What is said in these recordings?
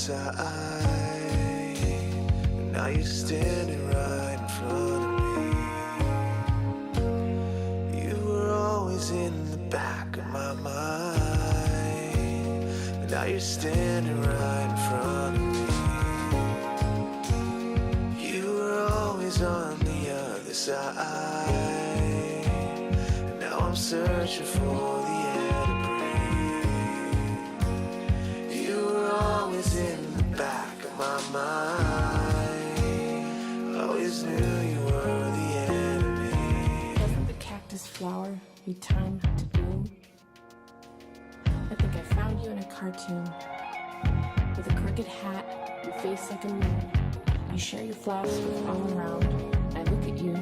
side, and now you're standing right in front of me. You were always in the back of my mind, but now you're standing right in front of me. You were always on the other side, and now I'm searching for the air to breathe. You were always in the back of my mind, always knew you were the enemy. Doesn't the cactus flower need time to bloom? I think I found you in a cartoon, with a crooked hat and face like a moon. You share your flowers with all around. I look at you,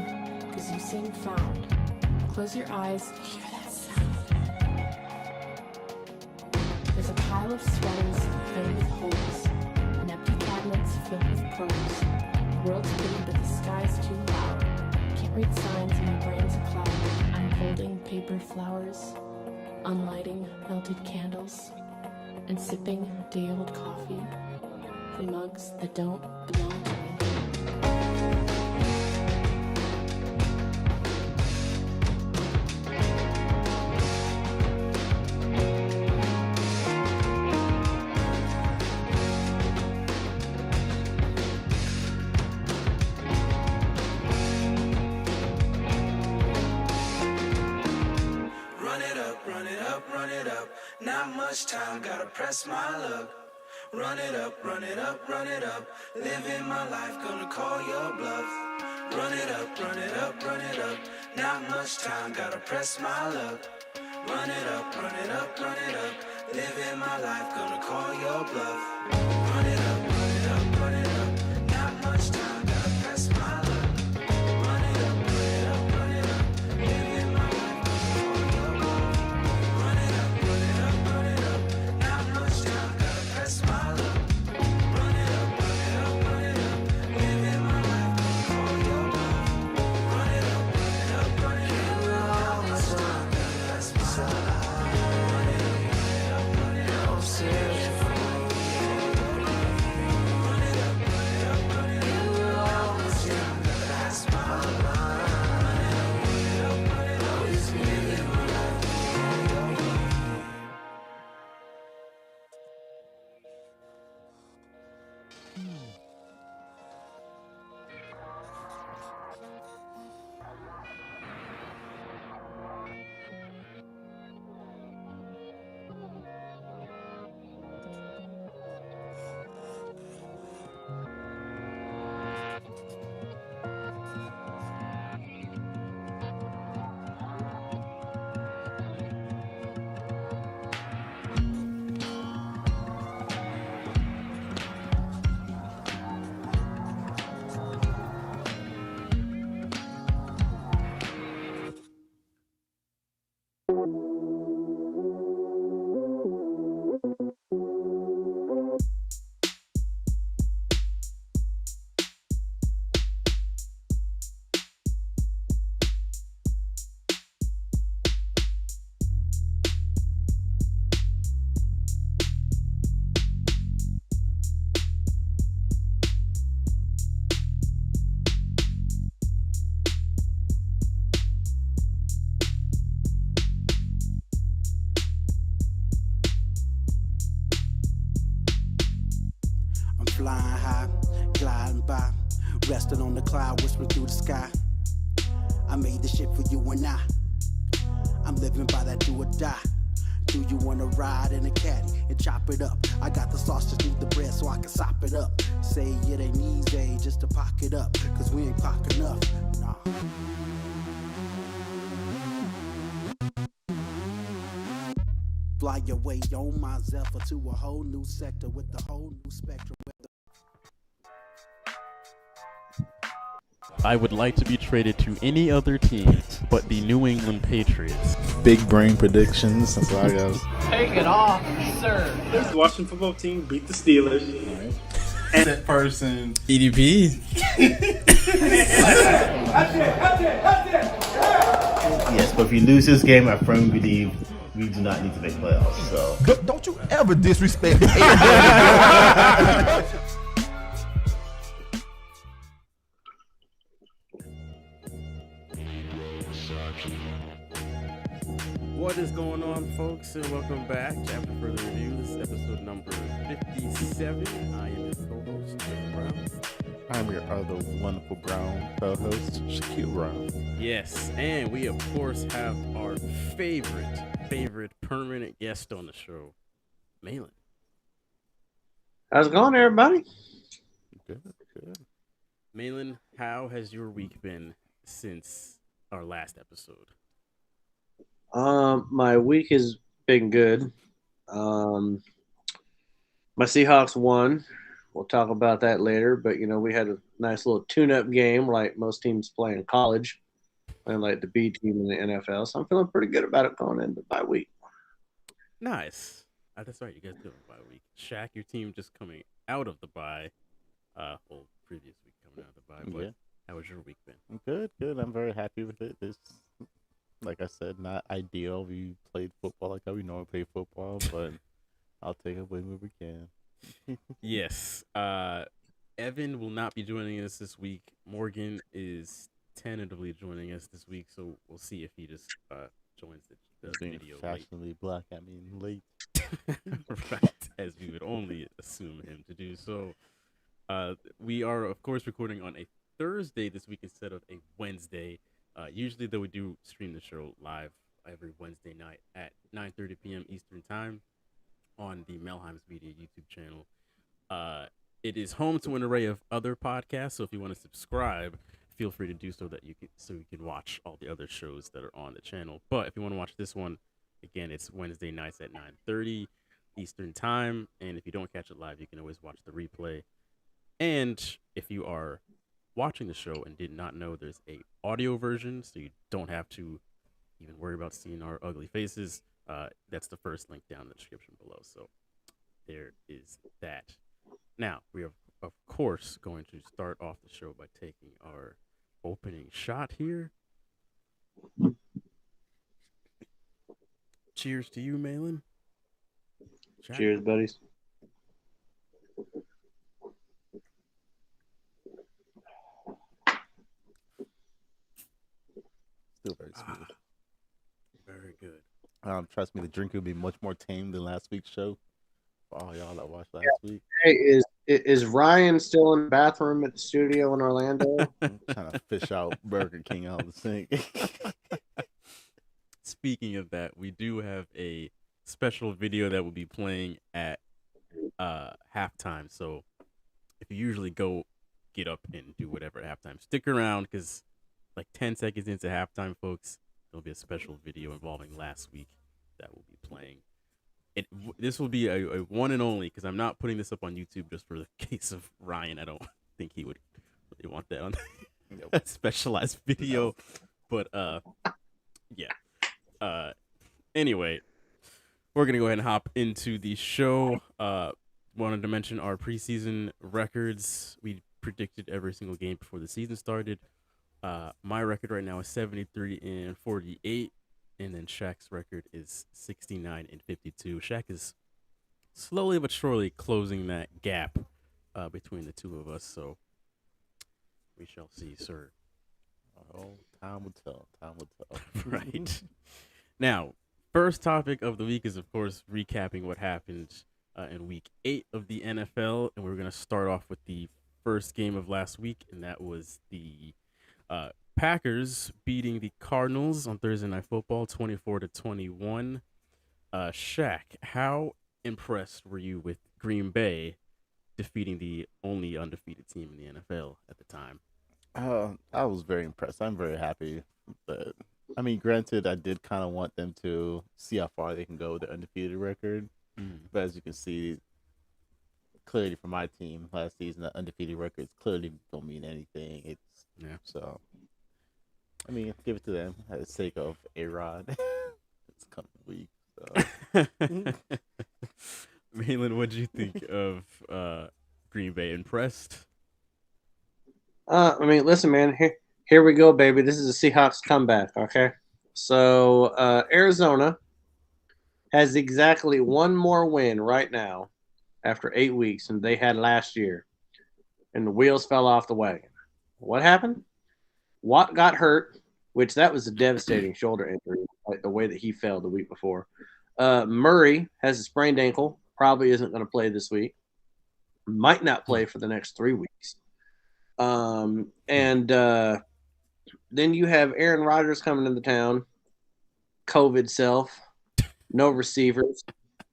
cause you seem found. Close your eyes, hear that sound. There's a pile of sweaters filled with holes, and empty cabinets filled with prose. The world's pretty, but the sky's too loud. Can't read signs and my brain's a cloud. I'm holding paper flowers, unlighting melted candles, and sipping day-old coffee from mugs that don't belong to me. Run it up, run it up, run it up. Not much time, gotta press my luck. Run it up, run it up, run it up. Living my life, gonna call your bluff. Run it up, run it up, run it up. Not much time, gotta press my luck. Run it up, run it up, run it up. Living my life, gonna call your bluff. Run it up, run it up, run it up. Not much time, gotta press my luck. Run it up, run it up, run it up. Living my life, gonna call your bluff. Run it up, run it up, run it up. Not much time, gotta press my luck. Run it up, run it up, run it up. Living my life, gonna call your bluff. Run it up, run it up, run it up. Not much time, gotta press my luck. Run it up, run it up, run it up. I'm searching for you. Run it up, run it up, run it up. You were always in the back of my mind. Run it up, run it up, run it up. Always living my life. I'm flying high, gliding by, resting on the cloud, whispering through the sky. I made this shit for you and I'm living by that do or die. Do you wanna ride in a caddy and chop it up? I got the sauce, just need the bread so I can sop it up. Say it ain't easy just to pock it up, cause we ain't pock enough, nah. Fly your way on my Zephyr to a whole new sector with a whole new spectrum. I would like to be traded to any other team but the New England Patriots. Big brain predictions. That's all I got. Take it off, sir. The Washington football team beat the Steelers. Right. And that person. EDP. Yes, but if you lose this game, I firmly believe we do not need to make playoffs. So Don't you ever disrespect me. What is going on, folks, and welcome back to After Further Review. This is episode number 57. I am your co-host, Jay Brown. I'm your other wonderful Brown co-host, Shaquille Brown. Yes, and we, of course, have our favorite permanent guest on the show, Malin. How's it going, everybody? Good. Malin, how has your week been since our last episode? My week has been good. My Seahawks won. We'll talk about that later. But we had a nice little tune-up game, like most teams play in college, playing like the B team in the NFL. So I'm feeling pretty good about it going into bye week. Nice. That's right, you guys do have a bye week. Shaq, your team just coming out of the bye. Previous week coming out of the bye. But Yeah. how has your week been? Good. I'm very happy with it. It's, like I said, not ideal. We played football like how we normally play football, but I'll take it when we can. Yes. Evan will not be joining us this week. Morgan is tentatively joining us this week, so we'll see if he just joins the Being video late. fashionably black, I mean late. Right, as we would only assume him to do so. We are, of course, recording on a Thursday this week instead of a Wednesday. Usually, though, we do stream the show live every Wednesday night at 9:30 p.m. Eastern Time on the Melheim's Media YouTube channel. It is home to an array of other podcasts, so if you want to subscribe, feel free to do so you can watch all the other shows that are on the channel. But if you want to watch this one, again, it's Wednesday nights at 9:30 Eastern Time, and if you don't catch it live, you can always watch the replay. And if you are watching the show and did not know, there's a audio version, so you don't have to even worry about seeing our ugly faces. That's the first link down in the description below. So there is that. Now, we are, of course, going to start off the show by taking our opening shot here. Cheers to you, Malin. Cheers, buddies. Still very smooth. Very good. Trust me, the drink will be much more tame than last week's show. For all y'all that watched last week. Hey, is Ryan still in the bathroom at the studio in Orlando? I'm trying to fish out Burger King out of the sink. Speaking of that, we do have a special video that will be playing at halftime. So if you usually go get up and do whatever at halftime, stick around because like 10 seconds into halftime, folks, there'll be a special video involving last week that will be playing. This will be a one and only because I'm not putting this up on YouTube just for the case of Ryan. I don't think he would really want that on a specialized video. But yeah. Anyway, we're gonna go ahead and hop into the show. Wanted to mention our preseason records. We predicted every single game before the season started. My record right now is 73-48. And then Shaq's record is 69-52. Shaq is slowly but surely closing that gap between the two of us. So we shall see, sir. Oh, time will tell. Right. Now, first topic of the week is, of course, recapping what happened in week 8 of the NFL. And we're going to start off with the first game of last week, and that was the Packers beating the Cardinals on Thursday Night Football 24-21. Shaq, how impressed were you with Green Bay defeating the only undefeated team in the NFL at the time? I was very impressed. I'm very happy. But I mean, granted, I did kind of want them to see how far they can go with the undefeated record. But as you can see, clearly for my team last season, the undefeated records clearly don't mean anything. So. I mean, give it to them for the sake of A-Rod. It's coming week. So. Malin, what did you think of Green Bay? Impressed? I mean, listen, man. Here we go, baby. This is a Seahawks comeback, okay? So Arizona has exactly one more win right now after 8 weeks than they had last year, and the wheels fell off the wagon. What happened? Watt got hurt, which that was a devastating shoulder injury, like the way that he fell the week before. Murray has a sprained ankle, probably isn't going to play this week, might not play for the next 3 weeks. And then you have Aaron Rodgers coming into town, COVID self, no receivers,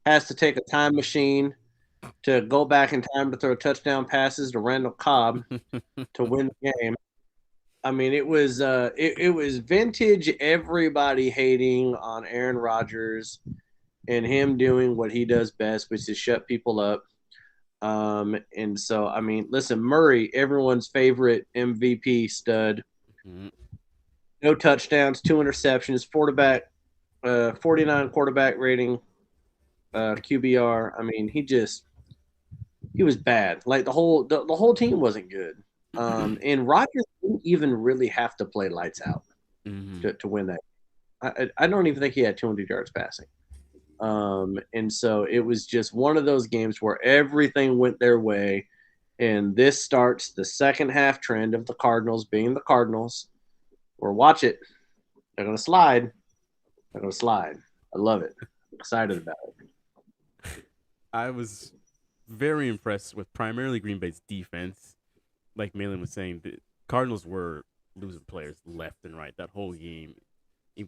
has to take a time machine to go back in time to throw touchdown passes to Randall Cobb to win the game. I mean, it was vintage everybody hating on Aaron Rodgers and him doing what he does best, which is shut people up. And so, I mean, listen, Murray, everyone's favorite MVP stud, no touchdowns, 2 interceptions, 49 quarterback rating, QBR. I mean, he was bad. Like the whole team wasn't good. And Rodgers didn't even really have to play lights out to win that. I don't even think he had 200 yards passing. And so it was just one of those games where everything went their way. And this starts the second half trend of the Cardinals being the Cardinals. Or watch it. They're going to slide. They're going to slide. I love it. I'm excited about it. I was very impressed with primarily Green Bay's defense. Like Malin was saying, the Cardinals were losing players left and right that whole game.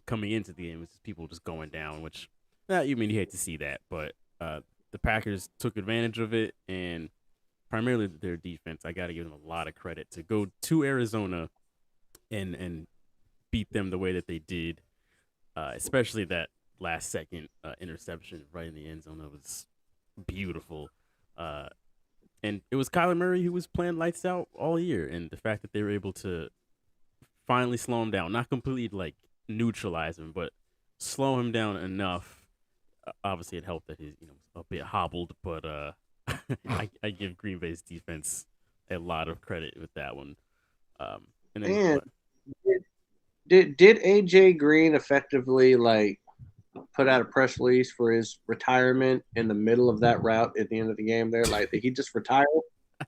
Coming into the game, it was people just going down, which, you hate to see that, but the Packers took advantage of it, and primarily their defense, I got to give them a lot of credit to go to Arizona and beat them the way that they did, especially that last second interception right in the end zone. That was beautiful. And it was Kyler Murray who was playing lights out all year, and the fact that they were able to finally slow him down, not completely like neutralize him, but slow him down enough. Obviously, it helped that he's a bit hobbled, but I give Green Bay's defense a lot of credit with that one. And then, did AJ Green effectively like put out a press release for his retirement in the middle of that route at the end of the game there? Like, did he just retire?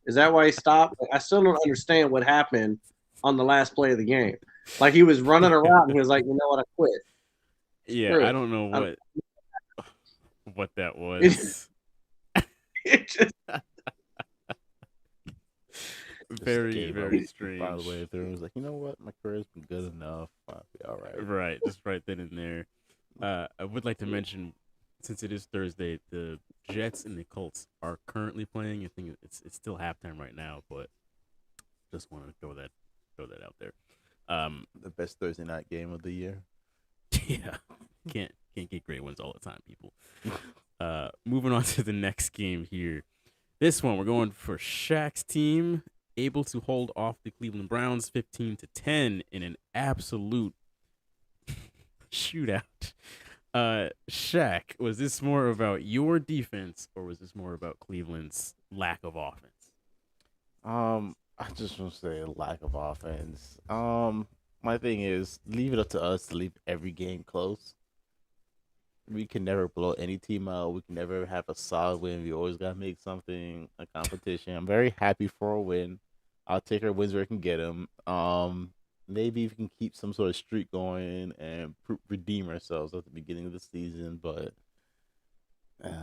Is that why he stopped? Like, I still don't understand what happened on the last play of the game. Like, he was running around and he was like, you know what, I quit. Yeah, I don't know what that was. It just very, very strange. By the way, if there was like, you know what, my career's been good enough, I'll be all right. Right, just right then and there. I would like to mention, since it is Thursday, the Jets and the Colts are currently playing. I think it's still halftime right now, but just want to throw that out there. The best Thursday night game of the year. Yeah, can't get great ones all the time, people. Moving on to the next game here. This one, we're going for Shaq's team, able to hold off the Cleveland Browns 15-10 in an absolute shootout. Shaq, was this more about your defense or was this more about Cleveland's lack of offense? I just want to say lack of offense. My thing is leave it up to us to leave every game close. We can never blow any team out. We can never have a solid win. We always gotta make something a competition. I'm very happy for a win. I'll take our wins where I can get them. Maybe we can keep some sort of streak going and redeem ourselves at the beginning of the season. But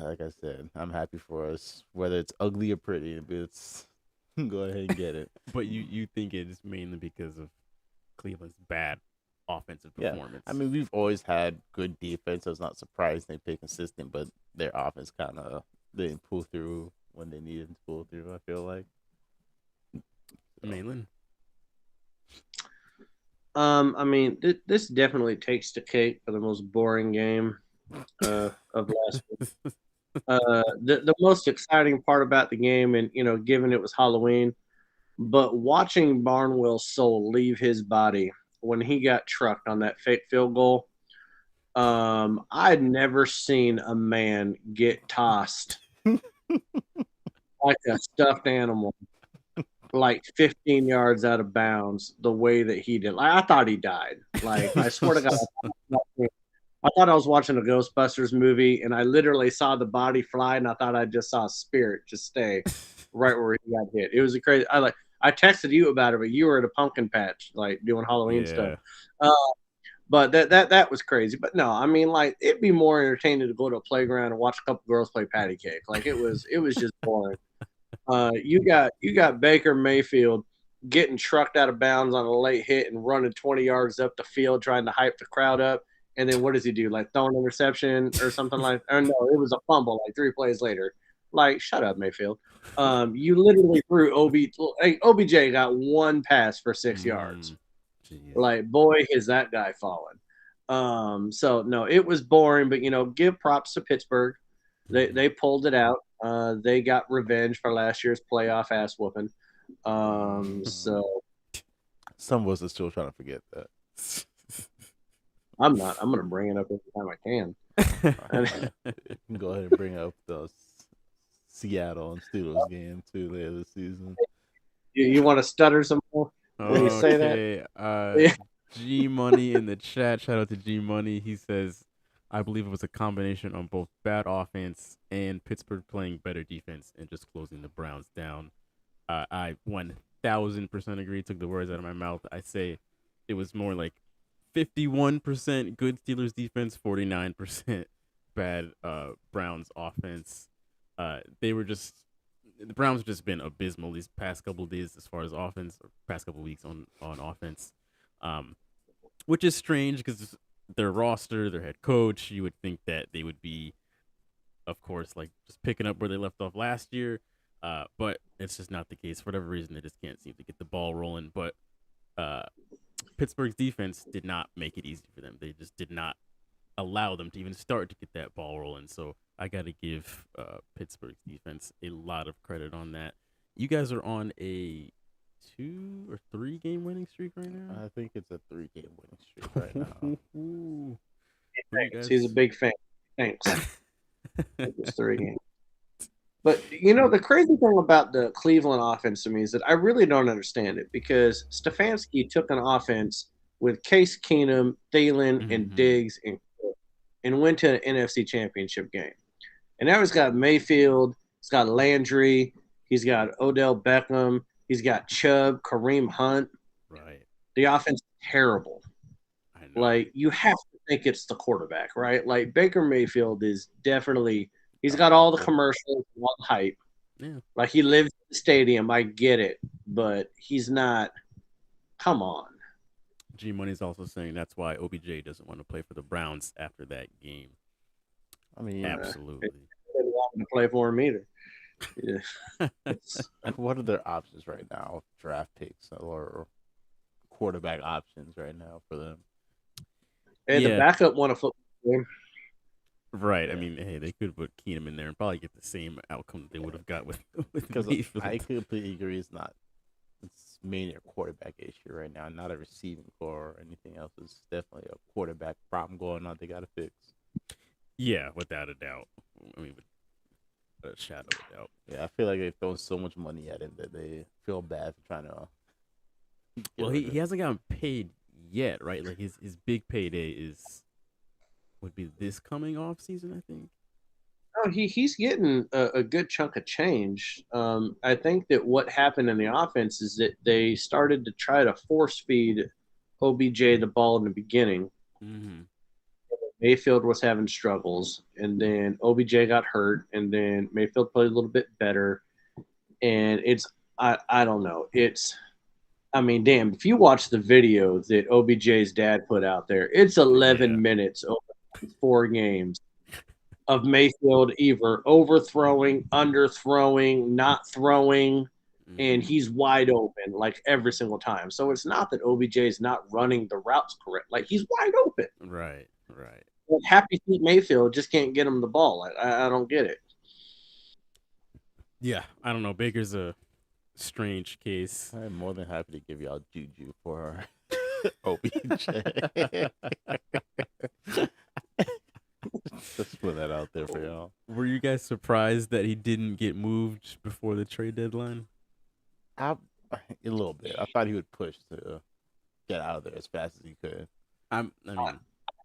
like I said, I'm happy for us. Whether it's ugly or pretty, it's go ahead and get it. But you think it is mainly because of Cleveland's bad offensive performance? I mean, we've always had good defense. I was not surprised they play consistent, but their offense kind of didn't pull through when they needed to pull through, I feel like. Malin? I mean, this definitely takes the cake for the most boring game of last week. The most exciting part about the game, and given it was Halloween, but watching Barnwell's soul leave his body when he got trucked on that fake field goal. I'd never seen a man get tossed like a stuffed animal, like 15 yards out of bounds, the way that he did. Like, I thought he died. Like, I swear to God, I thought I was watching a Ghostbusters movie, and I literally saw the body fly, and I thought I just saw a spirit just stay right where he got hit. It was a crazy. I texted you about it, but you were at a pumpkin patch, like doing Halloween stuff. Uh, but that was crazy. But no, I mean, like it'd be more entertaining to go to a playground and watch a couple girls play patty cake. Like it was just boring. You got Baker Mayfield getting trucked out of bounds on a late hit and running 20 yards up the field trying to hype the crowd up. And then what does he do? Like throw an interception or something like that? Or no, it was a fumble like 3 plays later. Like, shut up, Mayfield. You literally threw OBJ got one pass for 6 yards. Geez. Like, boy, is that guy falling. So no, it was boring, but give props to Pittsburgh. They pulled it out. They got revenge for last year's playoff ass whooping. So Some of us are still trying to forget that. I'm not. I'm gonna bring it up every time I can. You can go ahead and bring up the Seattle and Steelers game too later this season. You want to stutter some more when you say that? G Money in the chat. Shout out to G Money. He says, I believe it was a combination on both bad offense and Pittsburgh playing better defense and just closing the Browns down. I 1000% agree. Took the words out of my mouth. I say it was more like 51% good Steelers defense, 49% bad Browns offense. The Browns have just been abysmal these past couple of days as far as offense, or past couple of weeks on offense, which is strange because their roster, their head coach, you would think that they would be, of course, like just picking up where they left off last year, but it's just not the case. For whatever reason, they just can't seem to get the ball rolling. But Pittsburgh's defense did not make it easy for them. They just did not allow them to even start to get that ball rolling. So I got to give Pittsburgh's defense a lot of credit on that. You guys are on a 2 or 3 game winning streak right now? I think it's a 3-game winning streak right now. He's a big fan. Thanks. It's 3 games. But the crazy thing about the Cleveland offense to me is that I really don't understand it because Stefanski took an offense with Case Keenum, Thielen, and Diggs and went to an NFC Championship game. And now he's got Mayfield, he's got Landry, he's got Odell Beckham, he's got Chubb, Kareem Hunt. Right. The offense is terrible. I know. Like, you have to think it's the quarterback, right? Like, Baker Mayfield is definitely – he's got all the commercials, all the hype. Yeah. Like, he lives in the stadium. I get it. But he's not – come on. G Money's also saying that's why OBJ doesn't want to play for the Browns after that game. I mean, absolutely. They didn't want him to play for him either. Yeah. What are their options right now? Draft picks or quarterback options right now for them? And the backup won a football game. Right. I mean, hey, they could put Keenum in there and probably get the same outcome they would have got with Because Mayfield. I completely agree. It's mainly a quarterback issue right now, not a receiving core or anything else. It's definitely a quarterback problem going on. They got to fix. Yeah, without a doubt. I mean, with a shadow of a doubt. Yeah, I feel like they've thrown so much money at him that they feel bad for trying to. Well, he hasn't gotten paid yet, right? Like his big payday would be this coming off season, I think. No, he's getting a good chunk of change. I think that what happened in the offense is that they started to try to force feed OBJ the ball in the beginning. Mm-hmm. Mayfield was having struggles, and then OBJ got hurt, and then Mayfield played a little bit better. And I don't know. I mean, damn, if you watch the video that OBJ's dad put out there, it's 11 minutes over 4 games of Mayfield either overthrowing, underthrowing, not throwing, and he's wide open like every single time. So it's not that OBJ is not running the routes correct. Like, he's wide open. Right. Well, Happy Feet Mayfield just can't get him the ball. I don't get it. Yeah, I don't know. Baker's a strange case. I'm more than happy to give y'all juju for OBJ. Just put that out there for y'all. Were you guys surprised that he didn't get moved before the trade deadline? A little bit. I thought he would push to get out of there as fast as he could. I mean,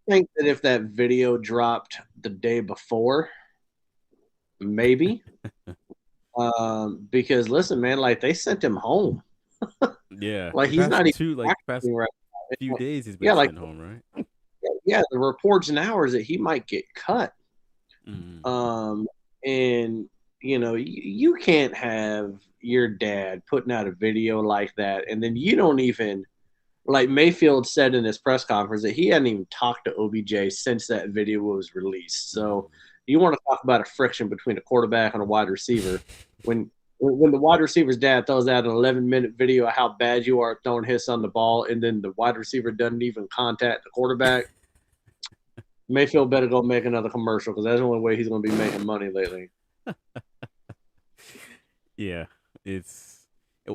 think that if that video dropped the day before, maybe. Because listen, man, like they sent him home. Yeah, Like the he's past not even two, like past practicing right few now. days, he's been Yeah, like sent home, right? yeah, the reports now is that he might get cut. Mm. Um, and you can't have your dad putting out a video like that, and then you don't even like Mayfield said in his press conference that he hadn't even talked to OBJ since that video was released. So you want to talk about a friction between a quarterback and a wide receiver when the wide receiver's dad throws out an 11-minute video of how bad you are at throwing hits on the ball, and then the wide receiver doesn't even contact the quarterback. Mayfield better go make another commercial because that's the only way he's going to be making money lately. Yeah, it's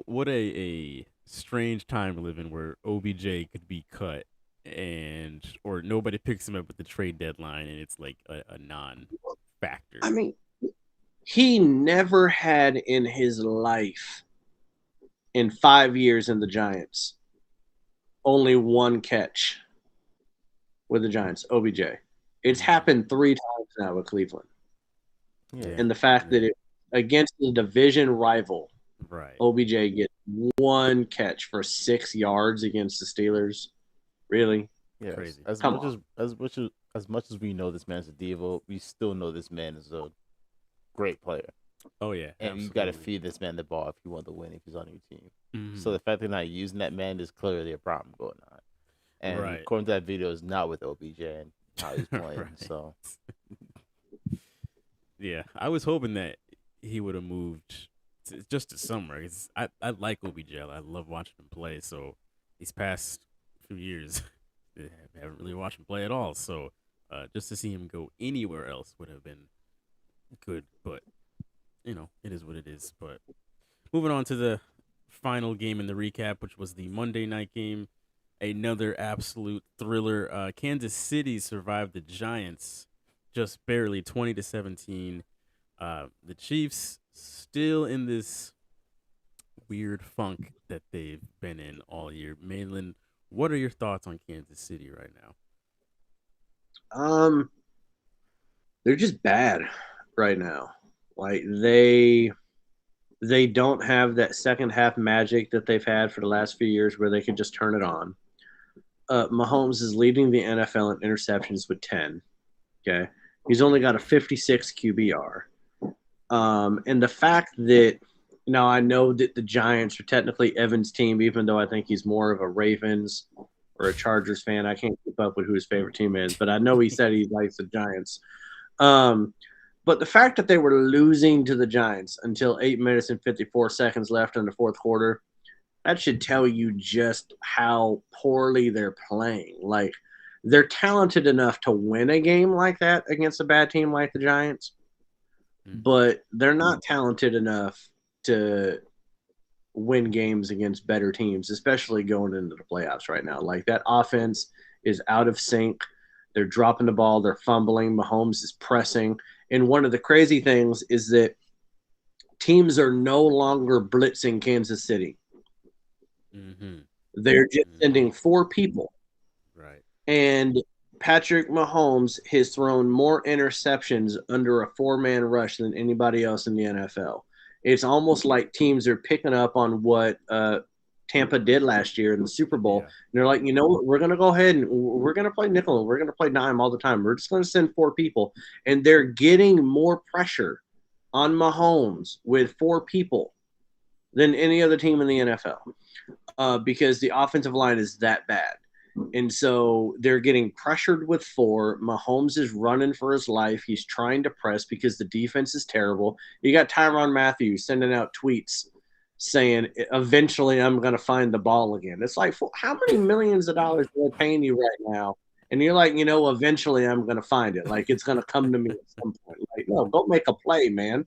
what a strange time to live in where OBJ could be cut and or nobody picks him up at the trade deadline and it's like a non-factor. I mean, he never had in his life in 5 years in the Giants only one catch with the Giants, OBJ. It's happened 3 times now with Cleveland. Yeah. And the fact that it against the division rival, right, OBJ gets one catch for 6 yards against the Steelers. Really? Yes. Crazy. As Come much on. as much as we know this man's a diva, we still know this man is a great player. Oh yeah, And you got to feed this man the ball if you want to win if he's on your team. Mhm. So the fact they're not using that man is clearly a problem going on. And Right. according to that video, is not with OBJ and how he's playing. Right. So yeah, I was hoping that he would have moved just to somewhere. 'Cause I like OBJ. I love watching him play. So these past few years, I haven't really watched him play at all. So just to see him go anywhere else would have been good. But it is what it is. But moving on to the final game in the recap, which was the Monday night game. Another absolute thriller. Kansas City survived the Giants just barely 20-17. The Chiefs still in this weird funk that they've been in all year. Malin, what are your thoughts on Kansas City right now? They're just bad right now. Like they don't have that second half magic that they've had for the last few years where they can just turn it on. Mahomes is leading the NFL in interceptions with 10. Okay. He's only got a 56 QBR. And the fact that now I know that the Giants are technically Evan's team, even though I think he's more of a Ravens or a Chargers fan. I can't keep up with who his favorite team is, but I know he said he likes the Giants. But the fact that they were losing to the Giants until 8 minutes and 54 seconds left in the fourth quarter, that should tell you just how poorly they're playing. Like, they're talented enough to win a game like that against a bad team like the Giants, but they're not talented enough to win games against better teams, especially going into the playoffs right now. Like, that offense is out of sync. They're dropping the ball. They're fumbling. Mahomes is pressing. And one of the crazy things is that teams are no longer blitzing Kansas City. Mm-hmm. They're just sending 4 people. Right. And Patrick Mahomes has thrown more interceptions under a 4-man rush than anybody else in the NFL. It's almost like teams are picking up on what Tampa did last year in the Super Bowl. Yeah. And they're like, you know what? We're going to go ahead and we're going to play nickel. We're going to play dime all the time. We're just going to send 4 people. And they're getting more pressure on Mahomes with 4 people than any other team in the NFL because the offensive line is that bad. And so they're getting pressured with 4. Mahomes is running for his life. He's trying to press because the defense is terrible. You got Tyrann Mathieu sending out tweets saying, eventually I'm going to find the ball again. It's like, how many millions of dollars are they paying you right now? And you're like, eventually I'm going to find it. Like, it's going to come to me at some point. Like, no, go make a play, man.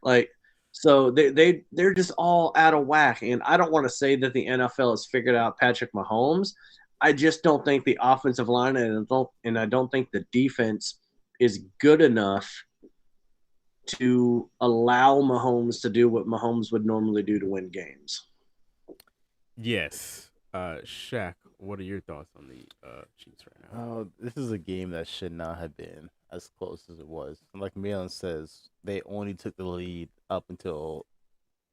Like, so they're just all out of whack. And I don't want to say that the NFL has figured out Patrick Mahomes. I just don't think the offensive line and I don't think the defense is good enough to allow Mahomes to do what Mahomes would normally do to win games. Yes. Shaq, what are your thoughts on the Chiefs right now? Oh, this is a game that should not have been as close as it was. And like Malin says, they only took the lead up until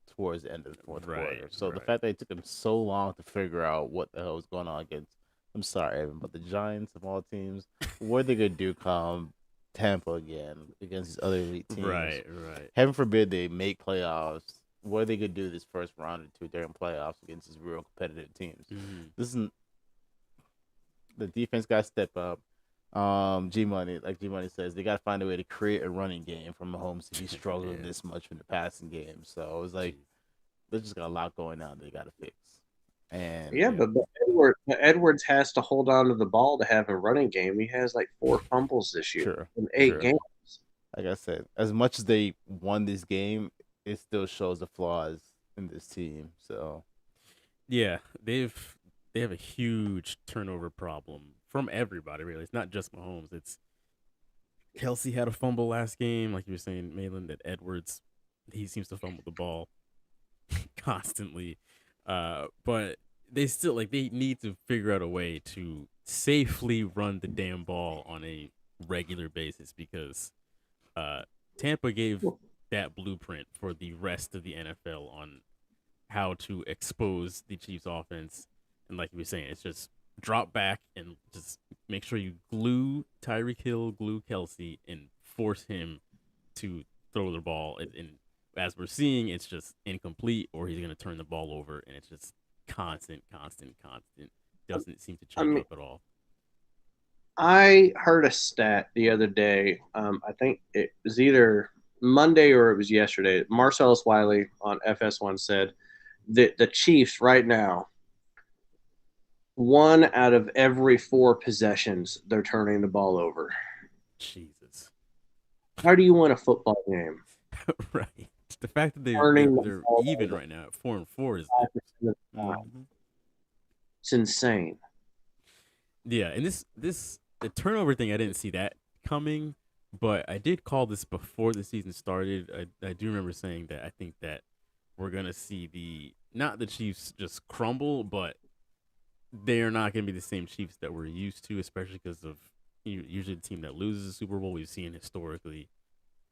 towards the end of the fourth Right, quarter. So the right. fact that it took them so long to figure out what the hell was going on against, I'm sorry, Evan, but the Giants of all teams, what are they gonna do come Tampa again against these other elite teams? Right, right. Heaven forbid they make playoffs. What are they gonna do this first round or two during playoffs against these real competitive teams? Mm-hmm. This isn't the defense got to step up. G Money, like G Money says, they got to find a way to create a running game from Mahomes if he's struggling Yeah. this much in the passing game. So it was like they just got a lot going on they got to fix. And Yeah, but Edwards has to hold on to the ball to have a running game. He has like 4 fumbles this year sure, in 8 sure. games. Like I said, as much as they won this game, it still shows the flaws in this team. So Yeah, they have a huge turnover problem from everybody. Really, it's not just Mahomes. It's Kelsey had a fumble last game, like you were saying, Malin. That Edwards, he seems to fumble the ball constantly. But they still they need to figure out a way to safely run the damn ball on a regular basis because Tampa gave that blueprint for the rest of the NFL on how to expose the Chiefs offense. And like you were saying, it's just drop back and just make sure you glue Tyreek Hill, glue Kelsey, and force him to throw the ball. And as we're seeing, it's just incomplete, or he's going to turn the ball over, and it's just constant. Doesn't seem to I change mean, up at all. I heard a stat the other day. I think it was either Monday or it was yesterday. Marcellus Wiley on FS1 said that the Chiefs right now, 1 out of every 4 possessions, they're turning the ball over. Jesus. How do you win a football game? Right. The fact that Turning the they're ball even over right now at 4-4 is 5% of the time. mhm. It's insane. yeah. And this the turnover thing, I didn't see that coming, but I did call this before the season started. I do remember saying that I think that we're gonna see not the Chiefs just crumble, but they are not gonna be the same Chiefs that we're used to, especially because of usually the team that loses the Super Bowl we've seen historically.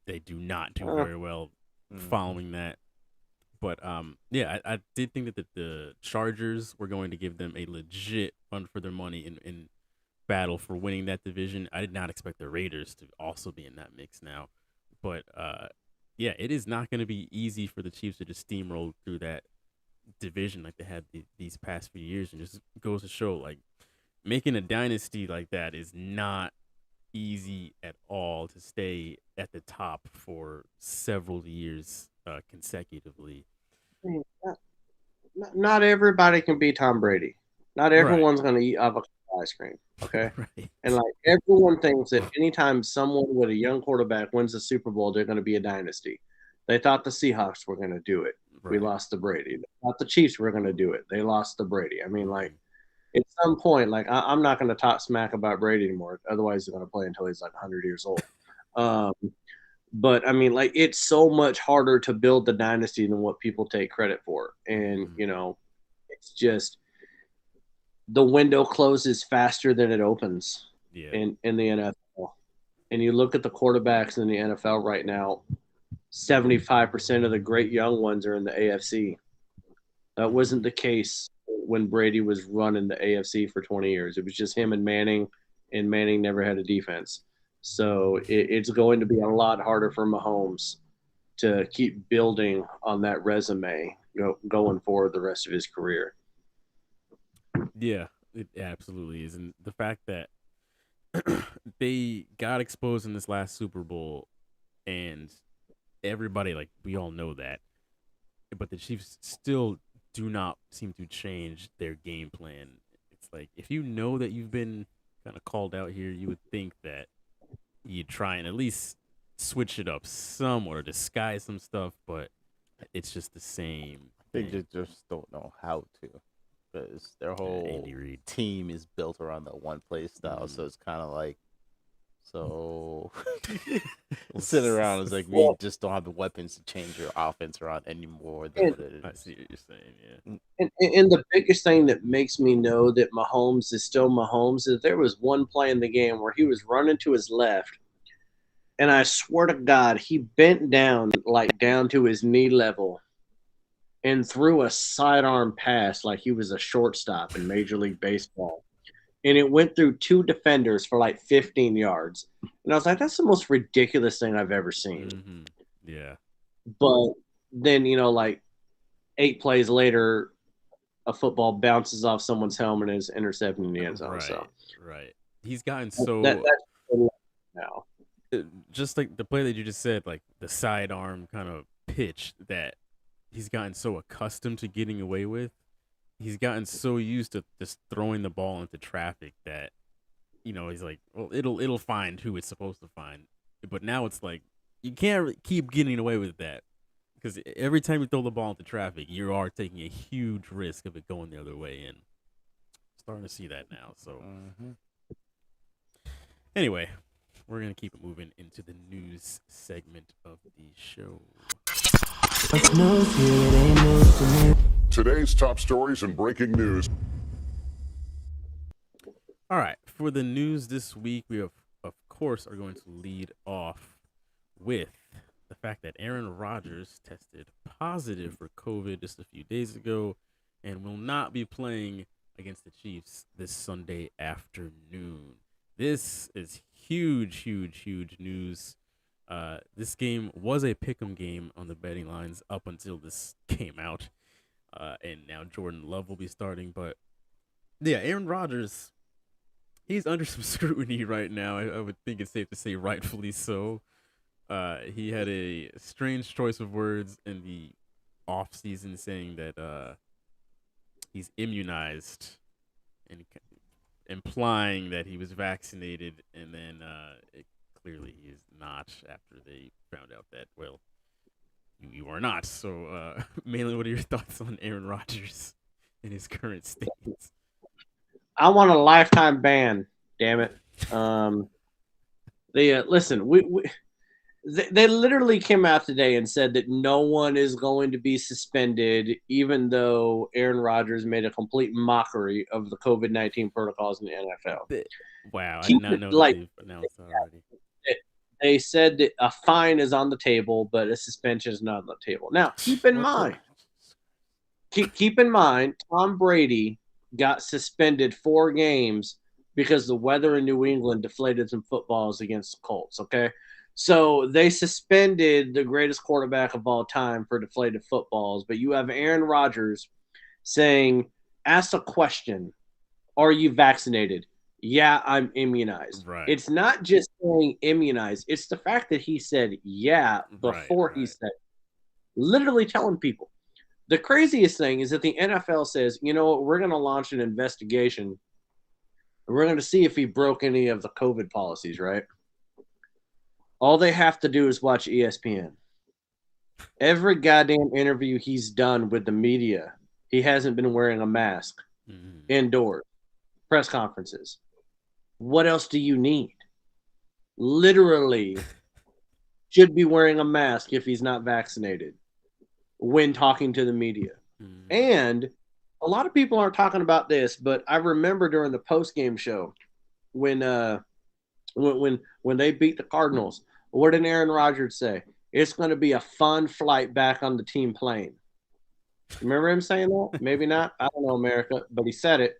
They do not do very well following that. But yeah, I did think that the Chargers were going to give them a legit run for their money in battle for winning that division. I did not expect the Raiders to also be in that mix now. But yeah, it is not going to be easy for the Chiefs to just steamroll through that division like they had these past few years, and just goes to show making a dynasty like that is not easy at all to stay at the top for several years consecutively. I mean, not everybody can be Tom Brady. Not Right. everyone's going to eat avocado ice cream. Okay. Right. And like everyone thinks that anytime someone with a young quarterback wins the Super Bowl, they're going to be a dynasty. They thought the Seahawks were going to do it. We Right. lost to Brady. They thought the Chiefs were going to do it. They lost to Brady. I mean, Mhm. at some point, I'm not going to talk smack about Brady anymore. Otherwise, he's going to play until he's like 100 years old. Um, but I mean, it's so much harder to build the dynasty than what people take credit for. And, Mhm. it's just the window closes faster than it opens Yeah. in the NFL. And you look at the quarterbacks in the NFL right now, 75% of the great young ones are in the AFC. That wasn't the case when Brady was running the AFC for 20 years. It was just him and Manning never had a defense. So it's going to be a lot harder for Mahomes to keep building on that resume going forward the rest of his career. Yeah, it absolutely is. And the fact that they got exposed in this last Super Bowl, and everybody, we all know that, but the Chiefs still do not seem to change their game plan. It's like, if you know that you've been kind of called out here, you would think that you'd try and at least switch it up somewhat or disguise some stuff, but it's just the same They thing. just don't know how to, because their whole Andy Reid. team is built around that one play style. So it's kind of like So sitting around is like we just don't have the weapons to change your offense around anymore than what it is. I see what you're saying. Yeah. And the biggest thing that makes me know that Mahomes is still Mahomes is there was one play in the game where he was running to his left, and I swear to God, he bent down like down to his knee level and threw a sidearm pass like he was a shortstop in Major League Baseball. And it went through two defenders for like 15 yards. And I was like, that's the most ridiculous thing I've ever seen. Mm-hmm. Yeah. But then, like 8 plays later, a football bounces off someone's helmet and is intercepted in the end zone. Right. So Right. He's gotten so that's now. Just like the play that you just said, like the sidearm kind of pitch that he's gotten so accustomed to getting away with. He's gotten so used to just throwing the ball into traffic that, he's like, well, it'll find who it's supposed to find. But now it's like you can't keep getting away with that because every time you throw the ball into traffic, you are taking a huge risk of it going the other way. And starting to see that now. So anyway, we're gonna keep it moving into the news segment of the show. Today's top stories and breaking news. All right, for the news this week, we of course are going to lead off with the fact that Aaron Rodgers tested positive for COVID just a few days ago and will not be playing against the Chiefs this Sunday afternoon. This is huge news. This game was a pick'em game on the betting lines up until this came out. And now Jordan Love will be starting. But yeah, Aaron Rodgers, he's under some scrutiny right now. I would think it's safe to say rightfully so. He had a strange choice of words in the offseason saying that he's immunized and implying that he was vaccinated. And then clearly he is not after they found out that, well, you are not. So, mainly, what are your thoughts on Aaron Rodgers in his current state? I want a lifetime ban. Damn it. Listen. They literally came out today and said that no one is going to be suspended, even though Aaron Rodgers made a complete mockery of the COVID-19 protocols in the NFL. Wow, I did not know that they've announced already. They said that a fine is on the table, but a suspension is not on the table. Now, keep in mind, Tom Brady got suspended 4 games because the weather in New England deflated some footballs against the Colts, okay? So they suspended the greatest quarterback of all time for deflated footballs, but you have Aaron Rodgers saying, ask a question, are you vaccinated? Yeah, I'm immunized. Right. It's not just saying immunized. It's the fact that he said yeah before he said it. Literally telling people. The craziest thing is that the NFL says, you know what, we're going to launch an investigation. We're going to see if he broke any of the COVID policies, right? All they have to do is watch ESPN. Every goddamn interview he's done with the media, he hasn't been wearing a mask indoors, press conferences. What else do you need? Literally should be wearing a mask if he's not vaccinated when talking to the media. And a lot of people aren't talking about this, but I remember during the post-game show when they beat the Cardinals, what did Aaron Rodgers say? It's going to be a fun flight back on the team plane. Remember him saying that? Maybe not. I don't know, America, but he said it.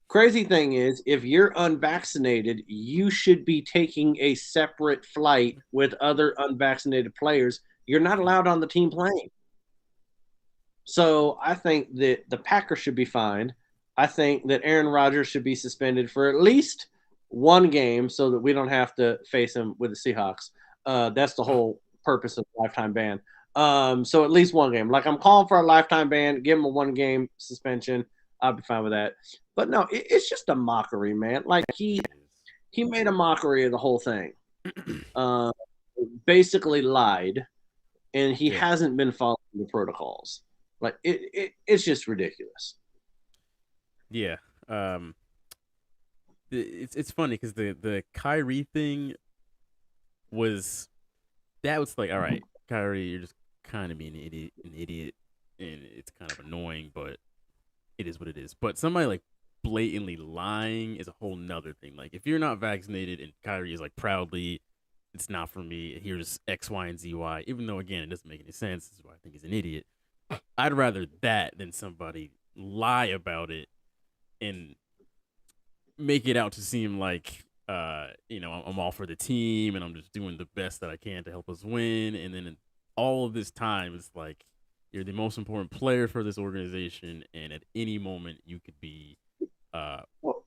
Crazy thing is, if you're unvaccinated, you should be taking a separate flight with other unvaccinated players. You're not allowed on the team plane. So I think that the Packers should be fined. I think that Aaron Rodgers should be suspended for at least 1 game so that we don't have to face him with the Seahawks. That's the whole purpose of lifetime ban. So at least 1 game. Like, I'm calling for a lifetime ban. Give him a 1-game suspension. I'll be fine with that. But no, it's just a mockery, man. Like, he made a mockery of the whole thing. Basically lied, and he hasn't been following the protocols. Like, it's just ridiculous. Yeah. it's funny because the Kyrie thing was like, all right, Kyrie, you're just kind of being an idiot, and it's kind of annoying, but it is what it is. But somebody like blatantly lying is a whole nother thing. Like if you're not vaccinated and Kyrie is like proudly, it's not for me. Here's X, Y, and Z, Y. Even though again it doesn't make any sense. This is why I think he's an idiot. I'd rather that than somebody lie about it and make it out to seem like I'm all for the team and I'm just doing the best that I can to help us win. And then in all of this time, it's like you're the most important player for this organization, and at any moment you could be Well,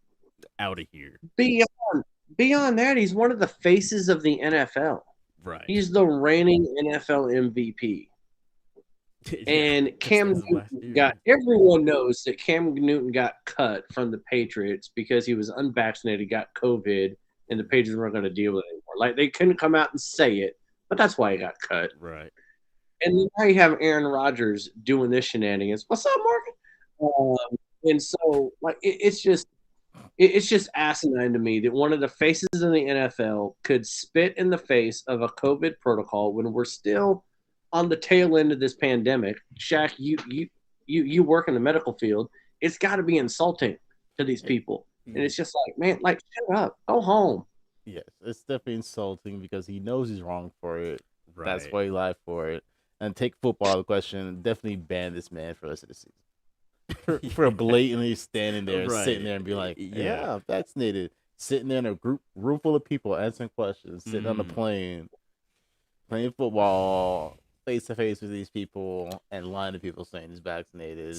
out of here. beyond that, he's one of the faces of the NFL. Right. He's the reigning NFL MVP. And Cam Newton everyone knows that Cam Newton got cut from the Patriots because he was unvaccinated, got COVID, and the Patriots weren't going to deal with it anymore. Like they couldn't come out and say it, but that's why he got cut. Right. And now you have Aaron Rodgers doing this shenanigans. What's up, Morgan? And so, like, it's just asinine to me that one of the faces in the NFL could spit in the face of a COVID protocol when we're still on the tail end of this pandemic. Shaq, you work in the medical field. It's got to be insulting to these people, and it's just like, man, like, shut up, go home. Yes, it's definitely insulting because he knows he's wrong for it. Right. That's why he lied for it. And take football the question, definitely ban this man for the rest of the season. For blatantly standing there and sitting there and be like, yeah, I'm vaccinated. Sitting there in a room full of people answering questions, sitting on the plane, playing football, face to face with these people, and lying to people saying he's vaccinated.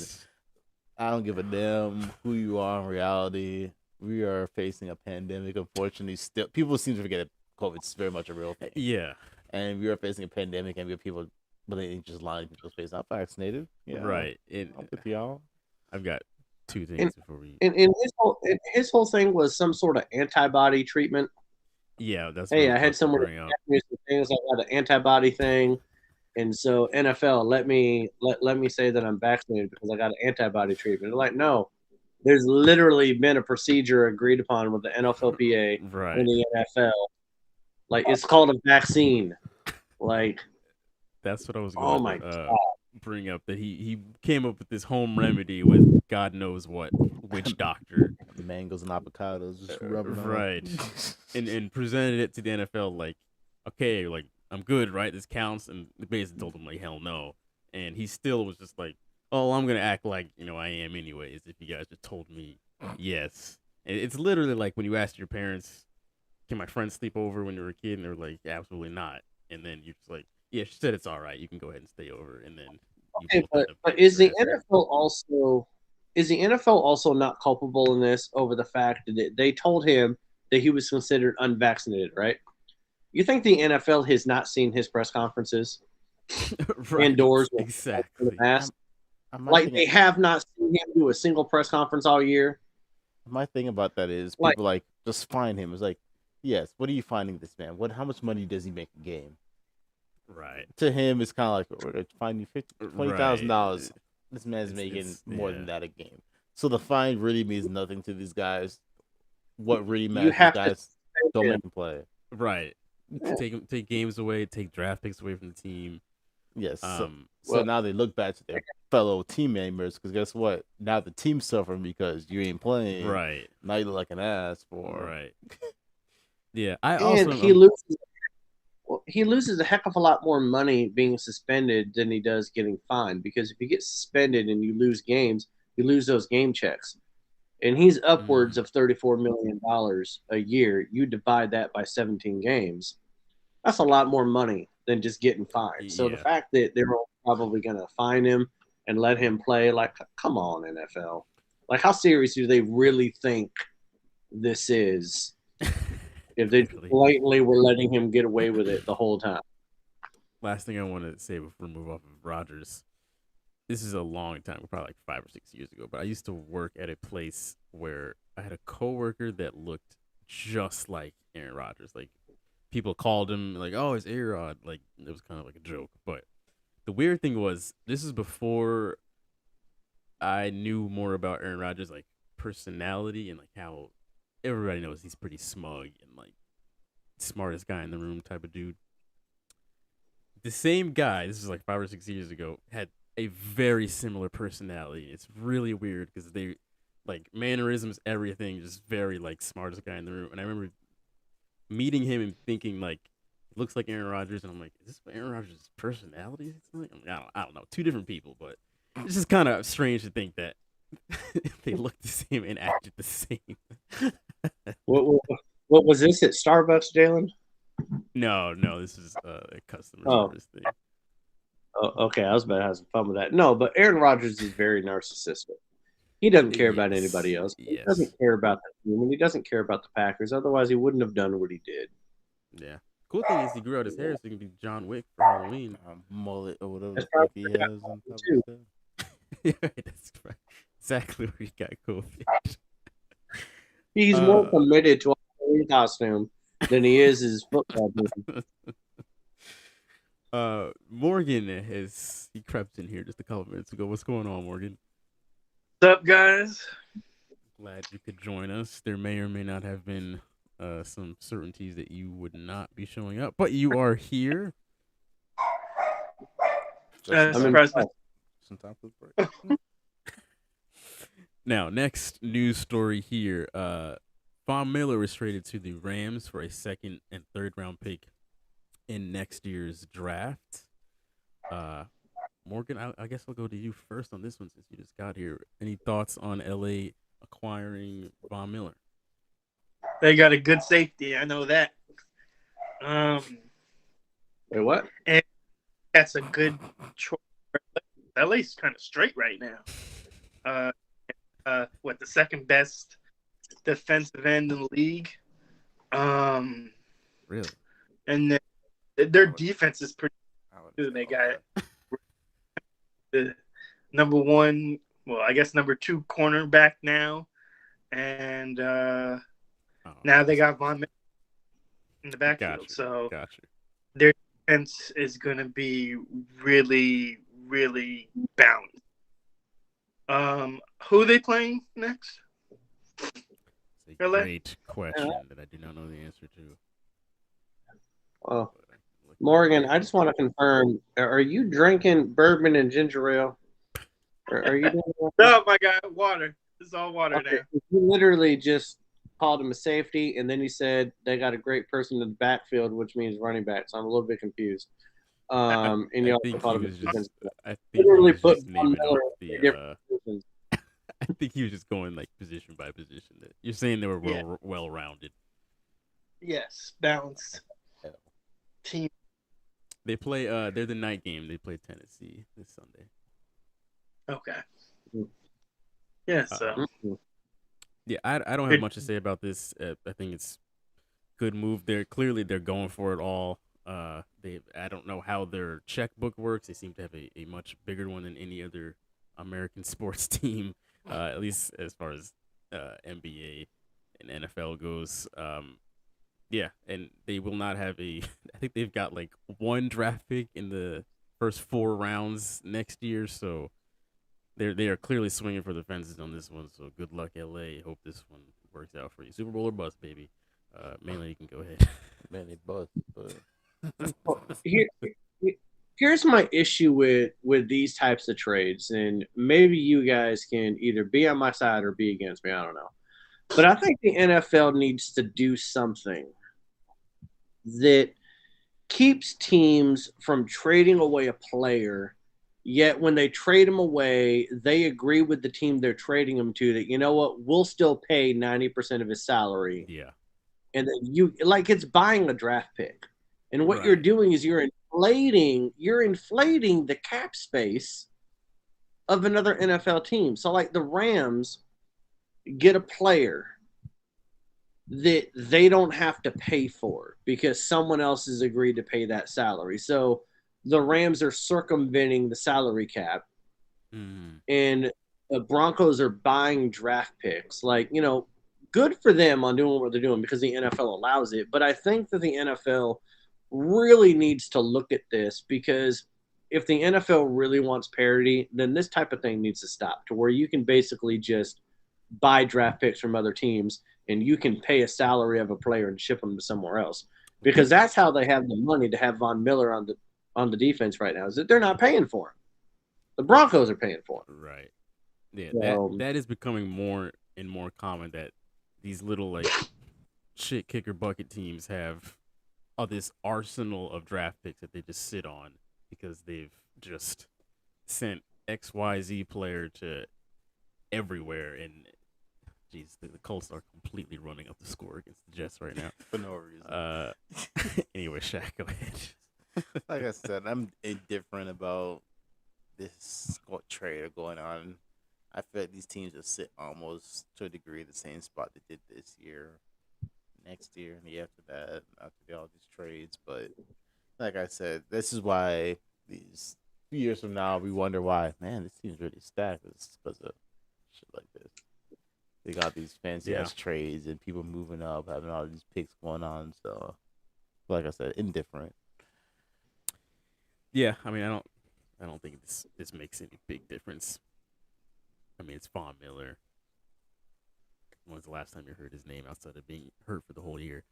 I don't give a damn who you are in reality. We are facing a pandemic, unfortunately. Still, people seem to forget that COVID's very much a real thing. Yeah. And we are facing a pandemic, and we have people blatantly just lying to people's face. I'm vaccinated. Yeah. Right. I'm with y'all. I've got two things before we. And his whole thing was some sort of antibody treatment. Yeah, that's. Hey, I had someone things. I got an antibody thing, and so NFL let me say that I'm vaccinated because I got an antibody treatment. They're like, no, there's literally been a procedure agreed upon with the NFLPA and the NFL. Like, it's called a vaccine. Like, that's what I was going to bring up, that he came up with this home remedy with God knows what witch doctor. Mangoes and avocados, just rubbing on. Right. and presented it to the NFL like, okay, like, I'm good, right? This counts. And they basically told him like, hell no. And he still was just like, oh, I'm gonna act like I am anyways. If you guys just told me yes. And it's literally like when you asked your parents, can my friend sleep over when you were a kid? And they were like, absolutely not. And then you're just like, yeah, she said it's all right. You can go ahead and stay over. And then but is the NFL also not culpable in this over the fact that they told him that he was considered unvaccinated, right? You think the NFL has not seen his press conferences indoors with the mask? Like, they have not seen him do a single press conference all year. My thing about that is people like just find him. It's like, yes, what are you finding this man? How much money does he make a game? Right. To him, it's kind of like, we're going to find you $20,000. This man's making more than that a game. So the fine really means nothing to these guys. What really matters is guys don't make them play. Right. Take games away, take draft picks away from the team. Yes. So now they look back to their fellow team members, because guess what? Now the team's suffering because you ain't playing. Right. Now you look like an ass for. Right. Yeah. He loses a heck of a lot more money being suspended than he does getting fined, because if you get suspended and you lose games, you lose those game checks. And he's upwards of $34 million a year. You divide that by 17 games. That's a lot more money than just getting fined. So the fact that they're probably going to fine him and let him play, like, come on, NFL. Like, how serious do they really think this is? If they blatantly were letting him get away with it the whole time. Last thing I want to say before we move off of Rodgers. This is a long time, probably like 5 or 6 years ago, but I used to work at a place where I had a coworker that looked just like Aaron Rodgers. Like, people called him like, oh, it's A-Rod. Like, it was kind of like a joke. But the weird thing was, this is before I knew more about Aaron Rodgers, like, personality and like how everybody knows he's pretty smug and like smartest guy in the room type of dude. The same guy, this is like 5 or 6 years ago, had a very similar personality. It's really weird because they like mannerisms, everything, just very like smartest guy in the room. And I remember meeting him and thinking like, it looks like Aaron Rodgers, and I'm like, is this what Aaron Rodgers' personality is like? I don't know, two different people, but it's just kind of strange to think that they look the same and acted the same. What was this at Starbucks, Jalen? No, this is a customer service thing. Oh, okay. I was about to have some fun with that. No, but Aaron Rodgers is very narcissistic. He doesn't care about anybody else. He doesn't care about the team, and he doesn't care about the Packers. Otherwise, he wouldn't have done what he did. Yeah. Cool thing is he grew out his hair so he can be John Wick for Halloween. Mullet or whatever That's the fuck he has on top of his head. Yeah, that's right. Exactly where he got COVID. He's more committed to a Halloween costume than he is his football team. Morgan he crept in here just a couple minutes ago. What's going on, Morgan? What's up, guys? Glad you could join us. There may or may not have been some certainties that you would not be showing up, but you are here. Surprise me. Some time for the break. Now, next news story here. Von Miller is traded to the Rams for a second and third round pick in next year's draft. Morgan, I guess I'll go to you first on this one since you just got here. Any thoughts on LA acquiring Von Miller? They got a good safety. I know that. Wait, what? And that's a good choice. LA's kind of straight right now. What, the second best defensive end in the league? Really? And their defense is pretty good. They got the number one, well, I guess number two cornerback now, and now they got Von Miller in the backfield. So their defense is going to be really, really balanced. Who are they playing next? It's a great question that I do not know the answer to. Oh, Morgan, I just want to confirm: are you drinking bourbon and ginger ale? Or are you doing that? No, my guy, water. It's all water now. You literally just called him a safety, and then you said they got a great person in the backfield, which means running back. So I'm a little bit confused. And you also called him I think he was just going like position by position. You're saying they were well rounded. Yes, balanced team. They play. They're the night game. They play Tennessee this Sunday. Okay. Yeah. So. Yeah, I don't have much to say about this. I think it's good move. They're going for it all. I don't know how their checkbook works. They seem to have a much bigger one than any other American sports team, at least as far as NBA and NFL goes. Yeah, and they will not have I think they've got like one draft pick in the first 4 rounds next year, so they are clearly swinging for the fences on this one. So good luck, LA. Hope this one works out for you. Super Bowl or bust, baby. Mainly you can go ahead. Mainly bust, but here's my issue with these types of trades, and maybe you guys can either be on my side or be against me. I don't know, but I think the NFL needs to do something that keeps teams from trading away a player, yet when they trade him away, they agree with the team they're trading him to that, you know what, we'll still pay 90% of his salary. Yeah. And then it's buying a draft pick. And what you're doing is you're inflating the cap space of another NFL team. So like the Rams get a player that they don't have to pay for because someone else has agreed to pay that salary. So the Rams are circumventing the salary cap, and the Broncos are buying draft picks. Like, good for them on doing what they're doing because the NFL allows it. But I think that the NFL really needs to look at this, because if the NFL really wants parity, then this type of thing needs to stop, to where you can basically just buy draft picks from other teams and you can pay a salary of a player and ship them to somewhere else, because that's how they have the money to have Von Miller on the defense right now. Is that they're not paying for him? The Broncos are paying for him. Right. Yeah, So, that is becoming more and more common, that these little like shit kicker bucket teams have this arsenal of draft picks that they just sit on because they've just sent XYZ player to everywhere, and geez, the Colts are completely running up the score against the Jets right now for no reason. Anyway, Shaq, go ahead. Like I said, I'm indifferent about this trade going on. I feel like these teams will sit almost to a degree the same spot they did this year, next year, and the year after that, after all these trades. But like I said, this is why these few years from now we wonder why, man, this team's really stacked. It's because of shit like this. They got these fancy ass trades and people moving up, having all these picks going on. So, like I said, indifferent. Yeah, I mean, I don't think this makes any big difference. I mean, it's Von Miller. When was the last time you heard his name outside of being hurt for the whole year?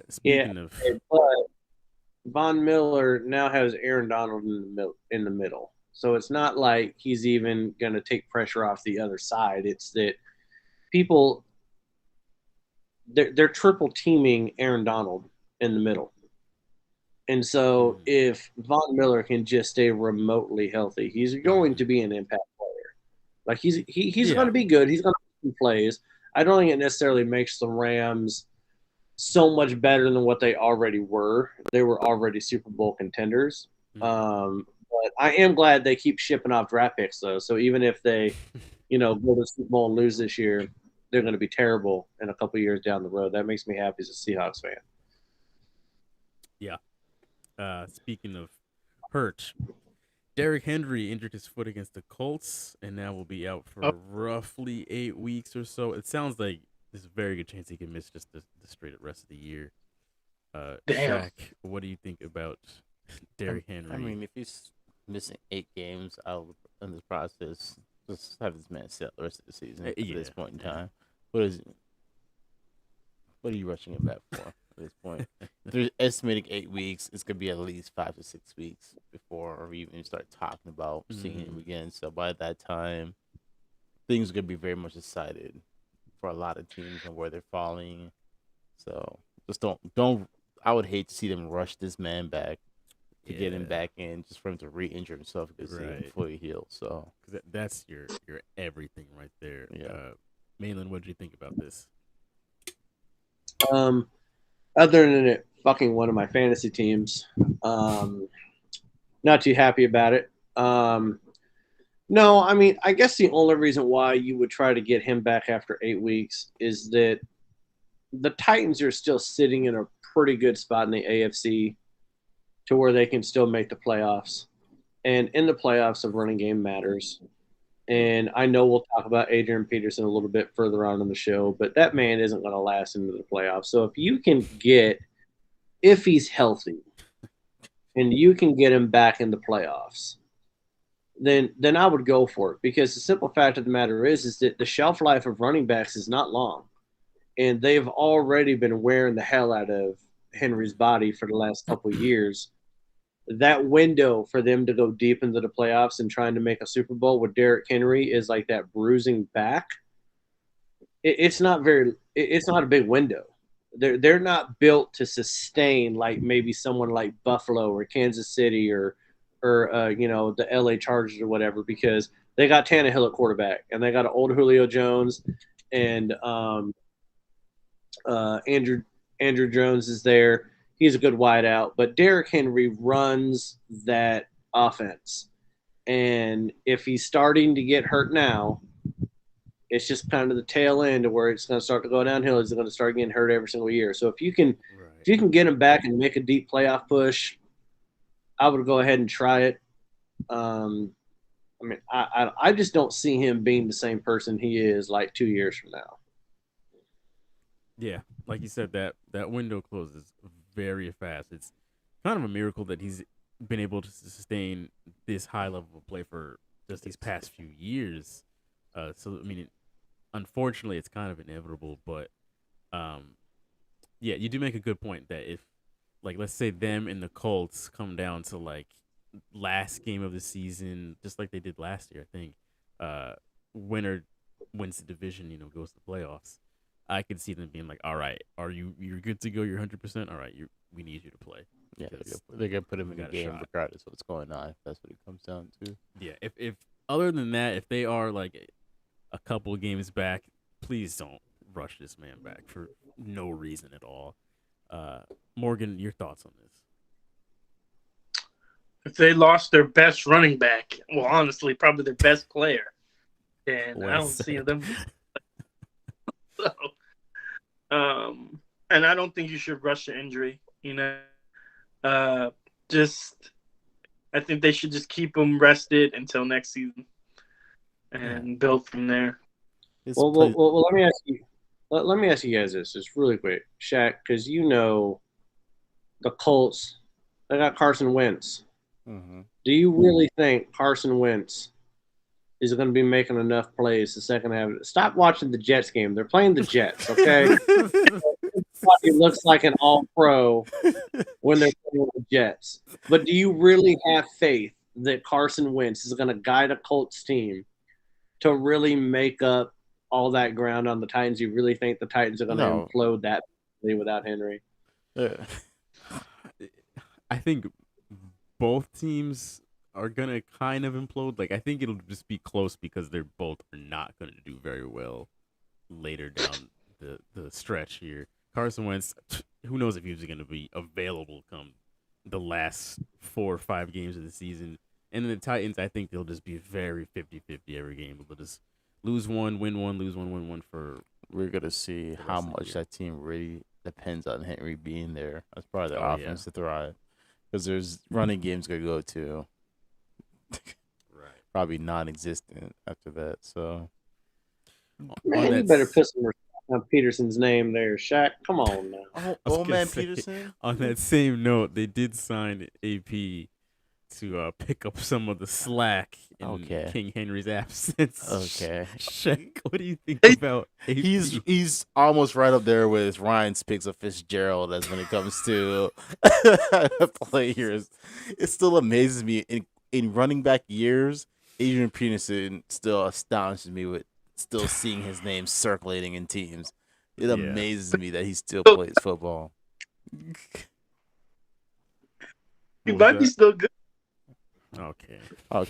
Speaking of, but Von Miller now has Aaron Donald in the middle, so it's not like he's even going to take pressure off the other side. It's that people they're triple teaming Aaron Donald in the middle. And so if Von Miller can just stay remotely healthy, he's going to be an impact player. Like he's going to be good. He's going to make plays. I don't think it necessarily makes the Rams so much better than what they already were. They were already Super Bowl contenders. But I am glad they keep shipping off draft picks, though. So even if they, go to the Super Bowl and lose this year, they're going to be terrible in a couple of years down the road. That makes me happy as a Seahawks fan. Yeah. Speaking of hurt, Derrick Henry injured his foot against the Colts, and now will be out for roughly 8 weeks or so. It sounds like there's a very good chance he can miss just the straight rest of the year. Shaq, what do you think about Derrick Henry? I mean, if he's missing 8 games out in this process, just have this man sit the rest of the season at this point in time. What are you rushing him back for at this point? If they're estimating 8 weeks, it's gonna be at least 5 to 6 weeks before we even start talking about seeing him again. So by that time, things are gonna be very much decided for a lot of teams and where they're falling. So just don't. I would hate to see them rush this man back to get him back in, just for him to re-injure himself because he's fully healed. So because that's your everything right there. Yeah. Malin, what did you think about this? Other than it fucking one of my fantasy teams, not too happy about it. No, I mean, I guess the only reason why you would try to get him back after 8 weeks is that the Titans are still sitting in a pretty good spot in the AFC to where they can still make the playoffs. And in the playoffs, a running game matters. And I know we'll talk about Adrian Peterson a little bit further on in the show, but that man isn't going to last into the playoffs. So if he's healthy and you can get him back in the playoffs, then I would go for it, because the simple fact of the matter is that the shelf life of running backs is not long. And they've already been wearing the hell out of Henry's body for the last couple of years. That window for them to go deep into the playoffs and trying to make a Super Bowl with Derrick Henry is like that bruising back. It's not a big window. They're not built to sustain like maybe someone like Buffalo or Kansas City or the LA Chargers or whatever, because they got Tannehill at quarterback and they got an old Julio Jones and Andrew Jones is there. He's a good wideout, but Derrick Henry runs that offense. And if he's starting to get hurt now, it's just kind of the tail end of where it's going to start to go downhill. He's going to start getting hurt every single year. So if you can get him back and make a deep playoff push, I would go ahead and try it. I just don't see him being the same person he is like 2 years from now. Yeah, like you said, that window closes very fast. It's kind of a miracle that he's been able to sustain this high level of play for just these past few years. So I mean, unfortunately, it's kind of inevitable. But yeah, you do make a good point that if, like, let's say them and the Colts come down to like last game of the season, just like they did last year, I think, winner wins the division, goes to the playoffs. I could see them being like, all right, you're good to go, you're 100%. All right, we need you to play. Yeah, Because they're gonna put him in the got a game shot. regardless of what's going on. If that's what it comes down to. Yeah, if other than that, if they are like a couple of games back, please don't rush this man back for no reason at all. Morgan, your thoughts on this? If they lost their best running back, well, honestly, probably their best player, and I Well don't see said. them. So, and I don't think you should rush the injury. Just I think they should just keep him rested until next season and build from there. Well, let me ask you. Let me ask you guys this, just really quick, Shaq, because the Colts, they got Carson Wentz. Mm-hmm. Do you really think Carson Wentz is going to be making enough plays the second half? Stop watching the Jets game. They're playing the Jets, okay? He looks like an all-pro when they're playing the Jets. But do you really have faith that Carson Wentz is going to guide a Colts team to really make up all that ground on the Titans? You really think the Titans are going to implode that without Henry? Yeah. I think both teams are gonna kind of implode. Like, I think it'll just be close because they're both not gonna do very well later down the stretch here. Carson Wentz, who knows if he's gonna be available come the last 4 or 5 games of the season. And then the Titans, I think they'll just be very 50-50 every game. They'll just lose one, win one, lose one, win one for. We're gonna see how much that team really depends on Henry being there as part of the offense to thrive. Because there's running games gonna go to probably non-existent after that. So, man, you better put some respect on Peterson's name there, Shaq. Come on now. Old man Peterson. On that same note, they did sign AP to pick up some of the slack in King Henry's absence. Okay. Shaq, what do you think about AP? He's almost right up there with Ryan's picks of Fitzgerald as when it comes to players. It still amazes me in running back years. Adrian Peterson still astonishes me with still seeing his name circulating in teams. It amazes me that he still plays football. He might be still good. Okay.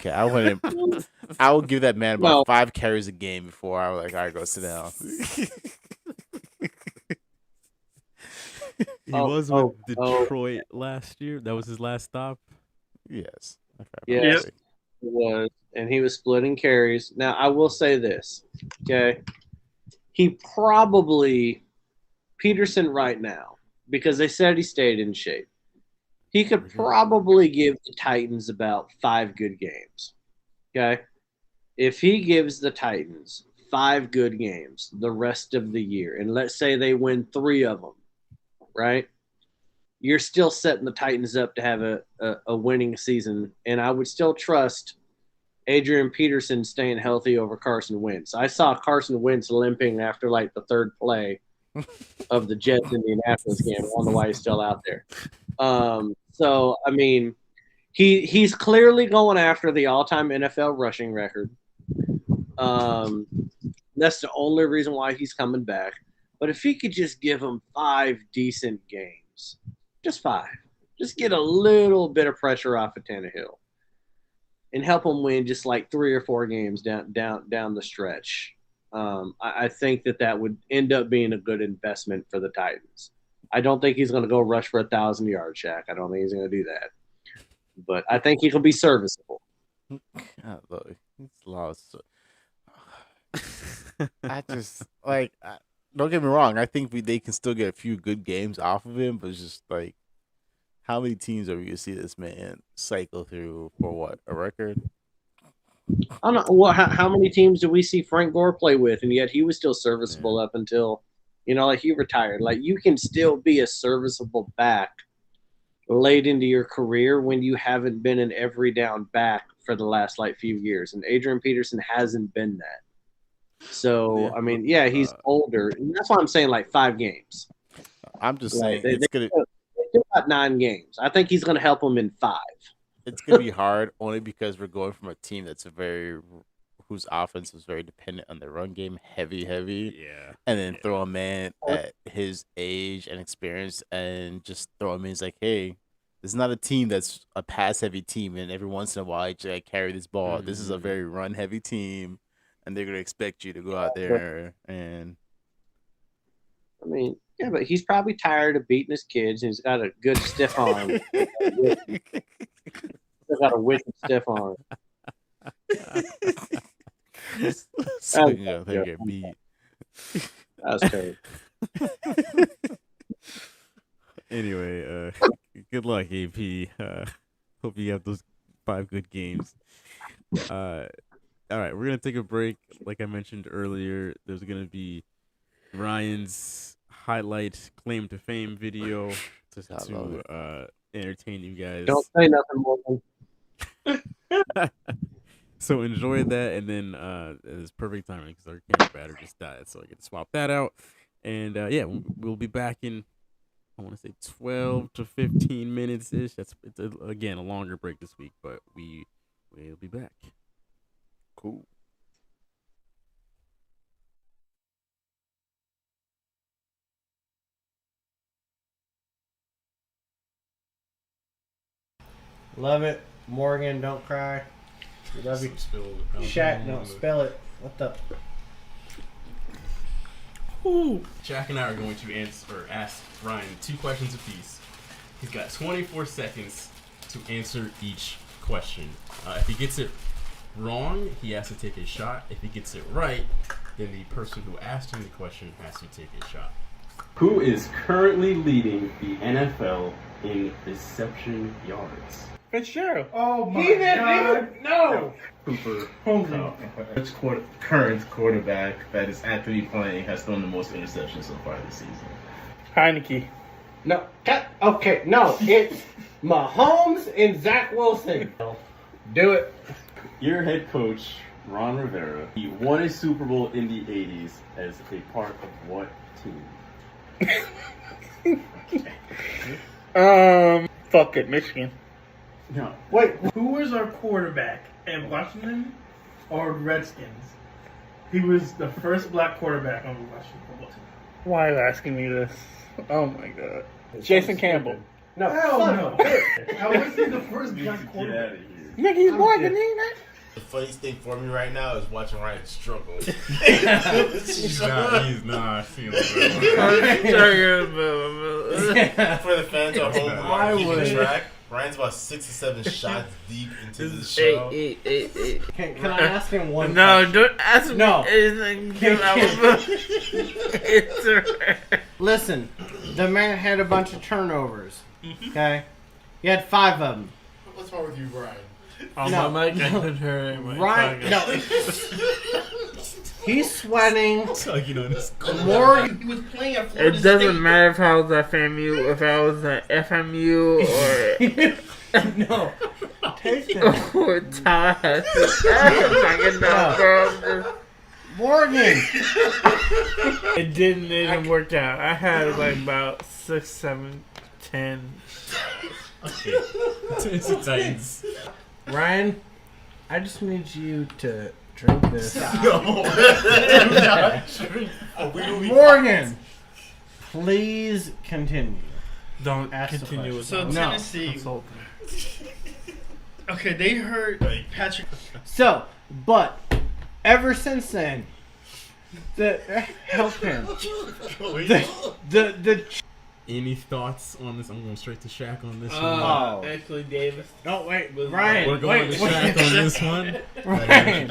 I would give that man about 5 carries a game before I was like, all right, go sit down. He was with Detroit last year. That was his last stop. Yes. Yes, it was. And he was splitting carries. Now, I will say this, okay? Peterson right now, because they said he stayed in shape, he could probably give the Titans about 5 good games, okay? If he gives the Titans 5 good games the rest of the year, and let's say they win 3 of them, right? You're still setting the Titans up to have a winning season, and I would still trust Adrian Peterson staying healthy over Carson Wentz. I saw Carson Wentz limping after like the 3rd play of the Jets Indianapolis game. I don't know why he's still out there. So I mean, he's clearly going after the all-time NFL rushing record. That's the only reason why he's coming back. But if he could just give him 5 decent games, just 5, just get a little bit of pressure off of Tannehill, and help him win just like 3 or 4 games down the stretch. I think that would end up being a good investment for the Titans. I don't think he's going to go rush for 1,000 yards, Shaq. I don't think he's going to do that. But I think he can be serviceable. It's lost. I just don't get me wrong. I think they can still get a few good games off of him, but it's just like, how many teams are we going to see this man cycle through for what, a record? I don't know. Well, how many teams do we see Frank Gore play with, and yet he was still serviceable up until, like he retired. Like, you can still be a serviceable back late into your career when you haven't been an every down back for the last few years, and Adrian Peterson hasn't been that. So I mean, yeah, he's older, and that's why I'm saying like 5 games. I'm just Like, saying it's gonna. They still got 9 games. I think he's going to help them in 5. It's gonna be hard only because we're going from a team that's whose offense is very dependent on the run game, heavy, Yeah. and then throw a man at his age and experience and just throw him in. It's like, hey, this is not a team that's a pass heavy team, and every once in a while you carry this ball. This is a very run heavy team, and they're gonna expect you to go out there and. I mean, yeah, but he's probably tired of beating his kids, and he's got a good stiff arm. He's got a wicked stiff arm. So, yeah, they get beat. That was terrible. Anyway, good luck, AP. Hope you have those 5 good games. All right, we're gonna take a break. Like I mentioned earlier, there's gonna be Ryan's highlight claim to fame video to entertain you guys. Don't say nothing more than. So enjoy that, and then it's perfect timing because our camera battery just died, so I get to swap that out. And yeah, we'll be back in, I want to say 12 to 15 minutes ish. It's again a longer break this week, but we'll be back. Cool. Love it. Morgan, don't cry. We love you. Shaq, don't spill it. What the? Ooh. Jack and I are going to ask Ryan 2 questions apiece. He's got 24 seconds to answer each question. If he gets it wrong, he has to take a shot. If he gets it right, then the person who asked him the question has to take a shot. Who is currently leading the NFL in reception yards? Fitzgerald. Oh my God! No. Cooper. Which current quarterback that is actively playing has thrown the most interceptions so far this season? Heineke. No. Okay. No. It's Mahomes and Zach Wilson. Do it. Your head coach, Ron Rivera, he won a Super Bowl in the 80s as a part of what team? Fuck it, Michigan. No. Wait, who was our quarterback in Washington or Redskins? He was the first black quarterback on the Washington football team. Why are you asking me this? Oh my god. Jason Campbell. No. Hell no. I was the first black quarterback. Nigga, he's black, isn't he? The funniest thing for me right now is watching Ryan struggle. He's not feeling For the fans at home who are keeping track, Ryan's about 6 or 7 shots deep into the show. Can I ask him one? No, question? don't ask me anything. Listen, the man had a bunch of turnovers. Okay, he had 5 of them. What's wrong with you, Ryan? Ryan, no. He's sweating. More. He was playing at Florida It doesn't matter if I was at FMU, if I was at FMU, No. Taste it. or Todd. Morgan. It didn't work out. I had like about 6, 7, 10. Tennessee Titans. Ryan, I just need you to drink this. Morgan, please continue. Don't Ask the continue with question. that. No. Tennessee. Okay, they hurt Patrick. So, but ever since then, help him. The Any thoughts on this? I'm going straight to Shaq on this one. Actually, Davis. No, wait, Ryan. We're going to Shaq on this one. Ryan,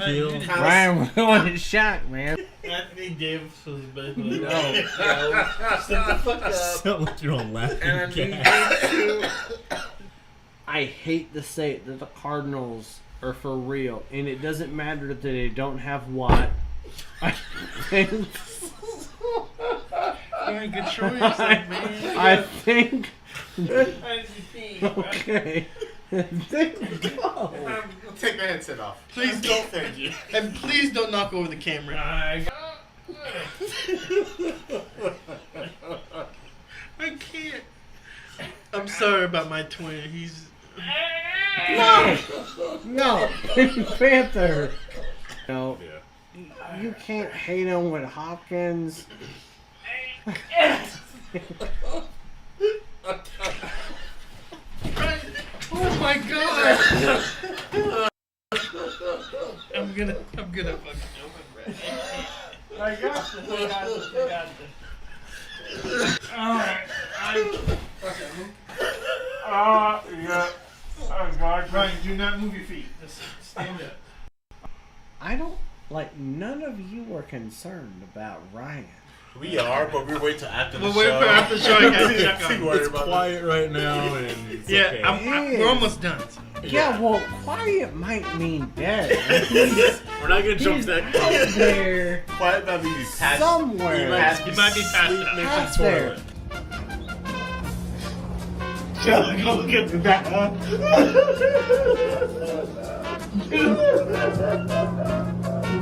we're going to Shaq, man. Anthony Davis was basically No. Shut the fuck up. Sound like you're on laughing And I hate to say it that the Cardinals are for real, and it doesn't matter that they don't have Watt. I think. Good choice, man. I think. Okay. Take my headset off. Please don't. Thank you. And please don't knock over the camera. I can't. I'm sorry about my twin. He's. No, Pink Panther. No, you can't hate him with Hopkins. Oh my god! I'm gonna fucking open it. I got this. Alright. Yeah. Oh god. Ryan, do not move your feet. Just stand up. I don't like. None of you were concerned about Ryan. We are, but we're waiting till after the show. We're waiting for after the show. I gotta check on him. It's quiet right now, and it's okay. We're almost done. So. Yeah, well, quiet might mean dead. We're not gonna jump that out there. Quiet might be past somewhere. He might be past Past there. Go look at that.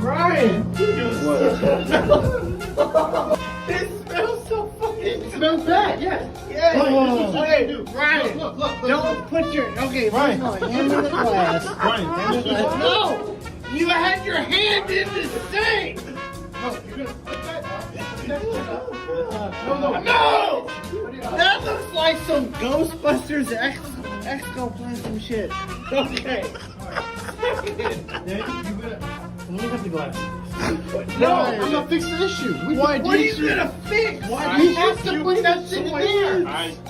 Ryan! It smells so fucking. It smells bad, yes. Yeah. Hey, Ryan, look. Don't put your. Okay, Ryan. Hand me the glass. Ryan, hand me the glass. No! You had your hand in the sink! No, you're gonna put that up. No! That looks like some Ghostbusters exoplasm shit. Okay. Then you gonna. Let me have the glass. No, I'm gonna fix the issue. What are you gonna fix? Why He has to put that shit in there.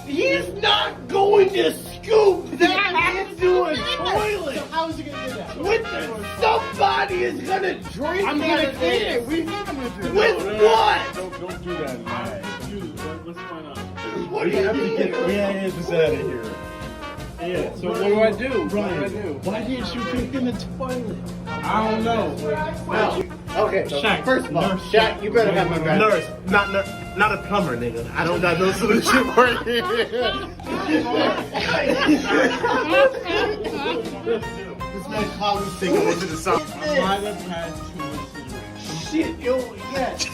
He's not going to scoop that into a toilet. So how is he gonna do that? Somebody is gonna drink. I'm gonna clean it. We think I'm gonna do it. With what? Don't do that. What's going on? What do you mean? Get this out of here. Yeah. So what do I do? Ryan, why didn't you pick in the toilet? I don't know. Okay. Shaq, First of all, Shaq, you better have my back. Nurse, not a plumber, nigga. I don't got no solution for it. This man Colin's singing into the song. I might have had too much. Shit, yes.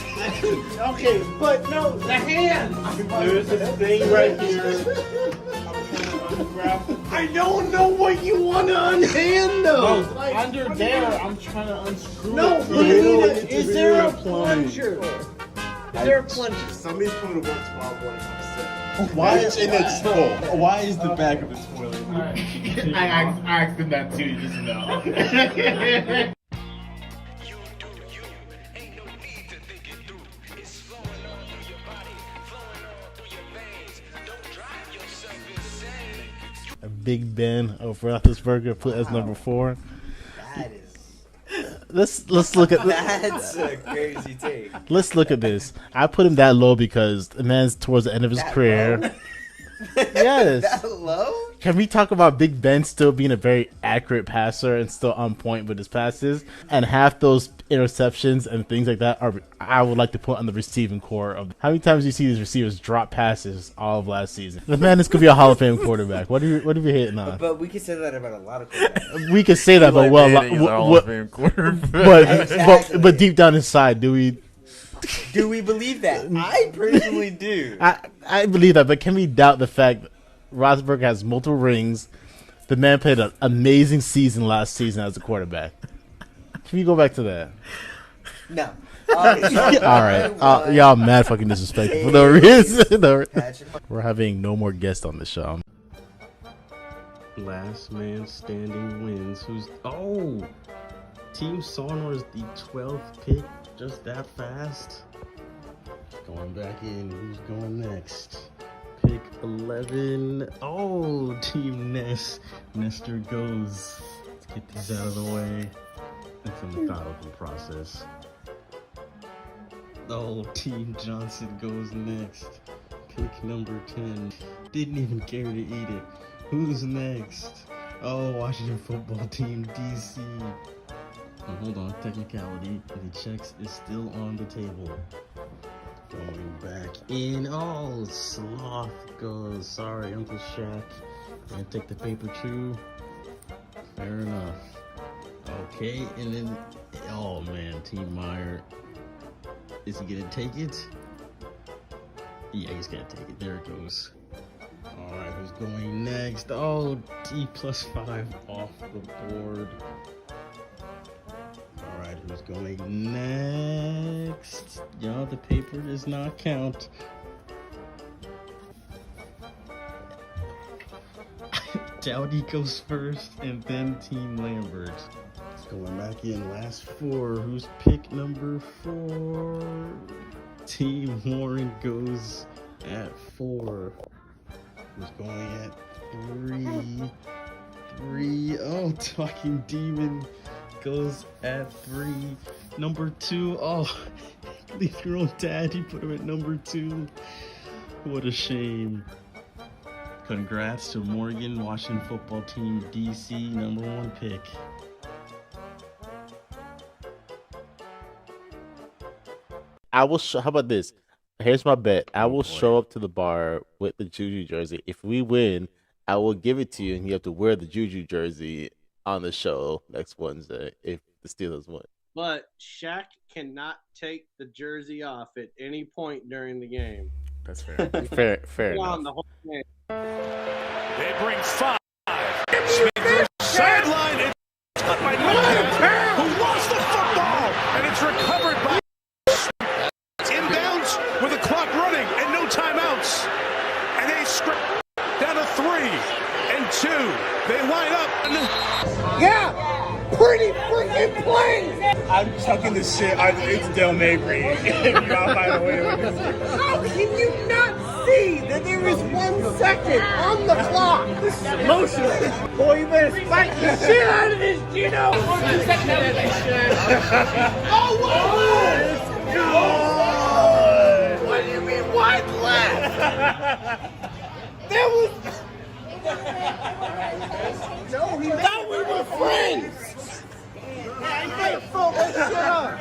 Okay, but no, the hand. There's this thing right here. I don't know what you want to unhand though. Under there, I'm trying to unscrew. No, it. Is there a plunger? Is there a plunger? Somebody's coming to work tomorrow morning. Why is Why is the back of the toilet? I asked him that too, just know. Big Ben of Roethlisberger put as number 4. That is. Let's look at That's a crazy take. Let's look at this. I put him that low because the man's towards the end of his career. Low? Yes. That low? Can we talk about Big Ben still being a very accurate passer and still on point with his passes? And half those interceptions and things like that I would like to put on the receiving core of how many times do you see these receivers drop passes all of last season? The man is could be a Hall of Fame quarterback. What are you hitting on? But we can say that about a lot of quarterbacks. We can say that, but but deep down inside, do we believe that? I personally do. I believe that, but can we doubt the fact that Roethlisberger has multiple rings? The man played an amazing season last season as a quarterback. Can we go back to that? No. All right. Y'all mad fucking disrespectful for no reason. We're having no more guests on the show. Last man standing wins. Team Sonor is the 12th pick. Just that fast. Going back in. Who's going next? Pick 11. Team Nestor goes. Let's get these out of the way. It's a methodical process. Team Johnson goes next. Pick number 10. Didn't even care to eat it. Who's next? Washington football team, DC. Hold on, technicality. The checks is still on the table. Going back in. Sloth goes. Sorry, Uncle Shaq. Gonna take the paper too. Fair enough. Okay, and then, oh man, Team Meyer. Is he gonna take it? Yeah, he's gonna take it. There it goes. Alright, who's going next? Oh, D+5 off the board. Alright, who's going next? Yeah, the paper does not count. Dowdy goes first, and then Team Lambert. It's going back in. Last four. Who's pick number 4? Team Warren goes at 4. Who's going at 3? 3. Oh, Talking Demon goes at 3. Number 2. Oh, leave your own dad. He put him at number 2. What a shame. Congrats to Morgan, Washington football team, DC, number 1 pick. I will show. How about this? Here's my bet. I will show up to the bar with the Juju jersey. If we win, I will give it to you, and you have to wear the Juju jersey on the show next Wednesday if the Steelers win. But Shaq cannot take the jersey off at any point during the game. That's fair. fair enough. The whole game. They bring 5. Smith sideline. It's cut by Newton, who lost the football, and it's recovered by inbounds with the clock running and no timeouts. And they scrape down to 3 and 2. They line up. Yeah, pretty freaking plain. I'm chucking this shit. It's Del Mabry. If you gotta find a way to win this game. How can you not see that there is 1 second on the clock? This is emotional. Boy, you better spike the shit out of this, Gino. Oh, what do you mean, wide left? There was. No, he thought we were friends. Yeah, you better fold that shit up.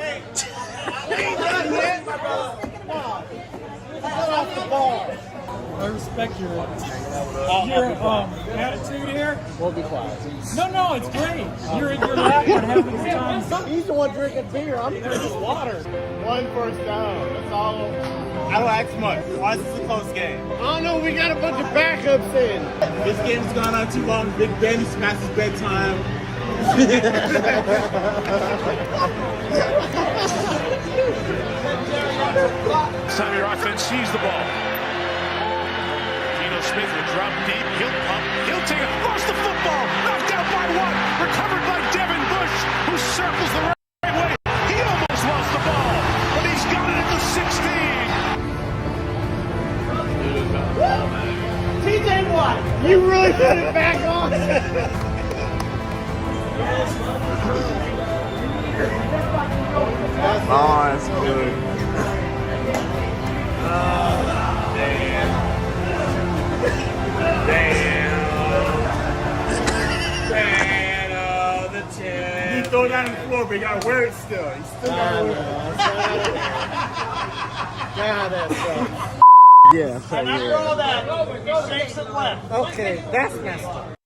We ain't done yet. Come on. Get off the ball. I respect your attitude here. We'll be quiet. No, it's great. You're laughing and having a good time. He's the one drinking beer. I'm drinking water. 1 first down. That's all. I don't ask much. Why is this a close game? I don't know. We got a bunch of backups in. This game's gone on too long. Big Ben is past his bedtime. Time your offense sees the ball. Geno Smith will drop deep. He'll pump. He'll take it. Lost the football. Knocked out by 1. Recovered by Devin Bush, who circles the right way. He almost lost the ball, but he's got it at the 16. TJ Watt, you really put it back on. Oh, that's good. The 10. He threw it down on the floor, but he got to wear it still. He still got to wear it. Yeah. And after all that, he shakes it left. Okay, that's messed up.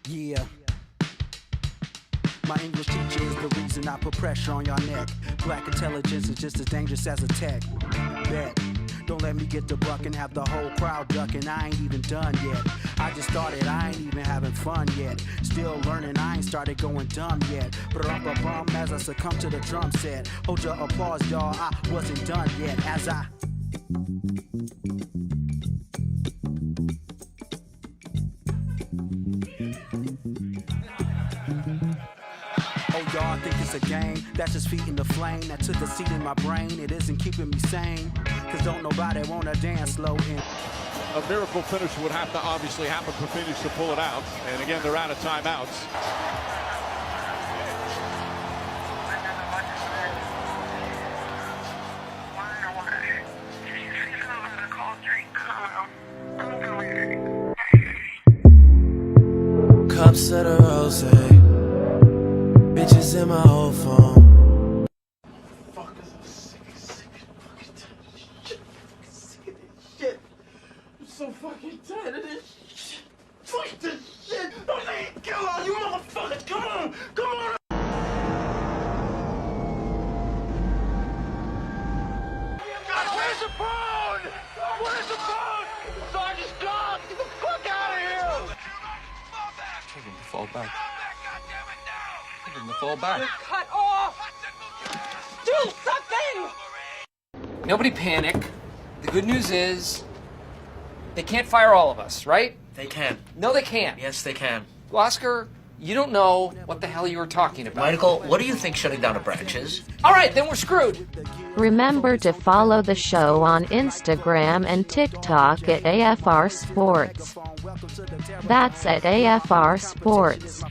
Yeah. My English teacher is the reason I put pressure on your neck. Black intelligence is just as dangerous as a tech. Bet. Don't let me get the buck and have the whole crowd ducking. I ain't even done yet. I just started, I ain't even having fun yet. Still learning, I ain't started going dumb yet. But bum as I succumb to the drum set. Hold your applause, y'all, I wasn't done yet. As I y'all think it's a game, that's just feeding the flame that took a seat in my brain. It isn't keeping me sane, cause don't nobody wanna dance slow in. A miracle finish would have to obviously happen for Phoenix to pull it out. And again, they're out of timeouts. Cups of the rose, bitches in my old phone. I'm so fucking tired of this shit. Fuck this shit. alone, you motherfuckers! Come on! Come on! Where's the phone? Where's the phone? Sergeant, stop! Get the fuck out of here! Tell them to fall back. Tell them to fall back. You're cut off! Do something! Nobody panic. The good news is they can't fire all of us, right? They can. No, they can't. Yes, they can. Oscar, you don't know what the hell you were talking about. Michael, what do you think shutting down a branch is? All right, then we're screwed. Remember to follow the show on Instagram and TikTok at AFR Sports. That's at AFR Sports.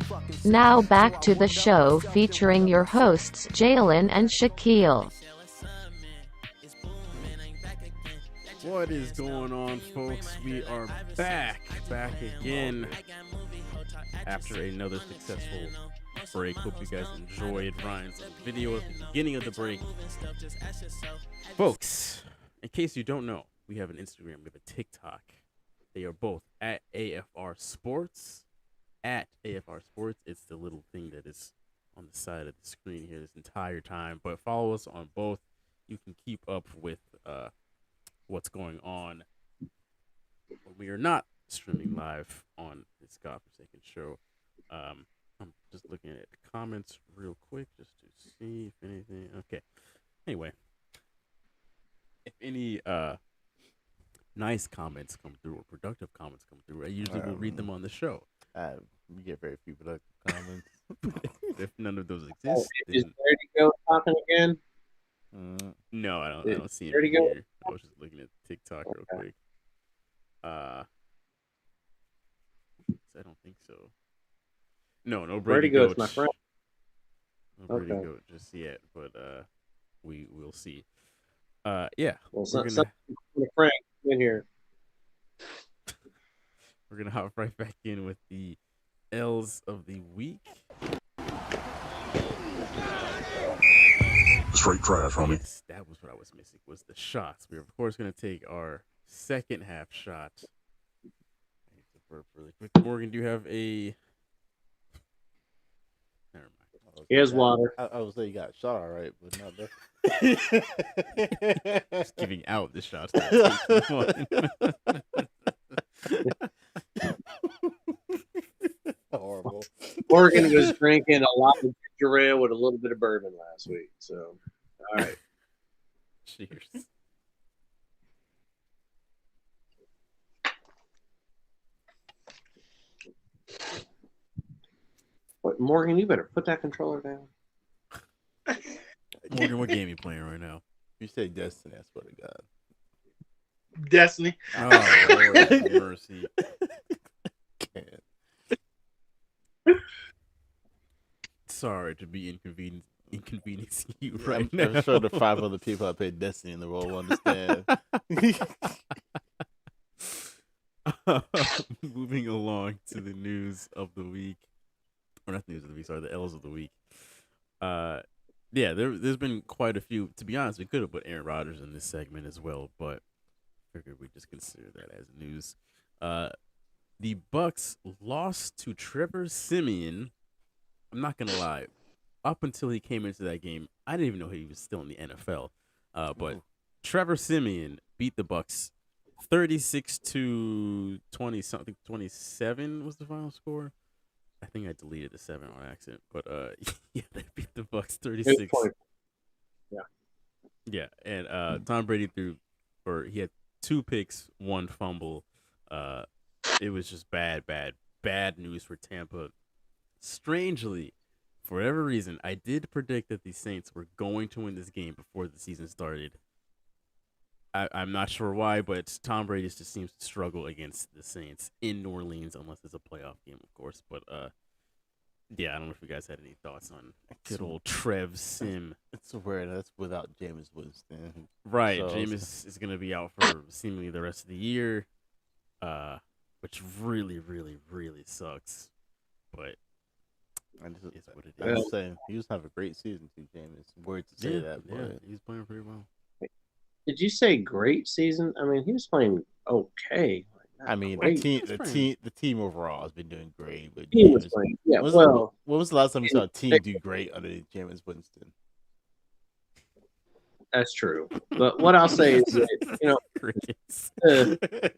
Now back to the show featuring your hosts Jalen and Shaquille. What is going on, folks? We are back again after another successful break. Hope you guys enjoyed Ryan's video at the beginning of the break. Folks, in case you don't know, we have an Instagram, we have a TikTok. They are both at AFR Sports. At AFR Sports. It's the little thing that is on the side of the screen here this entire time. But follow us on both. You can keep up with what's going on when we are not streaming live on this godforsaken show. I'm just looking at the comments real quick just to see if anything. Okay. Anyway, if any nice comments come through or productive comments come through, I usually will read them on the show. We get very few productive comments. If none of those exist, Is then... there to go talking again? No, I don't see it There to go. here. I was just looking at TikTok real quick. I don't think so. No Brady Vertigo Goat. is my friend. No Brady Okay. Goat just yet, but we'll see. Yeah. Well, we're some Frank in here. We're gonna hop right back in with the L's of the week. Straight trash, homie. Yes, that was what I was missing, was the shots. We're, of course, going to take our second half shot. I need to burp really quick. Morgan, do you have a... Never mind. Here's water. I would say you got shot all right, but not that. Just giving out the shots. Horrible. Morgan was drinking a lot of ginger ale with a little bit of bourbon last week. So, all right. Cheers. What, Morgan, you better put that controller down. Morgan, what game are you playing right now? You say Destiny, I swear to God. Destiny. Oh, Lord have mercy. Can't. Sorry to be inconveniencing you I'm right now. sure the 5 other people that played Destiny in the world will understand. Moving along to the news of the week. Or not the news of the week, sorry, the L's of the week. Yeah, there's been quite a few. To be honest, we could have put Aaron Rodgers in this segment as well, but figured we'd just consider that as news. The Bucks lost to Trevor Siemian. I'm not gonna lie. Up until he came into that game, I didn't even know he was still in the NFL. But Trevor Siemian beat the Bucks 36-20 something. 27 was the final score. I think I deleted the 7 on accident, but yeah, they beat the Bucks 36. Yeah. Yeah, and Tom Brady he had 2 picks, 1 fumble. It was just bad news for Tampa. Strangely, for whatever reason, I did predict that the Saints were going to win this game before the season started. I'm not sure why, but Tom Brady just seems to struggle against the Saints in New Orleans, unless it's a playoff game, of course. But yeah, I don't know if you guys had any thoughts on good old Trev Sim. It's weird. That's without Jameis Winston. Right, So, Jameis is going to be out for seemingly the rest of the year, which really, really, really sucks. But it's what it I'm is. saying he was having a great season too, Jameis. Weird to say that, but yeah, he's playing pretty well. Did you say great season? I mean, he was playing okay. I mean, great. the team overall has been doing great. But Team was great. Yeah, when was the last time we saw a team do great under Jameis Winston? That's true. But what I'll say is that the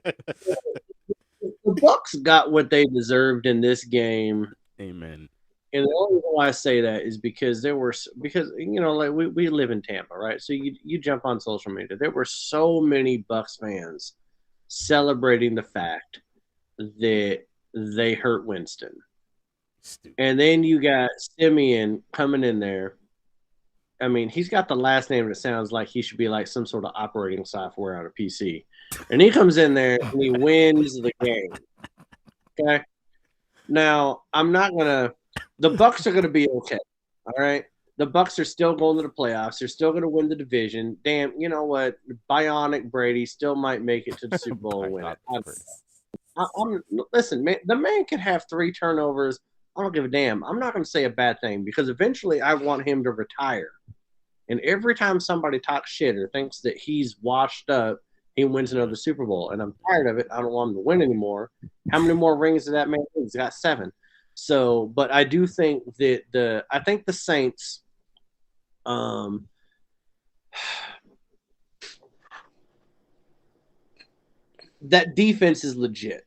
Bucks got what they deserved in this game. Amen. And the only reason why I say that is because like we live in Tampa, right? So you jump on social media. There were so many Bucks fans celebrating the fact that they hurt Winston. Stupid. And then you got Simeon coming in there. I mean, he's got the last name that sounds like he should be like some sort of operating software on a PC. And he comes in there and he wins the game. Okay. Now, the Bucks are gonna be okay. All right. The Bucks are still going to the playoffs. They're still gonna win the division. Damn, you know what? Bionic Brady still might make it to the Super Bowl and win it. Listen, man, the man can have 3 turnovers. I don't give a damn. I'm not going to say a bad thing because eventually I want him to retire. And every time somebody talks shit or thinks that he's washed up, he wins another Super Bowl. And I'm tired of it. I don't want him to win anymore. How many more rings did that man have? He's got 7. So, but I do think that the Saints, that defense is legit.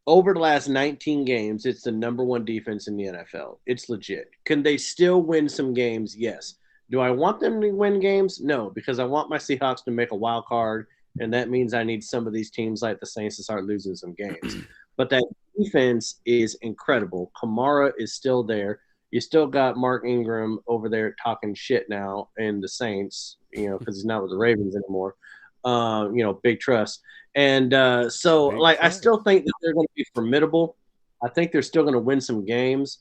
Over the last 19 games, it's the number 1 defense in the NFL. It's legit. Can they still win some games? Yes. Do I want them to win games? No, because I want my Seahawks to make a wild card, and that means I need some of these teams like the Saints to start losing some games. But that defense is incredible. Kamara is still there. You still got Mark Ingram over there talking shit now in the Saints, because he's not with the Ravens anymore. Big trust. And I still think that they're going to be formidable. I think they're still going to win some games.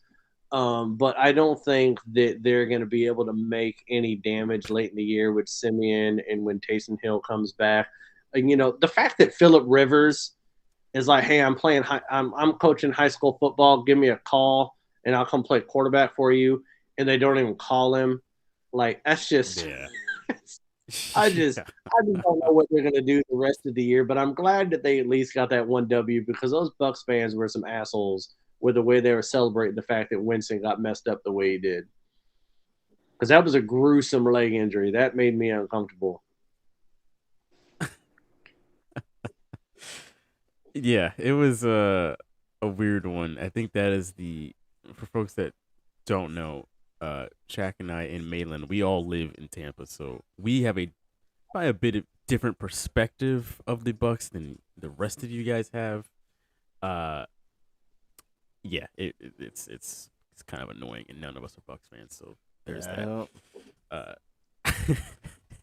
But I don't think that they're going to be able to make any damage late in the year with Simeon and when Taysom Hill comes back. The fact that Phillip Rivers is like, hey, I'm coaching high school football. Give me a call and I'll come play quarterback for you. And they don't even call him. Like, that's just – I just don't know what they're going to do the rest of the year, but I'm glad that they at least got that 1 W because those Bucks fans were some assholes with the way they were celebrating the fact that Winston got messed up the way he did. Because that was a gruesome leg injury. That made me uncomfortable. Yeah, it was a weird one. I think that is for folks that don't know, Shaq and I and Malin, we all live in Tampa, so we have probably a bit of different perspective of the Bucks than the rest of you guys have. Yeah, it's kind of annoying, and none of us are Bucks fans, so there's that.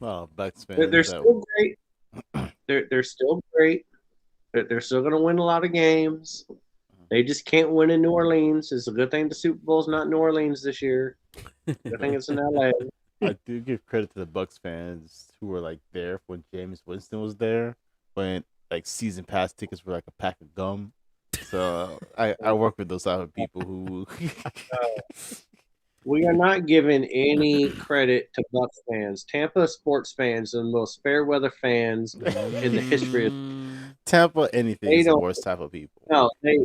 Well, Bucks fans, they're still great. They're still great. They're still going to win a lot of games. They just can't win in New Orleans. It's a good thing the Super Bowl's not in New Orleans this year. I think it's in LA. I do give credit to the Bucks fans who were like there when Jameis Winston was there, when like season pass tickets were like a pack of gum. So I work with those type of people who. We are not giving any credit to Bucks fans. Tampa sports fans are the most fair weather fans in the history of Tampa. Anything is the worst type of people. No, they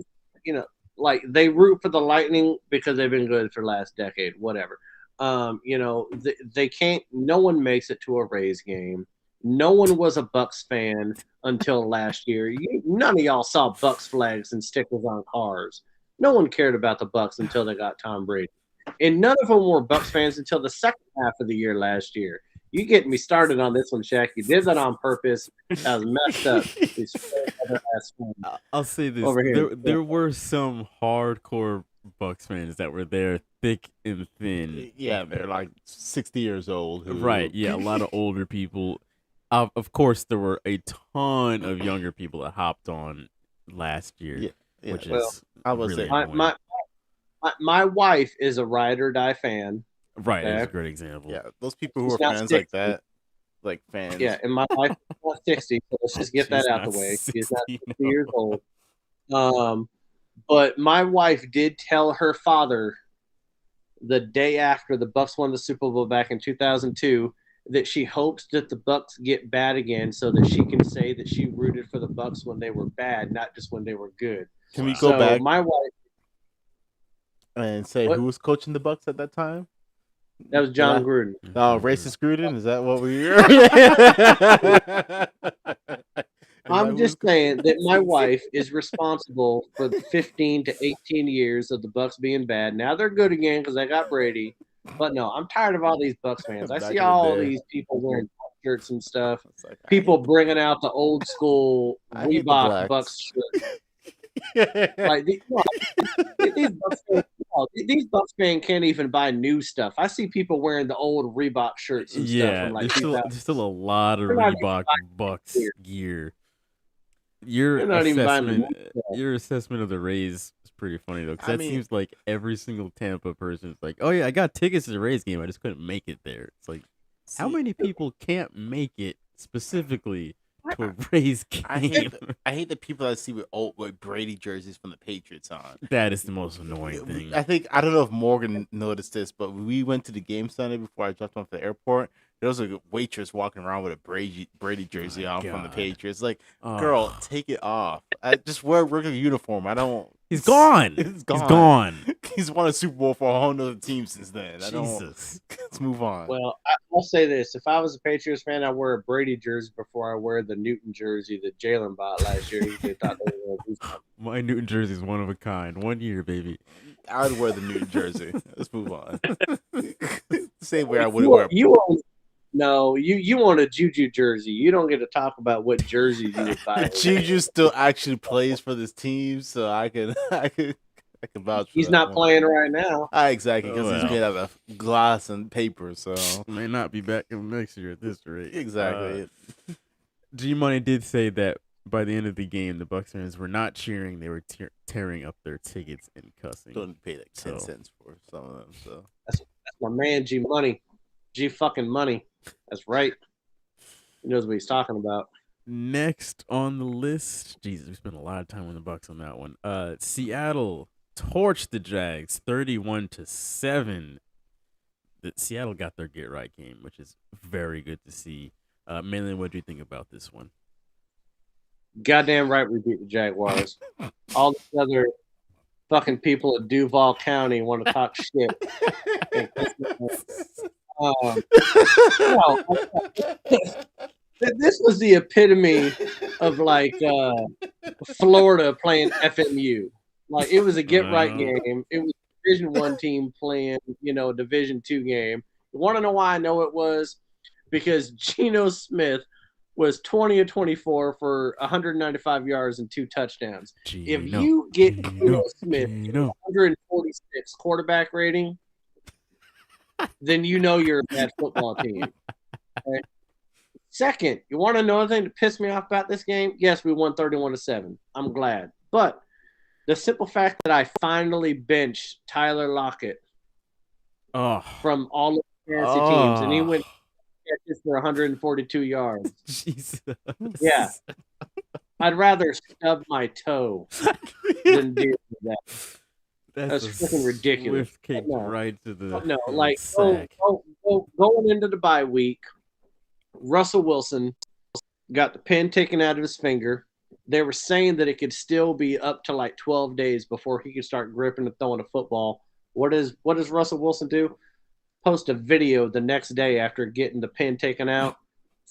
root for the Lightning because they've been good for the last decade, whatever. They can't. No one makes it to a Rays game. No one was a Bucks fan until last year. None of y'all saw Bucks flags and stickers on cars. No one cared about the Bucks until they got Tom Brady. And none of them were Bucks fans until the second half of the year last year. You getting me started on this one, Shaq. You did that on purpose. That was messed up. I'll say this. Over here. There were some hardcore Bucks fans that were there thick and thin. Yeah, they're like 60 years old. Right, yeah, a lot of older people. Of course, there were a ton of younger people that hopped on last year, which is I was really my wife is a ride or die fan. Right, that's a great example. Yeah, those people who are fans like that, like fans. Yeah, and my wife is not 60, so let's just get that out the way. She's not 60 years old. But my wife did tell her father the day after the Bucks won the Super Bowl back in 2002 that she hopes that the Bucks get bad again, so that she can say that she rooted for the Bucks when they were bad, not just when they were good. Can we go So back my wife, and say What? who was coaching the Bucks at that time? that was John Gruden. Oh, racist Gruden? Is that what we I'm just saying that my wife is responsible for the 15 to 18 years of the Bucks being bad. Now they're good again because they got Brady. But no, I'm tired of all these Bucks fans. I Back see in the all day. these people wearing shirts and stuff. People bringing out the old school I hate the Reebok blacks. Bucks shirt. Like these Bucks fans, these Bucks fans can't even buy new stuff. I see people wearing the old Reebok shirts and stuff Yeah, from like there's 2000. still a lot of They're not even Reebok Bucks gear. Your They're not even buying the assessment, new stuff. your assessment of the Rays is pretty funny though, because I that mean- seems like every single Tampa person is like, "Oh yeah, I got tickets to the Rays game. I just couldn't make it there." It's like, how many people can't make it specifically to a Rays game? I hate the people that I see with old Brady jerseys from the Patriots on. That is the most annoying thing. I don't know if Morgan noticed this, but when we went to the game Sunday before I dropped off at the airport, there was a waitress walking around with a Brady jersey on from the God. Patriots. Like, Oh. girl, take it off. I just wear a regular uniform. I don't. He's gone. He's gone. He's gone. He's won a Super Bowl for a whole nother team since then. I don't. Jesus. Let's move on. Well, I'll say this: if I was a Patriots fan, I wear a Brady jersey before I wear the Newton jersey that Jalen bought last year. They thought they were gonna do something. My Newton jersey is one of a kind. 1 year, baby. I would wear the Newton jersey. Let's move on. Same way I would wear. You want a Juju jersey. You don't get to talk about what jersey you would buy. Juju still actually plays for this team, so I can vouch for He's that not one. playing right now. Exactly, because he's made out of glass and paper, so May not be back in next year at this rate. Exactly. G Money did say that by the end of the game, the Bucks fans were not cheering; they were tearing up their tickets and cussing. don't pay like 10 So- cents for some of them. So That's my man, G Money. G fucking Money. That's right. He knows what he's talking about. Next on the list, Jesus, we spent a lot of time on the Bucks on that one. Seattle torched the Jags 31-7. Seattle got their get right game, which is very good to see. Mainly, what do you think about this one? Goddamn right we beat the Jaguars. All the other fucking people of Duval County want to talk shit. This was the epitome of like Florida playing FMU. Like it was a get right game. It was a Division I team playing, a Division II game. You want to know why I know it was? Because Geno Smith was 20 of 24 for 195 yards and 2 touchdowns. If you get Geno Smith 146 quarterback rating, then you know you're a bad football team. Okay? Second, you want to know anything that pissed me off about this game? Yes, we won 31-7. I'm glad. But the simple fact that I finally benched Tyler Lockett from all of the fantasy teams, and he went catches for 142 yards. Jesus. Yeah. I'd rather stub my toe than do that. That's freaking ridiculous. Swift kick right to the sack. Going into the bye week, Russell Wilson got the pin taken out of his finger. They were saying that it could still be up to like 12 days before he could start gripping and throwing a football. What does Russell Wilson do? Post a video the next day after getting the pin taken out,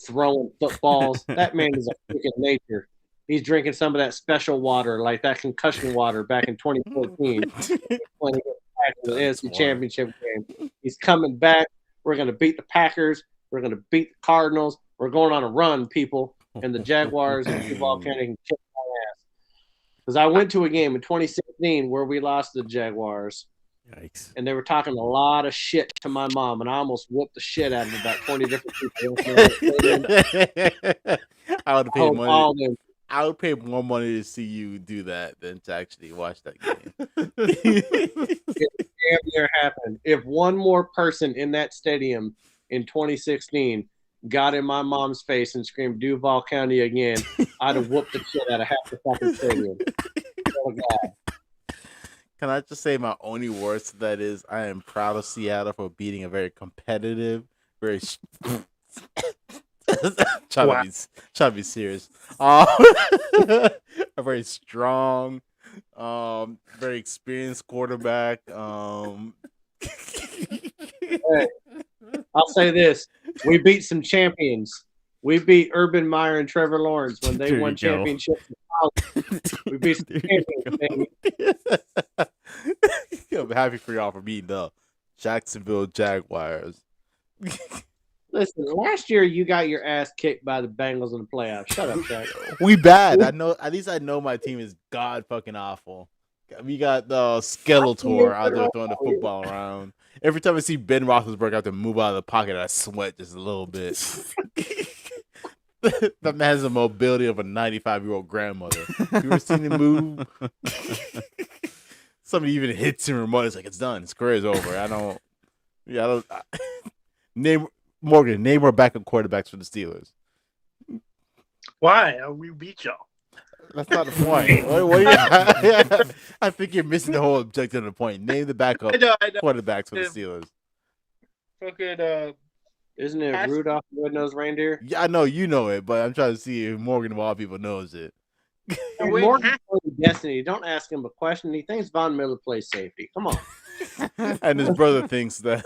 throwing footballs. That man is a freaking nature. He's drinking some of that special water, like that concussion water back in 2014 when he got back in the NFC Championship game. He's coming back. We're going to beat the Packers. We're going to beat the Cardinals. We're going on a run, people. And the Jaguars and Duval County can kick my ass. Because I went to a game in 2016 where we lost to the Jaguars. Yikes. And they were talking a lot of shit to my mom, and I almost whooped the shit out of about 20 different people. I would pay more money to see you do that than to actually watch that game. It damn near happened. If one more person in that stadium in 2016 got in my mom's face and screamed Duval County again, I'd have whooped the shit out of half the fucking stadium. Oh, God. Can I just say my only words to that is I am proud of Seattle for beating a very competitive, very Trying to be serious. A very strong, very experienced quarterback. Hey, I'll say this: we beat some champions. We beat Urban Meyer and Trevor Lawrence when they There won you go. championships in college. We beat some champions, baby. I'm happy for y'all for beating the Jacksonville Jaguars. Listen, last year you got your ass kicked by the Bengals in the playoffs. Shut up, Jack. We bad. I know. At least I know my team is god fucking awful. We got the Skeletor out there throwing the football around. Every time I see Ben Roethlisberger have to move out of the pocket, I sweat just a little bit. That man has the mobility of a 95-year-old grandmother. You ever seen him move? Somebody even hits him remote. It's like, it's done. His career's over. Name more backup quarterbacks for the Steelers. Why? We beat y'all. That's not the point. What I think you're missing the whole objective of the point. Name the backup I know. quarterbacks for the Steelers. Fucking, Isn't it Rudolph the Red-Nosed Reindeer? Yeah, I know you know it, but I'm trying to see if Morgan of all people knows it. Morgan plays Destiny. Don't ask him a question. He thinks Von Miller plays safety. Come on. And his brother thinks that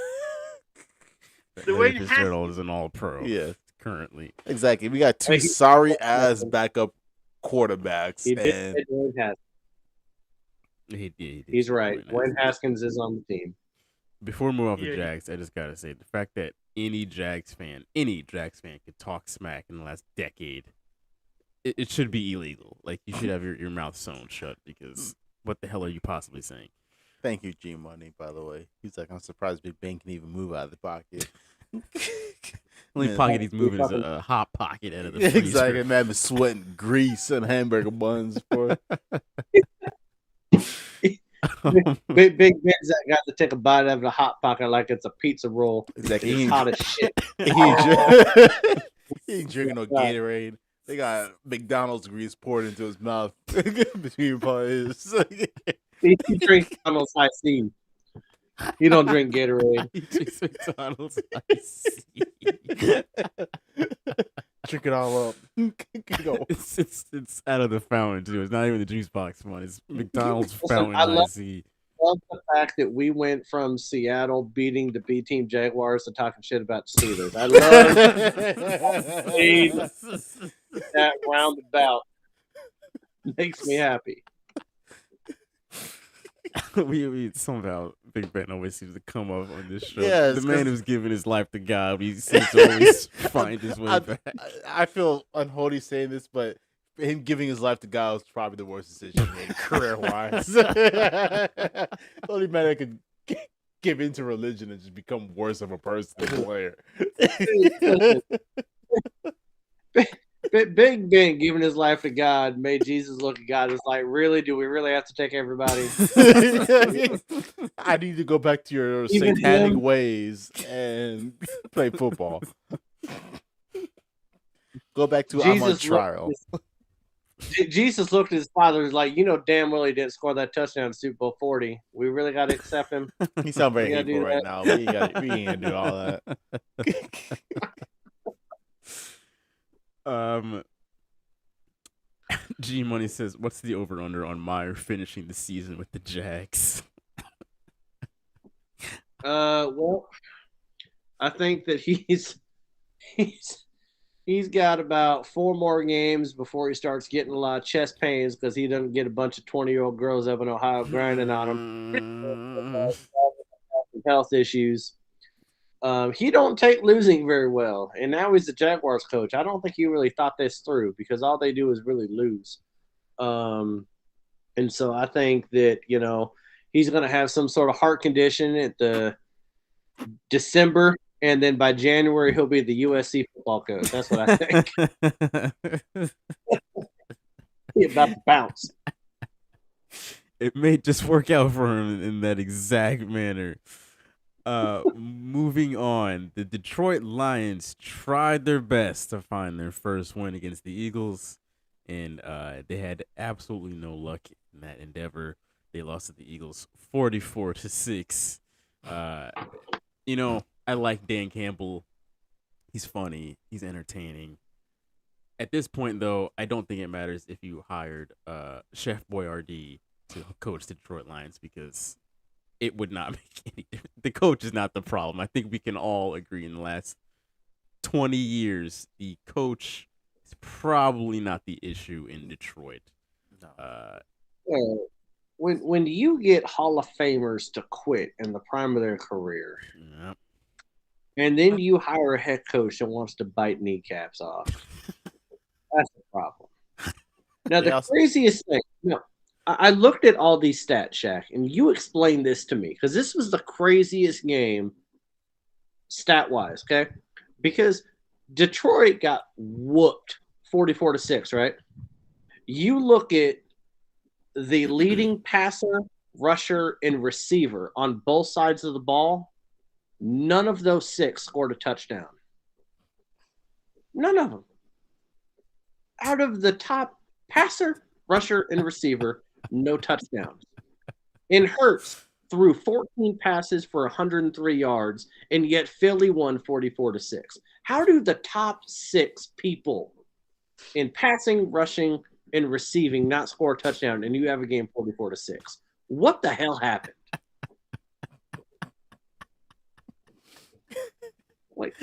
Larry Fitzgerald is an all-pro. Yeah, currently. Exactly. We got two sorry ass backup quarterbacks. He did and say Dwayne Haskins. He's right. Dwayne Haskins is on the team. Before we move off the Jags, I just gotta say the fact that any Jags fan could talk smack in the last decade, it should be illegal. Like, you should have your mouth sewn shut, because what the hell are you possibly saying? Thank you, G Money, by the way. He's like, I'm surprised Big Ben can even move out of the pocket. Only pocket he's moving is a hot pocket out of the freezer. Exactly. Man, been sweating grease and hamburger buns for. Big Ben's that got to take a bite out of the hot pocket like it's a pizza roll. Exactly. It's hot as shit. He ain't drinking no Gatorade. They got McDonald's grease poured into his mouth between his. He drinks McDonald's Ice Tea. He don't drink Gatorade. He drinks McDonald's Ice Tea. Drink it all up. It's out of the fountain too. It's not even the juice box one. It's McDonald's fountain I Ice Tea. love the fact that we went from Seattle beating the B team Jaguars to talking shit about the Steelers. I love that roundabout. Makes me happy. we somehow Big Ben always seems to come up on this show. Yeah, the man who's given his life to God, he seems to always find his way back. I feel unholy saying this, but him giving his life to God was probably the worst decision he made career-wise. The only man that could give into religion and just become worse of a person than a player. Big Ben giving his life to God made Jesus look at God. It's like, really? Do we really have to take everybody? I need to go back to your Even satanic him? ways and play football. Go back to I'm on trial. Jesus looked at his father and was like, you know damn well he didn't score that touchdown in Super Bowl 40. We really got to accept him? He sounds very We gotta hateful do right that? now. We ain't gonna do all that. G Money says, "What's the over under on Meyer finishing the season with the Jags?" Well, I think that he's got about 4 more games before he starts getting a lot of chest pains because he doesn't get a bunch of 20-year-old girls up in Ohio grinding on him. Health issues. He don't take losing very well, and now he's the Jaguars coach. I don't think he really thought this through because all they do is really lose. And so I think that, he's going to have some sort of heart condition at the December, and then by January he'll be the USC football coach. That's what I think. He's about to bounce. It may just work out for him in that exact manner. Moving on, the Detroit Lions tried their best to find their first win against the Eagles, and they had absolutely no luck in that endeavor. They lost to the Eagles 44-6. I like Dan Campbell. He's funny. He's entertaining. At this point, though, I don't think it matters if you hired Chef Boyardee to coach the Detroit Lions because it would not make any difference. The coach is not the problem. I think we can all agree in the last 20 years, the coach is probably not the issue in Detroit. When you get Hall of Famers to quit in the prime of their career, and then you hire a head coach that wants to bite kneecaps off, that's the problem. Now, the craziest thing, I looked at all these stats, Shaq, and you explained this to me because this was the craziest game stat-wise, okay? Because Detroit got whooped 44-6, right? You look at the leading passer, rusher, and receiver on both sides of the ball, none of those 6 scored a touchdown. None of them. Out of the top passer, rusher, and receiver, no touchdowns. And Hurts threw 14 passes for 103 yards, and yet Philly won 44-6. How do the top 6 people in passing, rushing, and receiving not score a touchdown, and you have a game 44-6? What the hell happened? Like,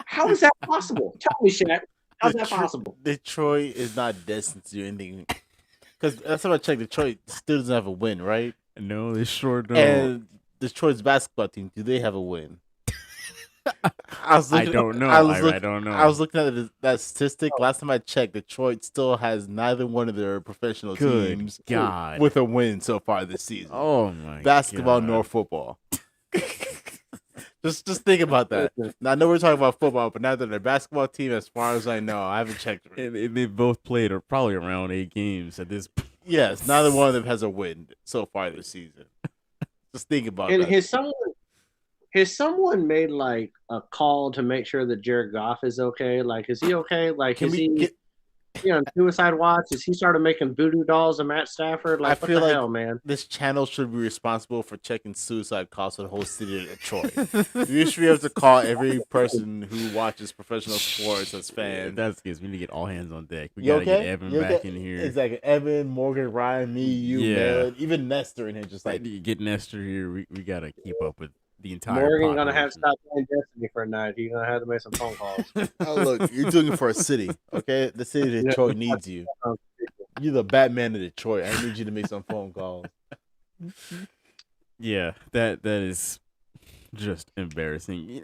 how is that possible? Tell me, Shaq. How's that possible? Detroit is not destined to do anything. Because that's how I checked. Detroit still doesn't have a win, right? No, they sure don't. And Detroit's basketball team, do they have a win? I don't know. I don't know. I was looking at that statistic. Last time I checked, Detroit still has neither one of their professional teams with a win so far this season. Oh my Basketball God. nor football. Just think about that. Now, I know we're talking about football, but neither their basketball team, as far as I know, I haven't checked. They both played probably around 8 games at this point. Yes, neither one of them has a win so far this season. Just think about And that. has someone made like a call to make sure that Jared Goff is okay? Like, is he okay? Like, is he on suicide watch? Is he started making voodoo dolls of Matt Stafford? Like, I feel what the like hell, man? this channel should be responsible for checking suicide calls for the whole city of Detroit. You should be able to call every person who watches professional sports as fans. That's because we need to get all hands on deck. We gotta get Evan back in here. Exactly. Evan, Morgan, Ryan, me, you, Melon, even Nestor in here. Just like get Nestor here. We gotta keep up with the entire. Morgan gonna have to stop playing Destiny for a night. He's gonna have to make some phone calls. Oh, look, you're doing it for a city, okay? The city of Detroit needs you. You're the Batman of Detroit. I need you to make some phone calls. Yeah, that is just embarrassing.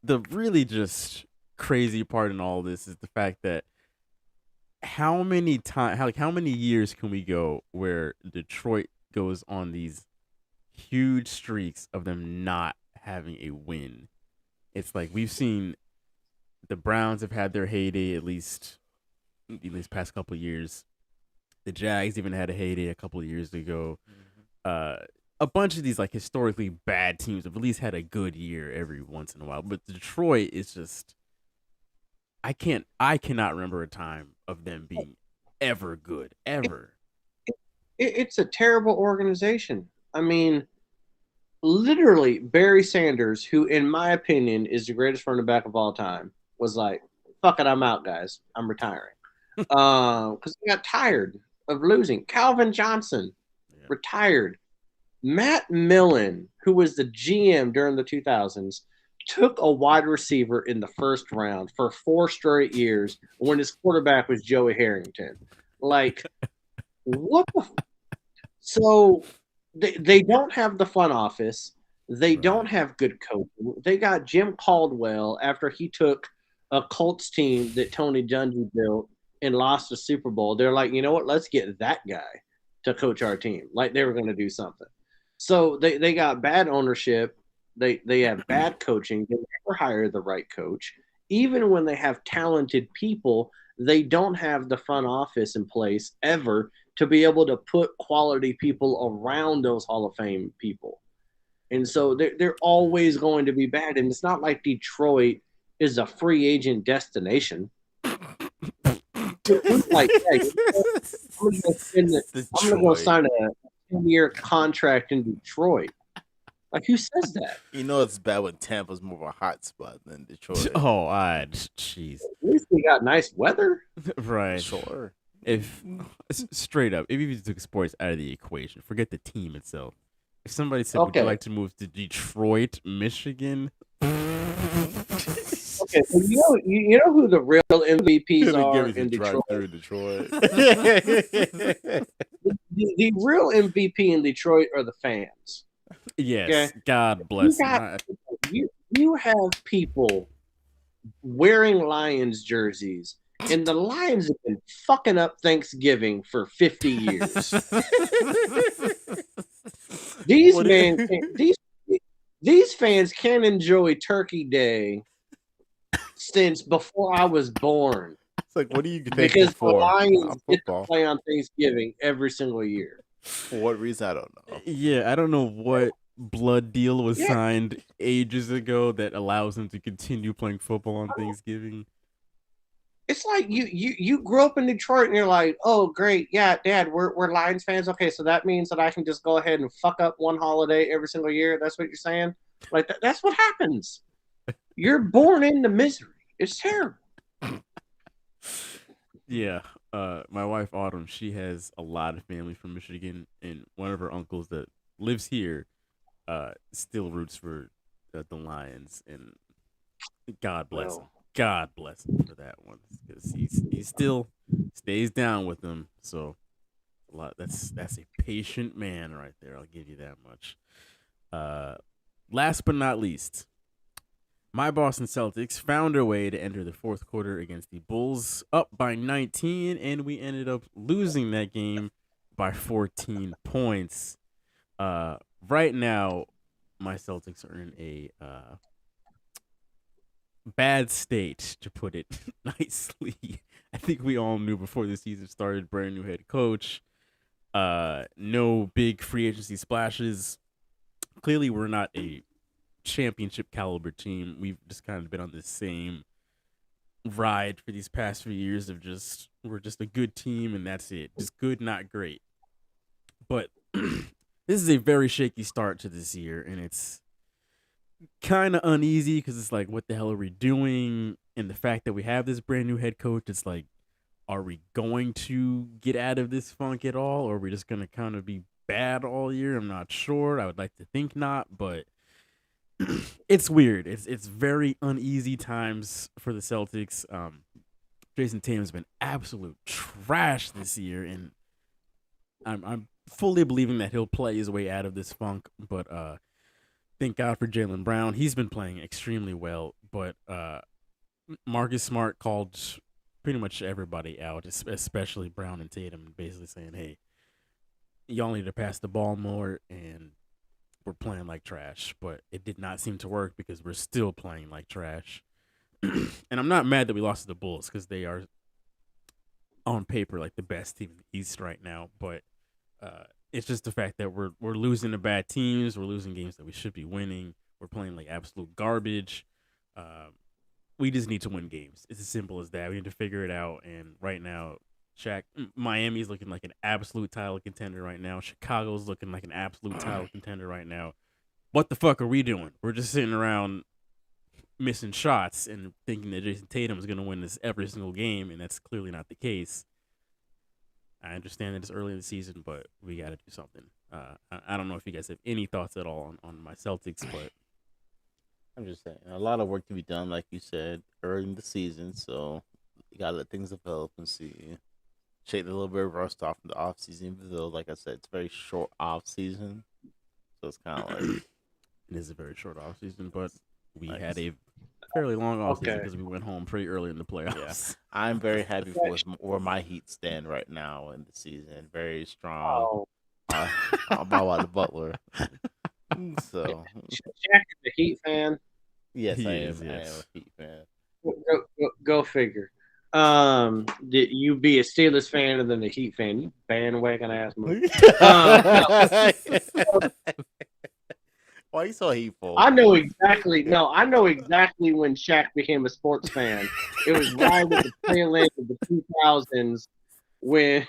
The really just crazy part in all this is the fact that how many years can we go where Detroit goes on these huge streaks of them not having a win? It's like we've seen the Browns have had their heyday at least in these past couple of years. The Jags even had a heyday a couple of years ago. A bunch of these like historically bad teams have at least had a good year every once in a while. But Detroit is just I cannot remember a time of them being ever good. Ever. It's a terrible organization. I mean, literally, Barry Sanders, who in my opinion is the greatest running back of all time, was like, fuck it, I'm out, guys. I'm retiring. Because he got tired of losing. Calvin Johnson retired. Matt Millen, who was the GM during the 2000s, took a wide receiver in the first round for 4 straight years when his quarterback was Joey Harrington. Like, what the So they don't have the front office. They don't have good coaching. They got Jim Caldwell after he took a Colts team that Tony Dungy built and lost the Super Bowl. They're like, you know what? Let's get that guy to coach our team. Like they were going to do something. So they got bad ownership. They have bad coaching. They never hire the right coach. Even when they have talented people, they don't have the front office in place ever to be able to put quality people around those Hall of Fame people. And so they're always going to be bad. And it's not like Detroit is a free agent destination. Like, hey, I'm going to go sign a 10-year contract in Detroit. Like, who says that? You know it's bad when Tampa's more of a hot spot than Detroit. Oh, jeez. At least we got nice weather. Right. Sure. If straight up, if you took sports out of the equation, forget the team itself. If somebody said, "Would you Okay. like to move to Detroit, Michigan?" Okay, so you know who the real MVPs are in Detroit? Detroit. The real MVP in Detroit are the fans. Yes, Okay? God bless You, them. you have people wearing Lions jerseys, and the Lions have been fucking up Thanksgiving for 50 years. These fans can't enjoy Turkey Day since before I was born. It's like, what do you think? Because the for? Lions get to play on Thanksgiving every single year. For what reason? I don't know. Yeah, I don't know what blood deal was signed ages ago that allows him to continue playing football on Thanksgiving. It's like you grew up in Detroit and you're like, oh great, yeah, Dad, we're Lions fans. Okay, so that means that I can just go ahead and fuck up one holiday every single year. That's what you're saying? Like that's what happens. You're born into misery. It's terrible. Yeah, my wife Autumn, she has a lot of family from Michigan, and one of her uncles that lives here, still roots for the Lions, and God bless him. God bless him for that one, because he still stays down with them. So a lot. That's a patient man right there. I'll give you that much. Last but not least, my Boston Celtics found a way to enter the fourth quarter against the Bulls, up by 19, and we ended up losing that game by 14 points. Right now, my Celtics are in a bad state, to put it nicely. I think we all knew before the season started, brand new head coach, no big free agency splashes. Clearly, we're not a championship caliber team. We've just kind of been on the same ride for these past few years of we're just a good team and that's it. Just good, not great. But this is a very shaky start to this year, and it's kind of uneasy because it's like, what the hell are we doing? And the fact that we have this brand new head coach, it's like, are we going to get out of this funk at all, or are we just going to kind of be bad all year? I'm not sure. I would like to think not, but it's weird. It's very uneasy times for the Celtics. Jason Tatum's been absolute trash this year, and I'm fully believing that he'll play his way out of this funk. But thank God for Jaylen Brown. He's been playing extremely well. But Marcus Smart called pretty much everybody out, especially Brown and Tatum, basically saying, "Hey, y'all need to pass the ball more," and we're playing like trash. But it did not seem to work because we're still playing like trash. And I'm not mad that we lost to the Bulls because they are on paper like the best team in the East right now. But it's just the fact that we're losing to bad teams. We're losing games that we should be winning. We're playing like absolute garbage. We just need to win games. It's as simple as that. We need to figure it out. And right now, Miami's looking like an absolute title contender right now. Chicago's looking like an absolute title contender right now. What the fuck are we doing? We're just sitting around missing shots and thinking that Jason Tatum is going to win this every single game, and that's clearly not the case. I understand that it's early in the season, but we got to do something. I don't know if you guys have any thoughts at all on my Celtics, but I'm just saying, a lot of work to be done, like you said, early in the season. So you gotta let things develop and see, shake a little bit of rust off in the off season. Even though, like I said, it's a very short off season, so it's kind of like it is a very short off season. But we had a fairly long off season because we went home pretty early in the playoffs. Yeah. I'm very happy for where my Heat stand right now in the season. Very strong. About the Butler. So Shaq is a Heat fan. Yes, I am a Heat fan. Go figure. Did you be a Steelers fan and then a Heat fan? You bandwagon ass move. Why are you so hateful? I know exactly when Shaq became a sports fan. It was right at the tail end of the 2000s when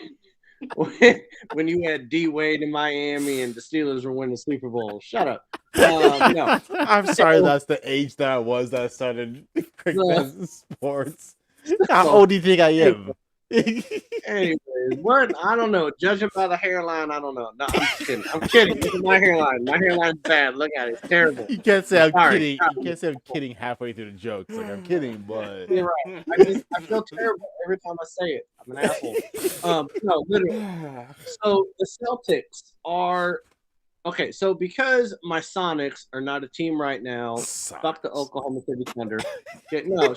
you had D Wade in Miami and the Steelers were winning the Super Bowl. Shut up. No. I'm sorry, that's the age that I was that I started cricket sports. How old do you think I am? Anyways, I don't know. Judging by the hairline, I don't know. No, I'm just kidding. I'm kidding. Look at my hairline. My hairline's bad. Look at it. It's terrible. You can't say I'm Sorry. kidding. You can't say I'm kidding halfway through the jokes. Like I'm kidding, but You're right. I feel terrible every time I say it. I'm an asshole. No, literally. So the Celtics are okay. So because my Sonics are not a team right now, fuck the Oklahoma City Thunder. No.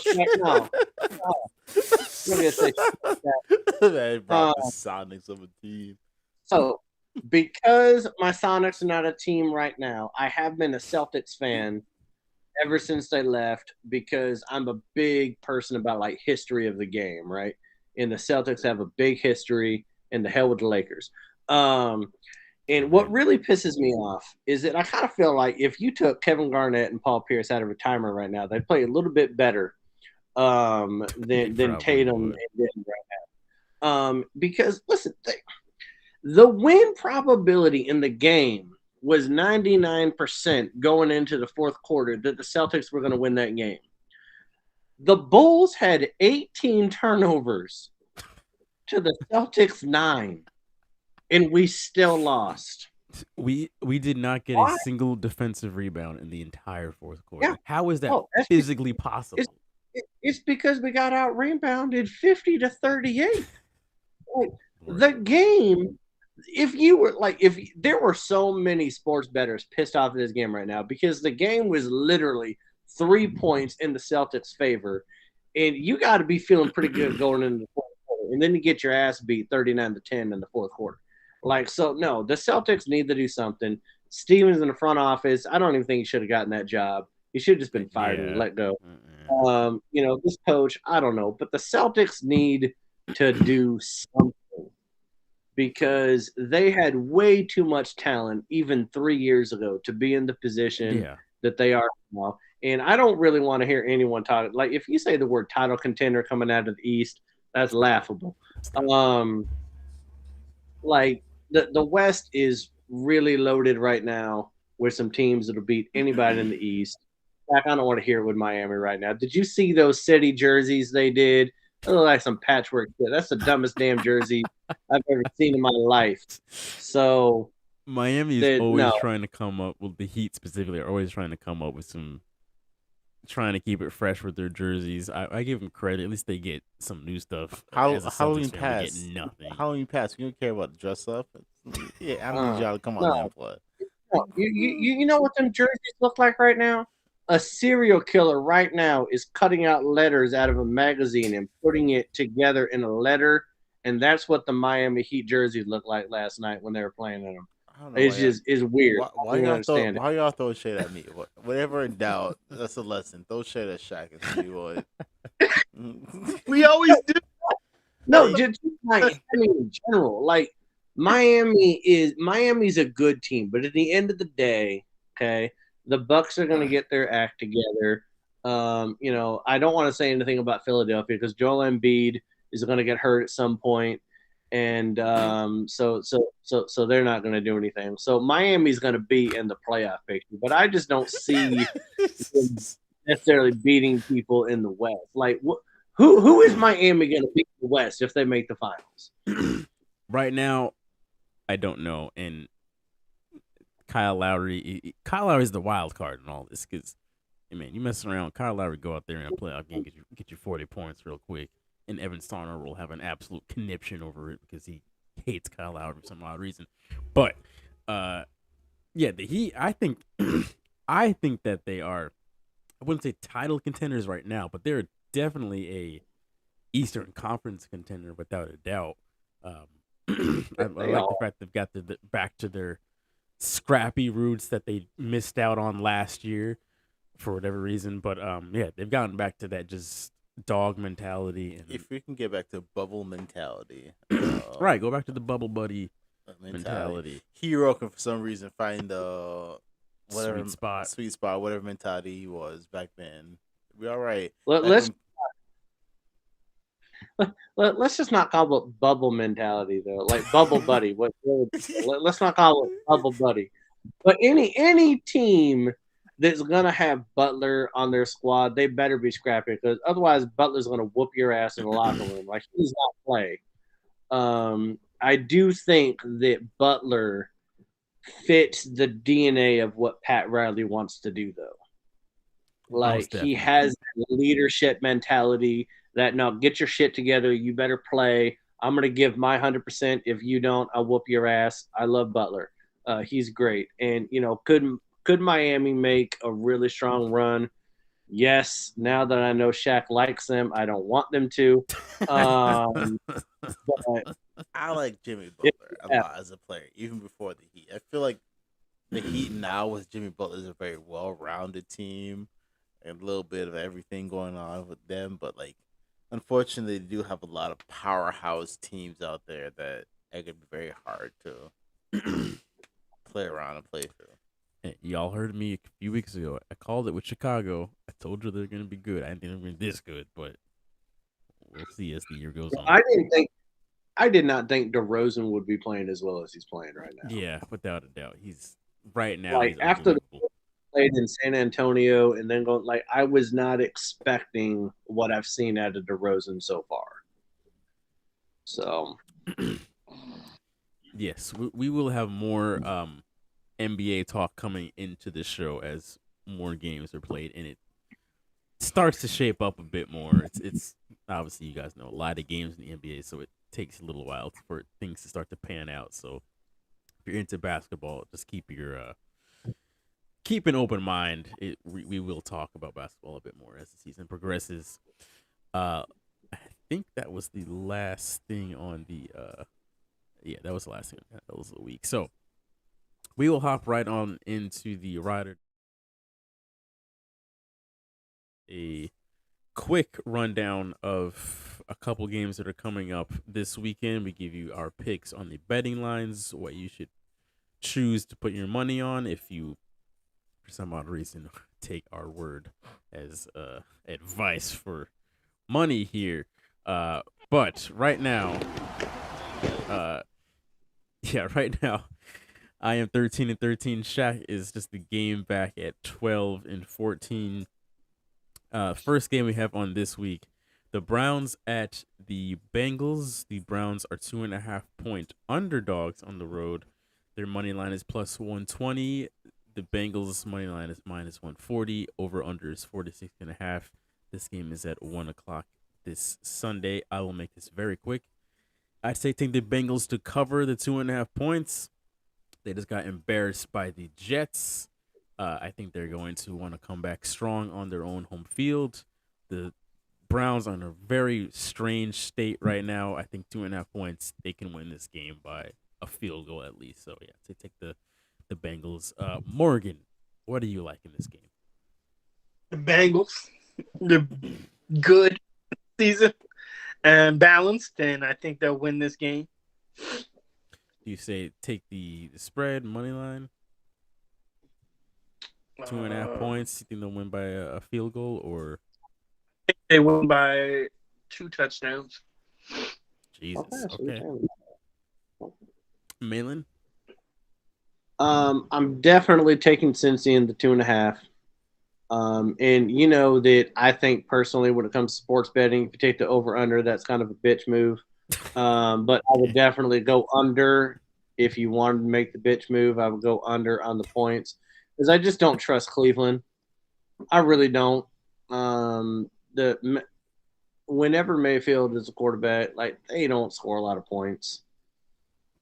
I'm gonna say that. They brought the Sonics of a team. So because my Sonics are not a team right now, I have been a Celtics fan ever since they left because I'm a big person about like history of the game, right? And the Celtics have a big history, and the hell with the Lakers. And what really pisses me off is that I kind of feel like if you took Kevin Garnett and Paul Pierce out of retirement right now, they'd play a little bit better than Tatum and Denver right now. Because listen, the win probability in the game was 99% going into the fourth quarter that the Celtics were going to win that game. The Bulls had 18 turnovers to the Celtics 9, and we still lost. We did not get a single defensive rebound in the entire fourth quarter. Yeah. How is that physically possible? It's because we got out rebounded 50-38. Like, the game, if there were so many sports bettors pissed off at this game right now because the game was literally 3 points in the Celtics' favor, and you got to be feeling pretty good going into the fourth quarter, and then you get your ass beat 39-10 in the fourth quarter. No, the Celtics need to do something. Stevens in the front office, I don't even think he should have gotten that job. He should have just been fired and let go. This coach, I don't know, but the Celtics need to do something because they had way too much talent even 3 years ago to be in the position that they are now. And I don't really want to hear anyone talk. Like, if you say the word title contender coming out of the East, that's laughable. The West is really loaded right now with some teams that'll beat anybody in the East. I don't want to hear it with Miami right now. Did you see those city jerseys they did? They look like some patchwork shit. That's the dumbest damn jersey I've ever seen in my life. So Miami is always trying to come up with the Heat specifically. Are always trying to come up with some, trying to keep it fresh with their jerseys. I give them credit. At least they get some new stuff. Halloween pass. Get nothing. Halloween pass. You don't care about the dress up. Yeah, I need y'all to come on and play. You know what them jerseys look like right now? A serial killer right now is cutting out letters out of a magazine and putting it together in a letter, and that's what the Miami Heat jerseys looked like last night when they were playing in them. It's weird. Why y'all throw shade at me? Whatever in doubt, that's a lesson. Throw shade at Shaq and see what. We always do. No, just in general, like Miami's a good team, but at the end of the day, okay, the Bucks are going to get their act together. I don't want to say anything about Philadelphia because Joel Embiid is going to get hurt at some point, and so they're not going to do anything. So Miami's going to be in the playoff picture, but I just don't see them necessarily beating people in the West. Like, who is Miami going to beat in the West if they make the finals? Right now, I don't know, and Kyle Lowry is the wild card in all this because, man, you mess around, Kyle Lowry go out there in a playoff game, get you 40 points real quick, and Evan Starner will have an absolute conniption over it because he hates Kyle Lowry for some odd reason. But, the Heat, I think that they are, I wouldn't say title contenders right now, but they're definitely a Eastern Conference contender without a doubt. I like the fact they've got back to their scrappy roots that they missed out on last year for whatever reason. But they've gotten back to that just dog mentality. And if we can get back to bubble mentality, right? Go back to the bubble buddy mentality. Hero can for some reason find the sweet spot, whatever mentality he was back then. We all right. Let's just not call it bubble mentality though, like bubble buddy. Let's not call it bubble buddy. But any team that's gonna have Butler on their squad, they better be scrappy because otherwise Butler's gonna whoop your ass in the locker room. Like he's not play. I do think that Butler fits the DNA of what Pat Riley wants to do, though. Like he has that leadership mentality that no, get your shit together. You better play. I'm gonna give my 100%. If you don't, I'll whoop your ass. I love Butler. He's great, and could Miami make a really strong run? Yes. Now that I know Shaq likes them, I don't want them to. But I like Jimmy Butler a lot as a player, even before the Heat. I feel like the Heat now with Jimmy Butler is a very well-rounded team and a little bit of everything going on with them. But like, unfortunately, they do have a lot of powerhouse teams out there that it could be very hard to play around and play through. Hey, y'all heard me a few weeks ago. I called it with Chicago. I told you they're going to be good. I didn't think they were going to be this good, but we'll see as the year goes on. I did not think DeRozan would be playing as well as he's playing right now. Yeah, without a doubt. He's right now. Like he's after the played in San Antonio and then going like I was not expecting what I've seen out of DeRozan so far. So yes, we will have more NBA talk coming into the show as more games are played and it starts to shape up a bit more. It's obviously you guys know a lot of games in the NBA, so it takes a little while for things to start to pan out. So if you're into basketball, just keep an open mind. We will talk about basketball a bit more as the season progresses. I think that was the last thing on the that was the last thing. That was the week. So we will hop right on into the Rider. A quick rundown of a couple games that are coming up this weekend. We give you our picks on the betting lines, what you should choose to put your money on if you, for some odd reason, take our word as advice for money here. But right now, right now, I am 13-13. Shaq is just the game back at 12-14. First game we have on this week, the Browns at the Bengals. The Browns are 2.5-point underdogs on the road. Their money line is plus 120. The Bengals money line is minus 140. Over under is 46.5. This game is at 1:00 this Sunday. I will make this very quick. I'd say take the Bengals to cover the 2.5 points. They just got embarrassed by the Jets. I think they're going to want to come back strong on their own home field. The Browns are in a very strange state right now. I think 2.5 points, they can win this game by a field goal at least. So, yeah, to take the Bengals. Morgan, what do you like in this game? The Bengals, they're good season and balanced, and I think they'll win this game. Do you say take the spread, money line? 2.5 points. You think they'll win by a field goal, or they win by 2 touchdowns? Jesus. Okay. Malin? I'm definitely taking Cincy in the 2.5. And you know that I think personally, when it comes to sports betting, if you take the over under, that's kind of a bitch move. But I would definitely go under. If you wanted to make the bitch move, I would go under on the points because I just don't trust Cleveland. I really don't. Whenever Mayfield is a quarterback, like they don't score a lot of points.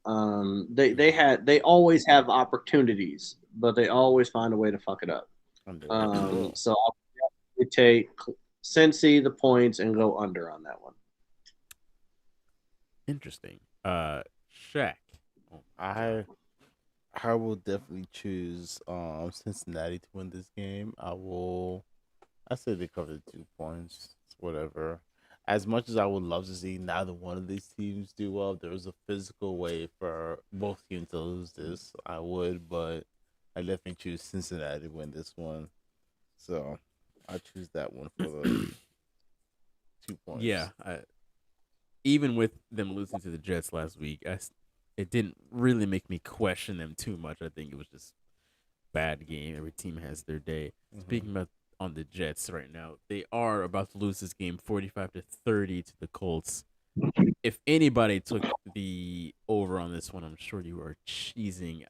They always have opportunities, but they always find a way to fuck it up. So I'll definitely take Cincy the points and go under on that one. Interesting. Shaq. I will definitely choose Cincinnati to win this game. I say they cover the 2 points. Whatever. As much as I would love to see neither one of these teams do well, if there was a physical way for both teams to lose this, I would, but I definitely choose Cincinnati to win this one. So I choose that one for the 2 points. Yeah. Even with them losing to the Jets last week, it didn't really make me question them too much. I think it was just bad game. Every team has their day. Mhm. Speaking about on the Jets right now, they are about to lose this game 45-30 to the Colts. If anybody took the over on this one, I'm sure you are cheesing.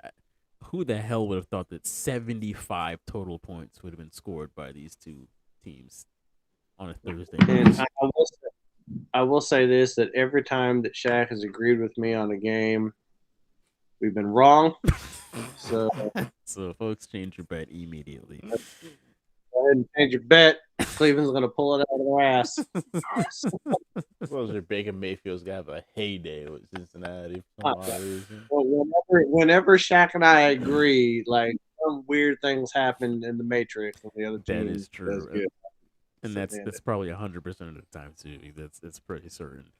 Who the hell would have thought that 75 total points would have been scored by these two teams on a Thursday And night? I will say this, that every time that Shaq has agreed with me on a game, we've been wrong. So So, folks, change your bet immediately. go ahead and change your bet. Cleveland's going to pull it out of their ass. Suppose your Baker Mayfield's gonna have a heyday with Cincinnati for some odd reason. Well, whenever Shaq and I agree, like some weird things happen in the Matrix, and the other team That is true. does good. And that's probably 100% of the time too. That's pretty certain.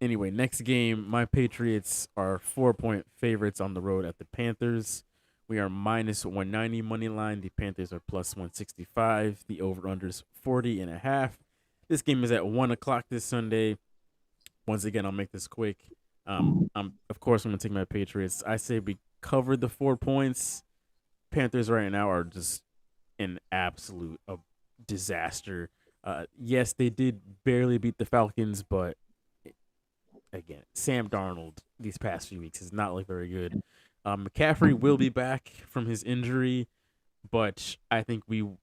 Anyway, next game, my Patriots are 4-point favorites on the road at the Panthers. We are minus 190 money line. The Panthers are plus 165. The over/unders 40.5. This game is at 1:00 this Sunday. Once again, I'll make this quick. Of course, I'm gonna take my Patriots. I say we covered the 4 points. Panthers right now are just an absolute disaster. Yes, they did barely beat the Falcons, but again, Sam Darnold these past few weeks has not looked very good. McCaffrey will be back from his injury, but I think I'm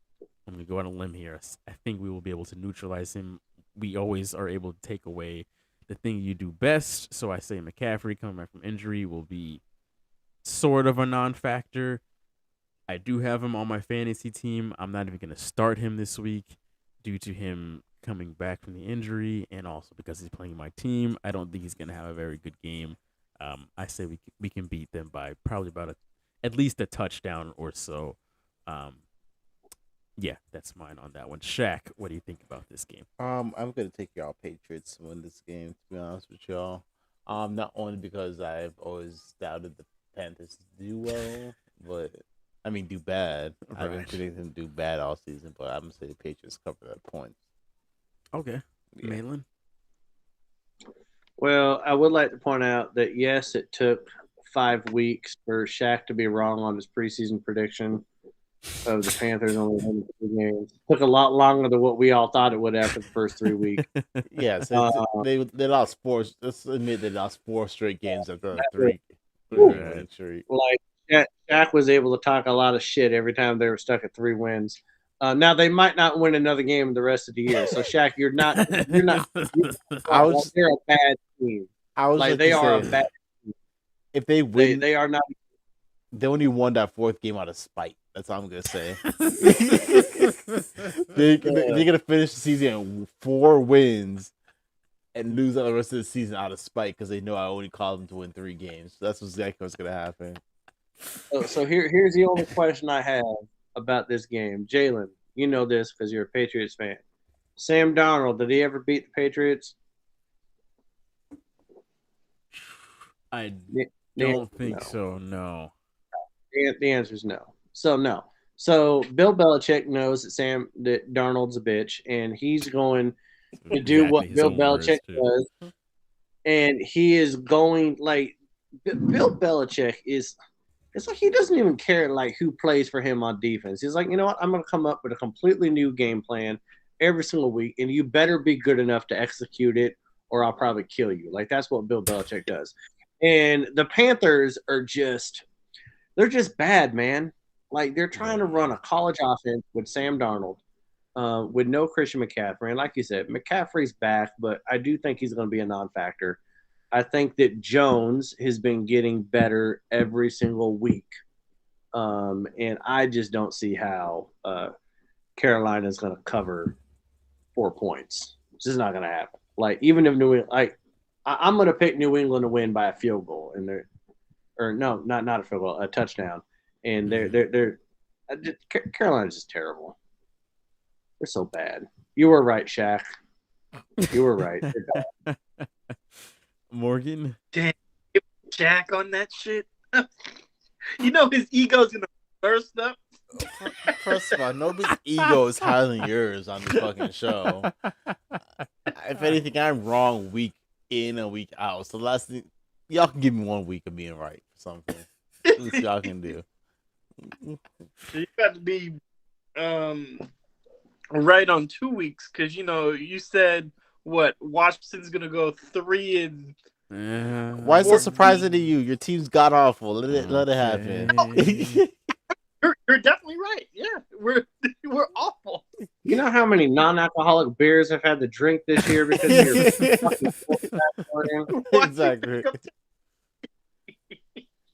going to go on a limb here. I think we will be able to neutralize him. We always are able to take away the thing you do best. So I say McCaffrey coming back from injury will be sort of a non-factor. I do have him on my fantasy team. I'm not even going to start him this week due to him coming back from the injury and also because he's playing my team. I don't think he's going to have a very good game. I say we can beat them by probably about at least a touchdown or so. Yeah, that's mine on that one. Shaq, what do you think about this game? I'm gonna take y'all Patriots to win this game. To be honest with y'all, not only because I've always doubted the Panthers to do well, but I mean do bad. I've been predicting them to do bad all season, but I'm gonna say the Patriots cover that point. Okay, Malin. Well, I would like to point out that yes, it took 5 weeks for Shaq to be wrong on his preseason prediction of the Panthers only winning 2 games. Took a lot longer than what we all thought it would after the first 3 weeks. Yeah, so they lost 4. Let's admit they lost 4 straight games after a 3 streak. Like Shaq was able to talk a lot of shit every time they were stuck at 3 wins. Now they might not win another game the rest of the year. So Shaq, you're not. You're they're a bad team. They are a bad team. If they win, they are not. They only won that 4th game out of spite. That's all I'm gonna say. They're gonna finish the season at 4 wins and lose out the rest of the season out of spite because they know I only called them to win 3 games. So that's exactly what's gonna happen. So here's the only question I have about this game. Jalen, you know this because you're a Patriots fan. Sam Darnold, did he ever beat the Patriots? I don't think so, no. The answer is no. So no. So Bill Belichick knows that Darnold's a bitch, and he's going to do what Bill Belichick does. And he is going Bill Belichick is. It's like he doesn't even care who plays for him on defense. He's like, you know what? I'm going to come up with a completely new game plan every single week, and you better be good enough to execute it, or I'll probably kill you. That's what Bill Belichick does. And the Panthers are they're just bad, man. They're trying to run a college offense with Sam Darnold, with no Christian McCaffrey. And like you said, McCaffrey's back, but I do think he's going to be a non-factor. I think that Jones has been getting better every single week. And I just don't see how Carolina is going to cover 4 points. It's just not going to happen. Even if New England, I'm going to pick New England to win by a field goal, not a field goal, a touchdown. And Carolina's just terrible. They're so bad. You were right, Shaq. You were right. Morgan? Damn, Shaq on that shit. You know his ego's gonna burst up. First of all, nobody's ego is higher than yours on this fucking show. If anything, I'm wrong week in and week out. So last thing, y'all can give me 1 week of being right for something. At least y'all can do. So you got to be right on 2 weeks because you said what Washington's gonna go 3 and. Why is it surprising to you? Your team's god awful. Let it happen. You're definitely right. Yeah, we're awful. You know how many non-alcoholic beers I've had to drink this year because of your fucking Exactly.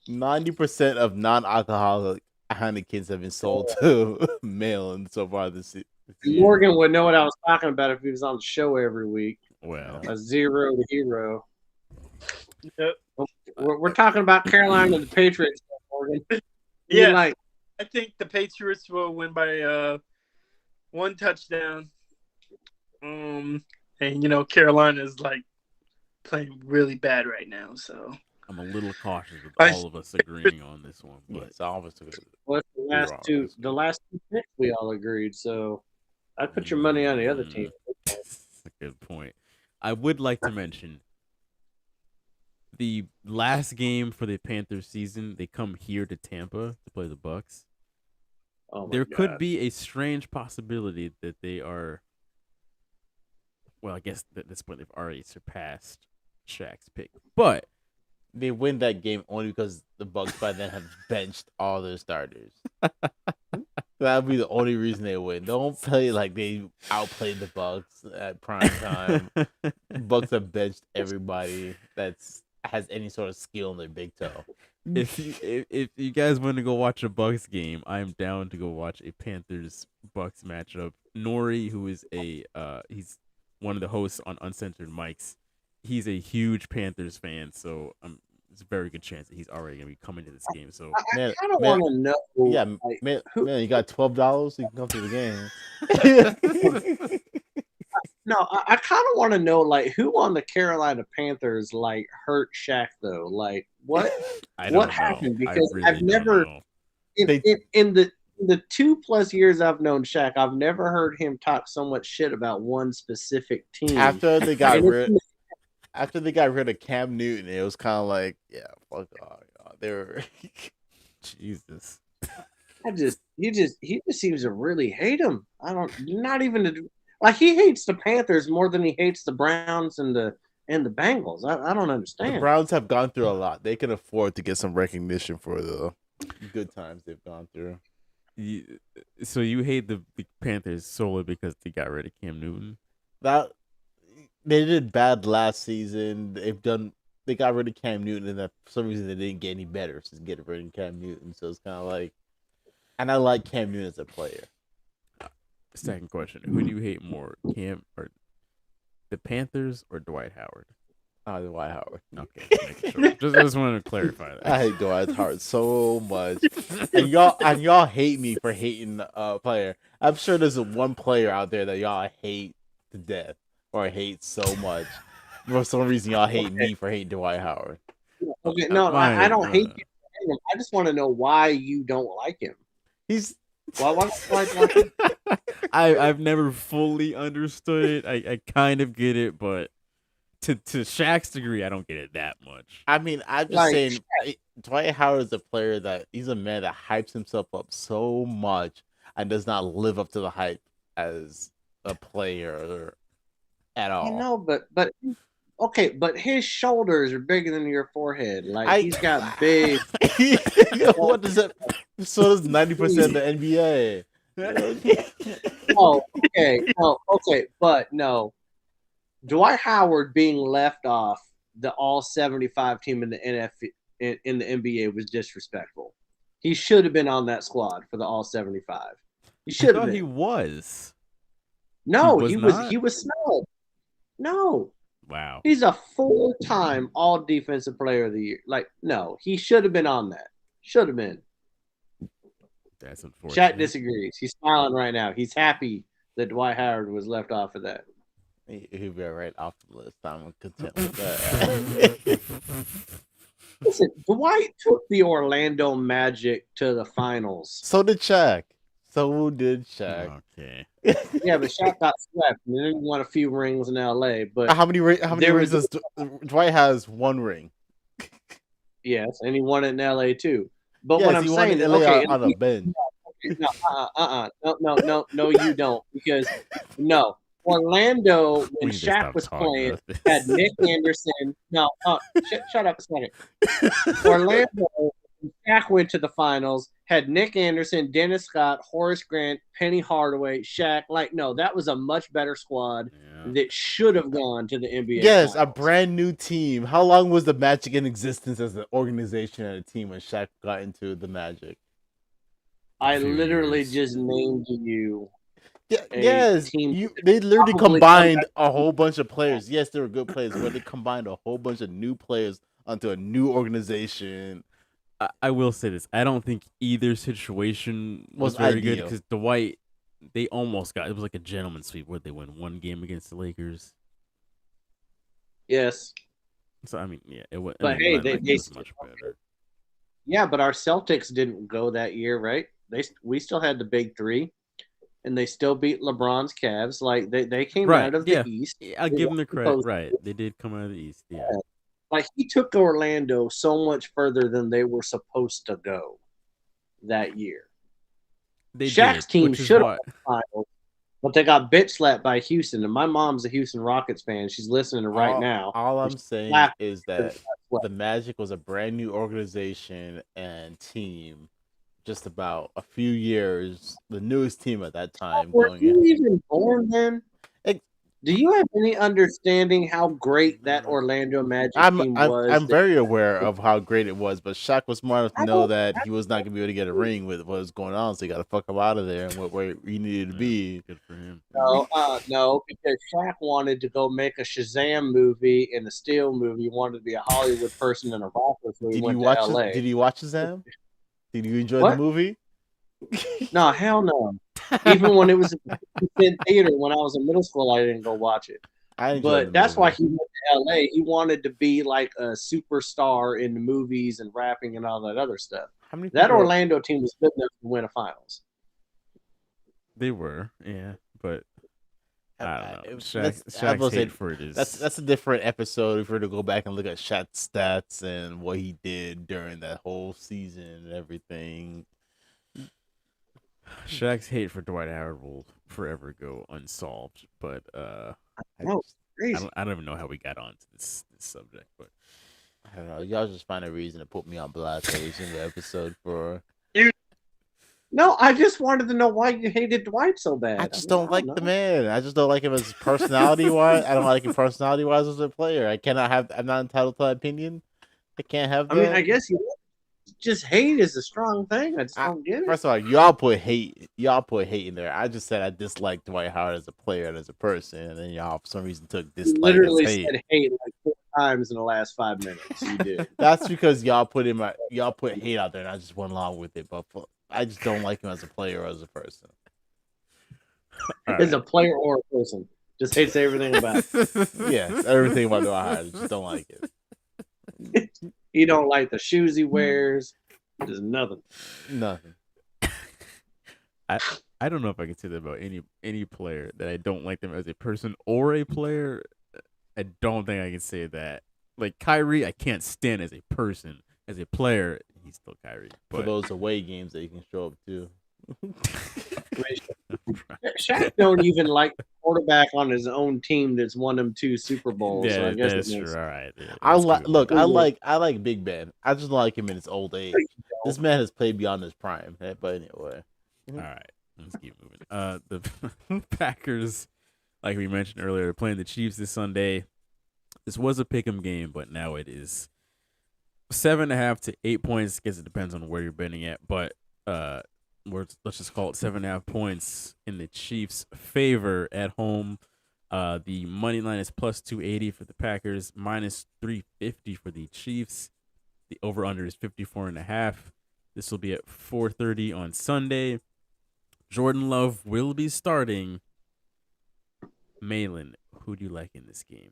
90% of non-alcoholic Heinekens have been sold to male so far this year. Morgan would know what I was talking about if he was on the show every week. Well, a 0 to hero. Yep. We're talking about Carolina and the Patriots, Morgan. Yeah, I think the Patriots will win by 1 touchdown. And Carolina's like playing really bad right now, so I'm a little cautious with all of us agreeing on this one, but it's obviously the last 2 picks we all agreed. So I'd put your money on the other team. That's a good point. I would like to mention the last game for the Panthers season. They come here to Tampa to play the Bucks. There could be a strange possibility that they are. Well, I guess at this point they've already surpassed Shaq's pick, but they win that game only because the Bucks by then have benched all their starters. That would be the only reason they win. Don't play like they outplayed the Bucks at prime time. Bucks have benched everybody that's has any sort of skill in their big toe. If you guys want to go watch a Bucks game, I'm down to go watch a Panthers Bucks matchup. Nori, who is he's one of the hosts on Uncensored Mics, he's a huge Panthers fan, so it's a very good chance that he's already gonna be coming to this game. So I kind of want to know. Yeah, man, you got $12, so you can come to the game. No, I kind of want to know, like, who on the Carolina Panthers like hurt Shaq though? Like, what happened? Because I've never in the 2+ years I've known Shaq, I've never heard him talk so much shit about one specific team. After they got rid of Cam Newton, it was kind of like, yeah, fuck off. They were Jesus. He just seems to really hate him. He hates the Panthers more than he hates the Browns and the Bengals. I don't understand. The Browns have gone through a lot. They can afford to get some recognition for the good times they've gone through. So you hate the Panthers solely because they got rid of Cam Newton? That they did bad last season. They got rid of Cam Newton, and for some reason they didn't get any better since getting rid of Cam Newton. So it's kind of like, and I like Cam Newton as a player. Second question: who do you hate more, Cam or the Panthers or Dwight Howard? Dwight Howard. Okay, sure. just wanted to clarify that. I hate Dwight Howard so much, and y'all hate me for hating a player. I'm sure there's one player out there that y'all hate to death or hate so much. For some reason, y'all hate me for hating Dwight Howard. Okay, no, I don't hate you. I just want to know why you don't like him. Why don't you like him? I've never fully understood it. I kind of get it, but to Shaq's degree, I don't get it that much. I mean, I'm just saying, Dwight Howard is a player he's a man that hypes himself up so much and does not live up to the hype as a player at all. But okay, but his shoulders are bigger than your forehead. Like he's got big. What does that? So does 90% of the NBA. Okay, but no. Dwight Howard being left off the all 75 team in the in the NBA was disrespectful. He should have been on that squad for the all 75. He should have been. He was. No, he was snubbed. No. Wow. He's a full-time all defensive player of the year. Like, no, he should have been on that. Should have been. That's unfortunate. Chat disagrees. He's smiling right now. He's happy that Dwight Howard was left off of that. He'll be right off the list. I'm content with that. Listen, Dwight took the Orlando Magic to the finals. So did Shaq. Okay. Yeah, but Shaq got swept and then he won a few rings in LA. But how many rings does Dwight has? One ring. Yes, and he won it in LA too. But yes, what I'm saying is, on a bench. No, you don't. Because no, Orlando when We need to Shaq stop was talking playing about this. had Nick Anderson. No, shut up a second. Orlando when Shaq went to the finals had Nick Anderson, Dennis Scott, Horace Grant, Penny Hardaway, Shaq. Like, no, that was a much better squad that should have gone to the NBA. Yes, finals. a brand new team. How long was the Magic in existence as an organization and a team when Shaq got into the Magic? I literally just named you. Yes, Team they literally probably combined a whole bunch of players. Yes, they were good players, but they combined a whole bunch of new players onto a new organization. I will say this: I don't think either situation was Was very good ideal. because Dwight, they almost got it was like a gentleman's sweep where they won one game against the Lakers. Yes. So I mean, yeah, it was. But I mean, hey, it was much better. Yeah, but our Celtics didn't go that year, right? We still had the big three, and they still beat LeBron's Cavs. Like they came Right? out of Yeah, the East. I'll They give them weren't the credit. supposed Right? to. They did come out of the East. Yeah. Like he took Orlando so much further than they were supposed to go that year. They Shaq's did, team which is should have why. won the finals, but they got bitch slapped by Houston. And my mom's a Houston Rockets fan. She's listening right now. All I'm She's saying laughing is because that that's the Magic was a brand new organization and team. Just about a few years, the newest team at that time. Were Going you even born then? Do you have any understanding how great that Orlando Magic team was? I'm very aware of how great it was, but Shaq was smart enough to know that he was not gonna be able to get a ring with what was going on, so he got to fuck him out of there and where he needed to be. Good for him. No, because Shaq wanted to go make a Shazam movie and a Steel movie. He wanted to be a Hollywood person and a rapper, so he Did went you to watch? LA. Did you watch Shazam? Did you enjoy What? the movie? No, hell no. Even when it was in theater, when I was in middle school, I didn't go watch it. I enjoyed But the that's why movie. he went to LA. He wanted to be like a superstar in the movies and rapping and all that other stuff. How many That people- Orlando team was good enough to win a finals. They were, yeah, but I don't know. That's- I Shaq's will say hate for it is that's a different episode if we were to go back and look at Shaq's stats and what he did during that whole season and everything. Shaq's hate for Dwight Howard will forever go unsolved. But I don't even know how we got onto this subject, but I don't know. Y'all just find a reason to put me on blast every single episode for. No, I just wanted to know why you hated Dwight so bad. I just don't like the man. I just don't like him as personality wise. I don't like him personality wise as a player. I'm not entitled to that opinion. I can't have that. I mean, I guess just hate is a strong thing. I just don't get it. First of all, y'all put hate in there. I just said I dislike Dwight Howard as a player and as a person, and then y'all for some reason took You dislike literally as hate. said hate like 4 times in the last 5 minutes. You did. That's because y'all put hate out there, and I just went along with it. But I just don't like him as a player or as a person. As a player or a person, just hates everything about it. Yes, everything about Dwight Howard. Just don't like it. He don't like the shoes he wears. Just nothing. Nothing. I don't know if I can say that about any player that I don't like them as a person or a player. I don't think I can say that. Like Kyrie, I can't stand as a person. As a player, he's still Kyrie. For But those away games that you can show up to. Shaq don't even like the quarterback on his own team that's won him 2 Super Bowls. so I guess that's it makes true. All right. Yeah, I that's like good. I like Big Ben. I just don't like him in his old age. This man has played beyond his prime. But anyway. All right, let's keep moving. The Packers, like we mentioned earlier, are playing the Chiefs this Sunday. This was a pick'em game, but now it is 7.5 to 8 points. I guess it depends on where you're betting at, but let's just call it 7.5 points in the Chiefs' favor at home. The money line is plus 280 for the Packers, minus 350 for the Chiefs. The over/under is 54.5. This will be at 4:30 on Sunday. Jordan Love will be starting. Malin, who do you like in this game?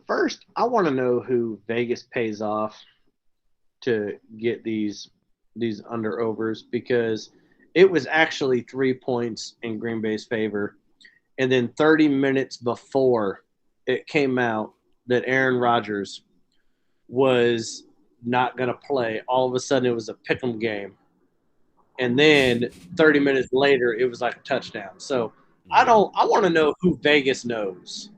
First, I want to know who Vegas pays off to get these under overs, because it was actually 3 points in Green Bay's favor, and then 30 minutes before it came out that Aaron Rodgers was not going to play, all of a sudden it was a pick'em game. and then 30 minutes later it was like a touchdown. So I want to know who Vegas knows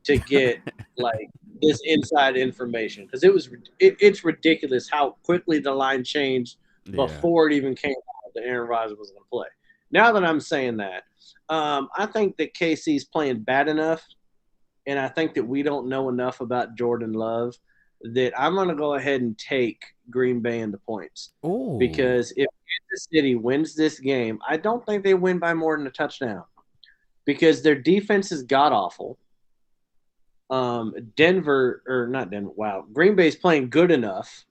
to get like this inside information, because it's ridiculous how quickly the line changed before it even came out that Aaron Rodgers was going to play. Now that I'm saying that, I think that KC's playing bad enough, and I think that we don't know enough about Jordan Love that I'm going to go ahead and take Green Bay in the points. Oh. Because if Kansas City wins this game, I don't think they win by more than a touchdown, because their defense is god-awful. Green Bay's playing good enough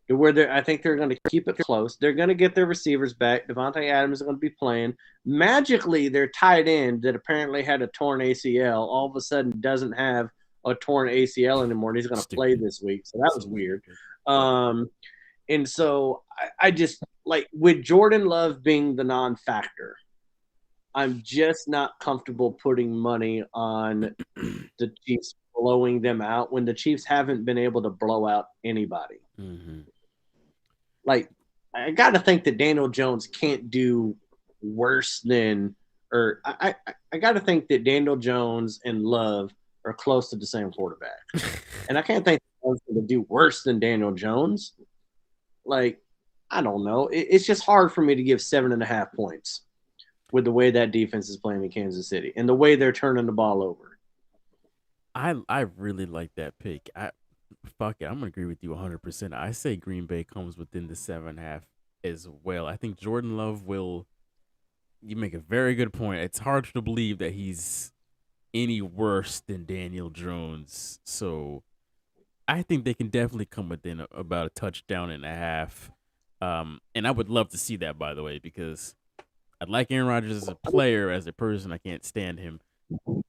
to where I think they're going to keep it close. They're going to get their receivers back. Devontae Adams is going to be playing. Magically, their tight end that apparently had a torn ACL all of a sudden doesn't have a torn ACL anymore, and he's going to play this week. So that was weird. And so I just, like, with Jordan Love being the non-factor, I'm just not comfortable putting money on the Chiefs blowing them out when the Chiefs haven't been able to blow out anybody. Mm-hmm. Like, I got to think that Daniel Jones can't do worse than, or I got to think that Daniel Jones and Love are close to the same quarterback. And I can't think Love's going to do worse than Daniel Jones. Like, I don't know. It's just hard for me to give 7.5 points with the way that defense is playing in Kansas City and the way they're turning the ball over. I really like that pick. Fuck it, I'm gonna agree with you 100%. I say Green Bay comes within the 7.5 as well. I think Jordan Love will. You make a very good point. It's hard to believe that he's any worse than Daniel Jones. So I think they can definitely come within about a touchdown and a half. And I would love to see that, by the way, because I'd like Aaron Rodgers as a player. As a person, I can't stand him.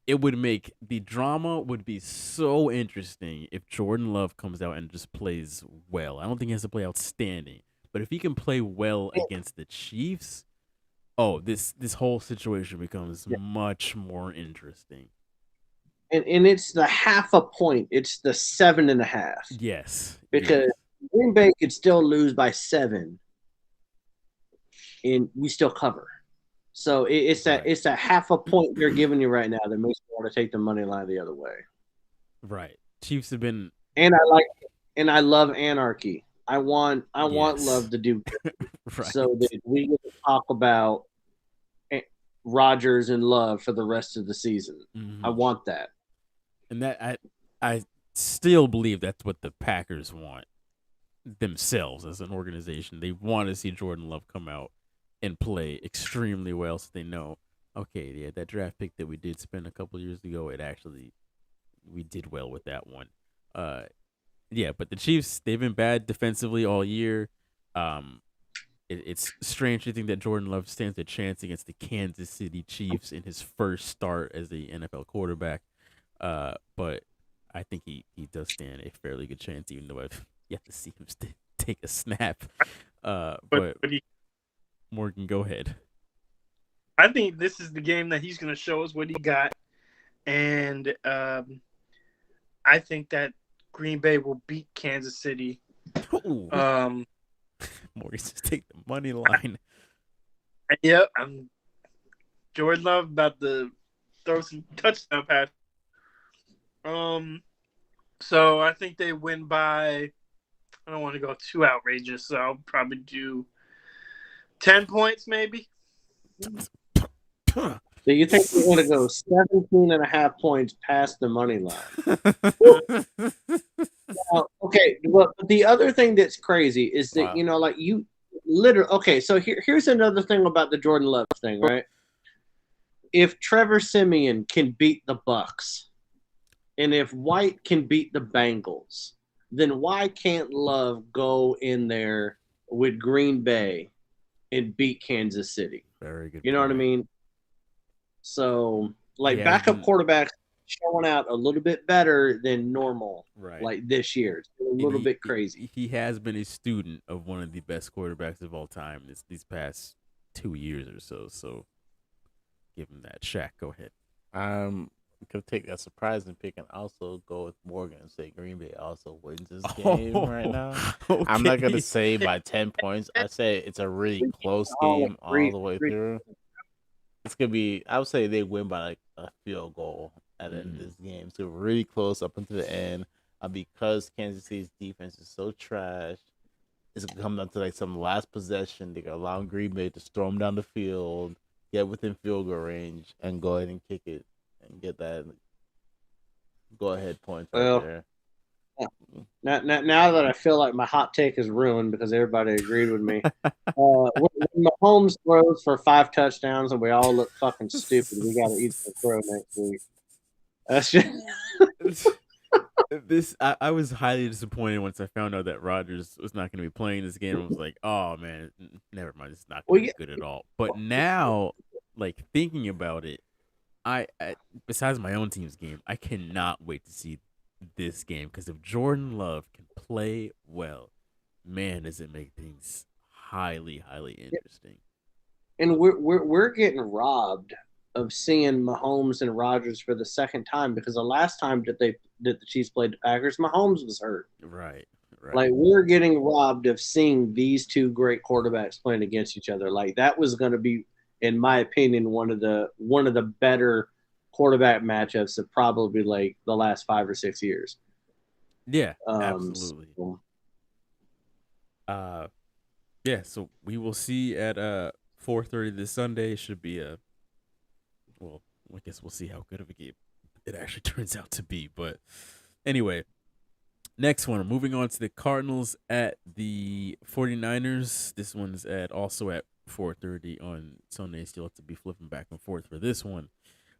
It would make the drama would be so interesting if Jordan Love comes out and just plays well. I don't think he has to play outstanding, but if he can play well against the Chiefs, this whole situation becomes much more interesting. And it's the 0.5 point. It's the 7.5. Yes, because Green Bay could still lose by 7, and we still cover. So it's a 0.5 point they're giving you right now that makes me want to take the money line the other way. Right. Chiefs have been, and I love anarchy. I want Love to do right. so that we get to talk about Rodgers and Love for the rest of the season. Mm-hmm. I want that. And that I still believe that's what the Packers want themselves as an organization. They want to see Jordan Love come out and play extremely well, so they know, okay, yeah, that draft pick that we did spend a couple years ago, we did well with that one. Yeah, but the Chiefs, they've been bad defensively all year. It's strange to think that Jordan Love stands a chance against the Kansas City Chiefs in his first start as the NFL quarterback. But I think he does stand a fairly good chance, even though I've yet to see him take a snap. But Morgan, go ahead. I think this is the game that he's going to show us what he got. And I think that Green Bay will beat Kansas City. Morgan, just take the money line. Yep. Jordan Love about to throw some touchdown passes. So I think they win by, I don't want to go too outrageous, so I'll probably do 10 points maybe. So you think we're going to go 17.5 points past the money line? Now, okay, but the other thing that's crazy is that, like you literally, okay, so here's another thing about the Jordan Love thing, right? If Trevor Siemian can beat the Bucks, and if White can beat the Bengals, then why can't Love go in there with Green Bay and beat Kansas City? Very good. You know what I mean? So, like, backup quarterbacks showing out a little bit better than normal, right? Like this year, it's a little bit crazy. He has been a student of one of the best quarterbacks of all time these past 2 years or so. So, give him that. Shaq, go ahead. could take that surprising pick and also go with Morgan and say Green Bay also wins this game right now. I'm not gonna Okay. say by 10 points. I say it's a really close game all the way through. It's gonna be. I would say they win by like a field goal at the end of this game. So really close up until the end. Because Kansas City's defense is so trash, it's gonna come down to like some last possession. They're gonna allow Green Bay to storm down the field, get within field goal range, and go ahead and kick it and get that go ahead points right there. Now that I feel like my hot take is ruined because everybody agreed with me. When Mahomes throws for 5 touchdowns and we all look fucking stupid, we got to eat some crow next week. That's just. I was highly disappointed once I found out that Rodgers was not going to be playing this game. I was like, oh man, never mind. It's not going to be good at all. But now, like thinking about it, I besides my own team's game, I cannot wait to see this game because if Jordan Love can play well, man, does it make things highly interesting. And we're getting robbed of seeing Mahomes and Rodgers for the second time because the last time that the Chiefs played the Packers, Mahomes was hurt. Right. Like we're getting robbed of seeing these two great quarterbacks playing against each other. Like that was going to be, in my opinion, one of the better quarterback matchups of probably like the last 5 or 6 years. Yeah, absolutely. So we will see at 4:30 this Sunday. Should be I guess we'll see how good of a game it actually turns out to be. But anyway, next one. Moving on to the Cardinals at the 49ers. This one's also at 4:30 on Sunday. Still have to be flipping back and forth for this one.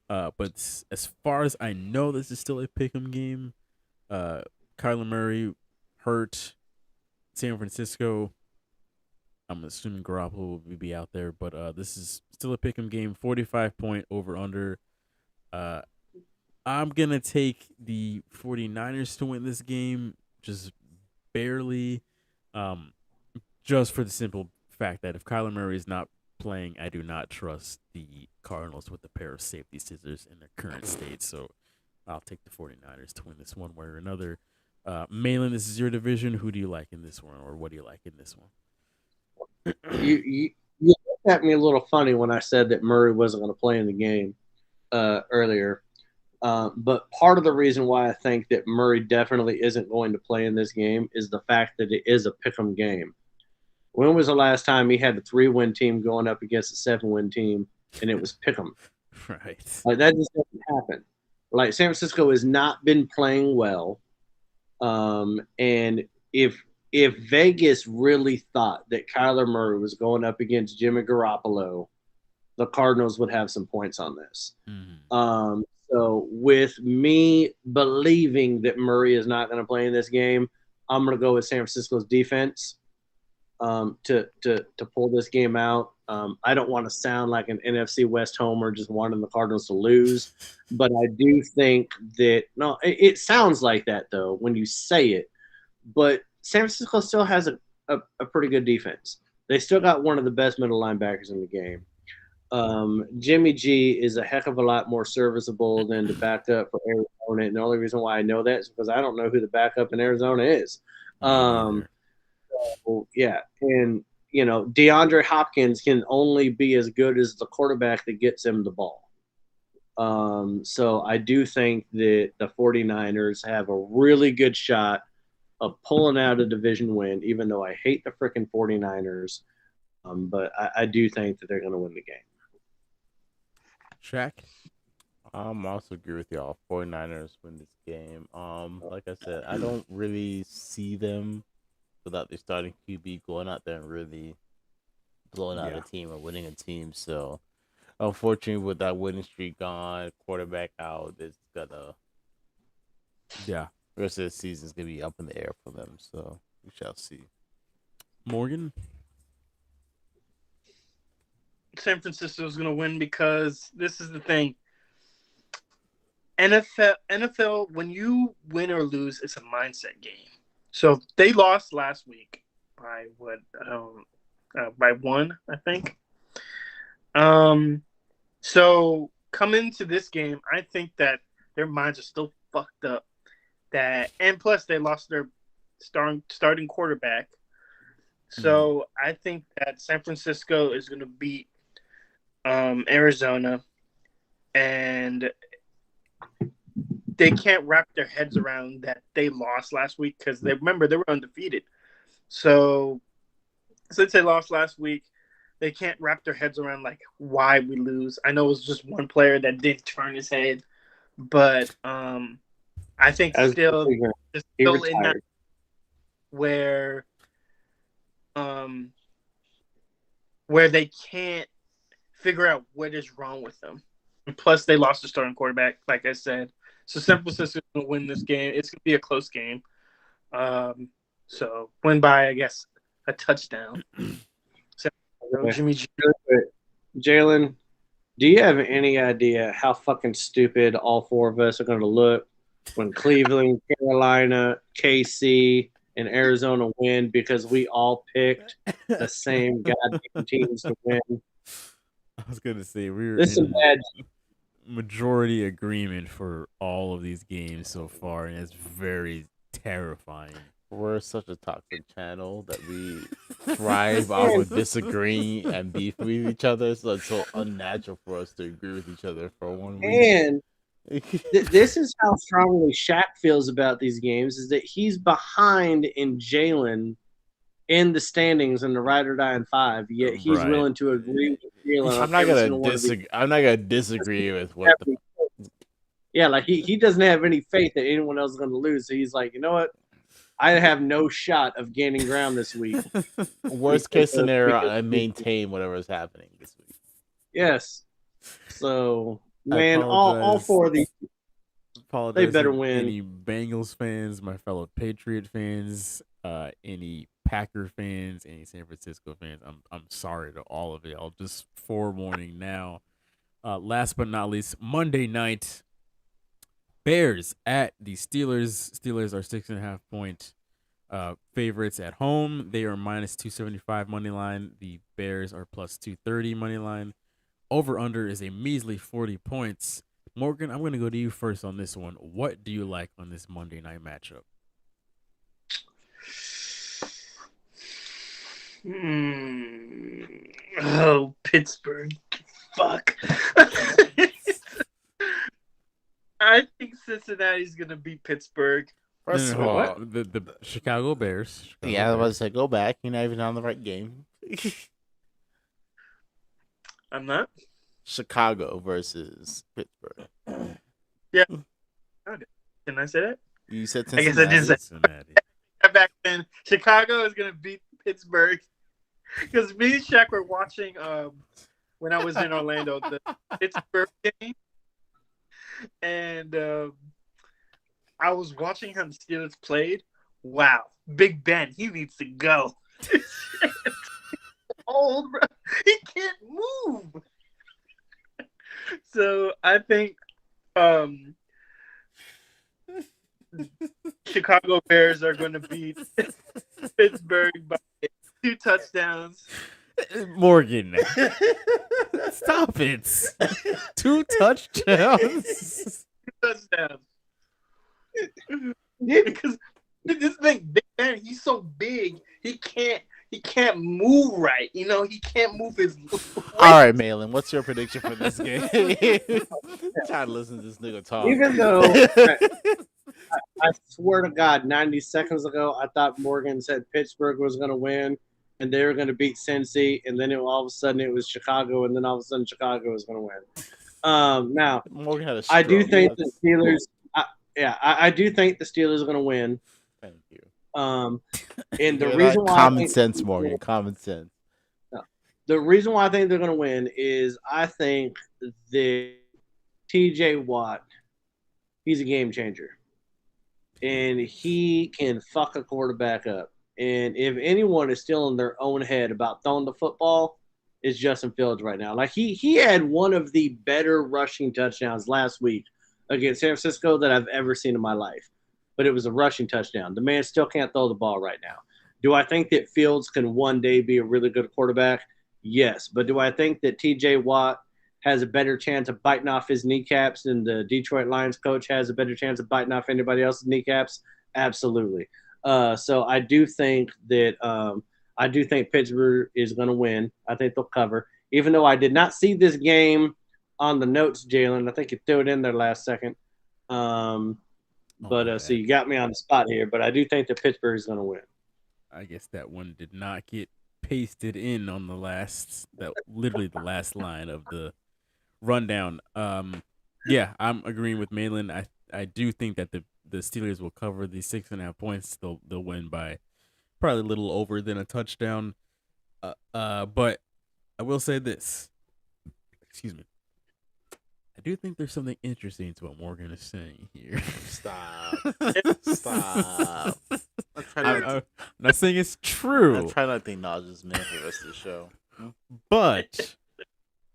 But as far as I know, this is still a pick'em game. Kyler Murray hurt. San Francisco. I'm assuming Garoppolo will be out there, but this is still a pick'em game. 45-point over/under. I'm gonna take the 49ers to win this game, just barely. Just for the simple fact that if Kyler Murray is not playing, I do not trust the Cardinals with a pair of safety scissors in their current state. So I'll take the 49ers to win this one way or another. Malin, this is your division. Who do you like in this one, or what do you like in this one? You looked at me a little funny when I said that Murray wasn't going to play in the game earlier. But part of the reason why I think that Murray definitely isn't going to play in this game is the fact that it is a pick'em game. When was the last time he had a 3-win team going up against a 7-win team and it was pick'em? Right. Like that just doesn't happen. Like San Francisco has not been playing well. And if Vegas really thought that Kyler Murray was going up against Jimmy Garoppolo, the Cardinals would have some points on this. Mm-hmm. So with me believing that Murray is not going to play in this game, I'm going to go with San Francisco's defense to pull this game out. I don't want to sound like an NFC West homer just wanting the Cardinals to lose, but I do think that – no, it sounds like that, though, when you say it. But San Francisco still has a pretty good defense. They still got one of the best middle linebackers in the game. Jimmy G is a heck of a lot more serviceable than the backup for Arizona. And the only reason why I know that is because I don't know who the backup in Arizona is. So, yeah. And, you know, DeAndre Hopkins can only be as good as the quarterback that gets him the ball. So I do think that the 49ers have a really good shot of pulling out a division win, even though I hate the freaking 49ers. But I do think that they're going to win the game. Shaq? I also agree with y'all. 49ers win this game. Like I said, I don't really see them without their starting QB going out there and really blowing out a team or winning a team. So, unfortunately, with that winning streak gone, quarterback out, it's gonna the rest of the season is gonna be up in the air for them. So we shall see. Morgan? San Francisco is going to win because this is the thing. NFL, when you win or lose, it's a mindset game. So they lost last week by by 1, I think. So come into this game, I think that their minds are still fucked up. And plus they lost their starting quarterback. So I think that San Francisco is going to beat Arizona, and they can't wrap their heads around that they lost last week because they were undefeated. So since they lost last week, they can't wrap their heads around like why we lose. I know it was just one player that didn't turn his head, but I think still in that where they can't figure out what is wrong with them. And plus, they lost the starting quarterback, like I said. So San Francisco is going to win this game. It's going to be a close game. So win by, I guess, a touchdown. Jimmy G. Jalen, do you have any idea how fucking stupid all four of us are going to look when Cleveland, Carolina, KC, and Arizona win because we all picked the same goddamn teams to win? I was gonna say we're This is in bad. majority agreement for all of these games so far, and it's very terrifying. We're such a toxic channel that we thrive off of disagreeing and beef with each other, so it's so unnatural for us to agree with each other for 1 week. And this is how strongly Shaq feels about these games: is that he's behind in Jalen in the standings in the ride or die in 5, yet he's willing to agree with Jalen. I'm not gonna disagree. I'm not gonna disagree with what. Yeah, like he doesn't have any faith that anyone else is going to lose. So he's like, you know what? I have no shot of gaining ground this week. Worst case scenario, I maintain whatever is happening this week. Yes. So man, all four of these. They better win. Any Bengals fans, my fellow Patriot fans, any Packer fans, any San Francisco fans, I'm sorry to all of y'all. Just forewarning now. Last but not least, Monday night, Bears at the Steelers. Steelers are 6.5 point favorites at home. They are minus 275 money line. The Bears are plus 230 money line. Over under is a measly 40 points. Morgan, I'm going to go to you first on this one. What do you like on this Monday night matchup? Oh, Pittsburgh. Fuck. I think Cincinnati's going to beat Pittsburgh. First of all, the Chicago Bears. I was to say, go back. You're not even on the right game. I'm not. Chicago versus Pittsburgh. Yeah. Can I say that? You said I Cincinnati. guess I did say Cincinnati. Back then, Chicago is going to beat Pittsburgh. Because me and Shaq were watching when I was in Orlando, the Pittsburgh game. And I was watching how the Steelers played. Wow. Big Ben, he needs to go. Old, bro. He can't move. So I think Chicago Bears are going to beat Pittsburgh by 2 touchdowns. Morgan, stop it. 2 touchdowns. 2 touchdowns. Because this Big Ben, he's so big, he can't move right. You know, he can't move his. All right, Malin, what's your prediction for this game? Trying to listen to this nigga talk. Even though I swear to God, 90 seconds ago, I thought Morgan said Pittsburgh was going to win and they were going to beat Cincy, and then all of a sudden it was Chicago, and then all of a sudden Chicago was going to win. Now, Morgan had a I do stroke. think the Steelers. I do think the Steelers are going to win. Thank you. And the You're reason like why common sense, Morgan, common sense. The reason why I think they're going to win is I think that T.J. Watt, he's a game changer, and he can fuck a quarterback up. And if anyone is still in their own head about throwing the football, it's Justin Fields right now. Like he had one of the better rushing touchdowns last week against San Francisco that I've ever seen in my life. But it was a rushing touchdown. The man still can't throw the ball right now. Do I think that Fields can one day be a really good quarterback? Yes. But do I think that T.J. Watt has a better chance of biting off his kneecaps than the Detroit Lions coach has a better chance of biting off anybody else's kneecaps? Absolutely. So I do think that Pittsburgh is going to win. I think they'll cover. Even though I did not see this game on the notes, Jalen, I think you threw it in there last second. So you got me on the spot here, but I do think that Pittsburgh is going to win. I guess that one did not get pasted in on literally the last line of the rundown. Yeah, I'm agreeing with Malin. I do think that the Steelers will cover the 6.5 points. They'll win by probably a little over than a touchdown. But I will say this. Excuse me. I do think there's something interesting to what Morgan is saying here. Stop. I'm not saying it's true. I'm trying not to acknowledge this man for the rest of the show. But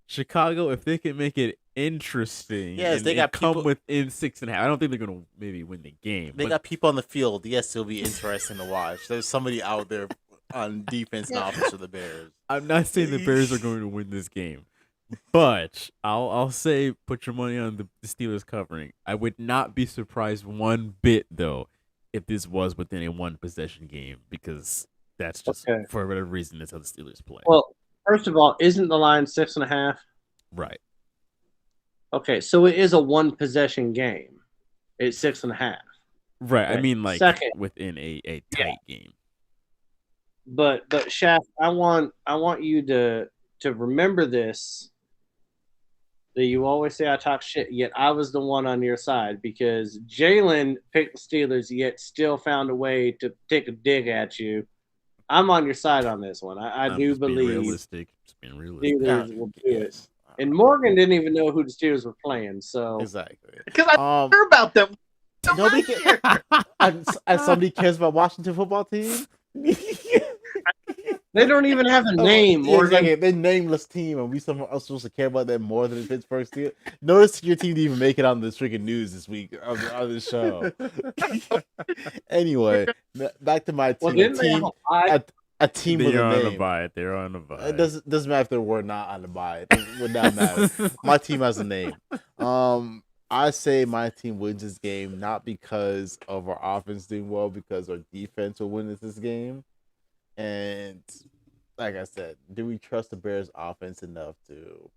Chicago, if they can make it interesting, yes, they got come people within 6.5. I don't think they're gonna maybe win the game. They got people on the field. Yes, it'll be interesting to watch. There's somebody out there on defense and offense for the Bears. I'm not saying the Bears are going to win this game, but I'll say put your money on the Steelers covering. I would not be surprised one bit though if this was within a one possession game, because that's just for whatever reason that's how the Steelers play. Well, first of all, isn't the line 6.5? Right. Okay, so it is a one possession game. It's 6.5. Right. I mean, like Second, within a tight game. But Shaft, I want you to remember this. That you always say I talk shit, yet I was the one on your side, because Jalen picked the Steelers, yet still found a way to take a dig at you. I'm on your side on this one. I do believe realistic. Just being realistic. Steelers will do it. And Morgan didn't even know who the Steelers were playing, so exactly because I heard about them. Nobody and somebody cares about Washington football team. They don't even have a name. Yeah, exactly. They're nameless team, and we somehow are supposed to care about them more than the Pittsburgh Steelers. Notice your team didn't even make it on the freaking news this week on the show. Anyway, back to my team. A team with a name. They're on a bye. It doesn't matter if they were not on the bye. It would not matter. My team has a name. I say my team wins this game not because of our offense doing well, because our defense will win this game. And like I said, do we trust the Bears' offense enough to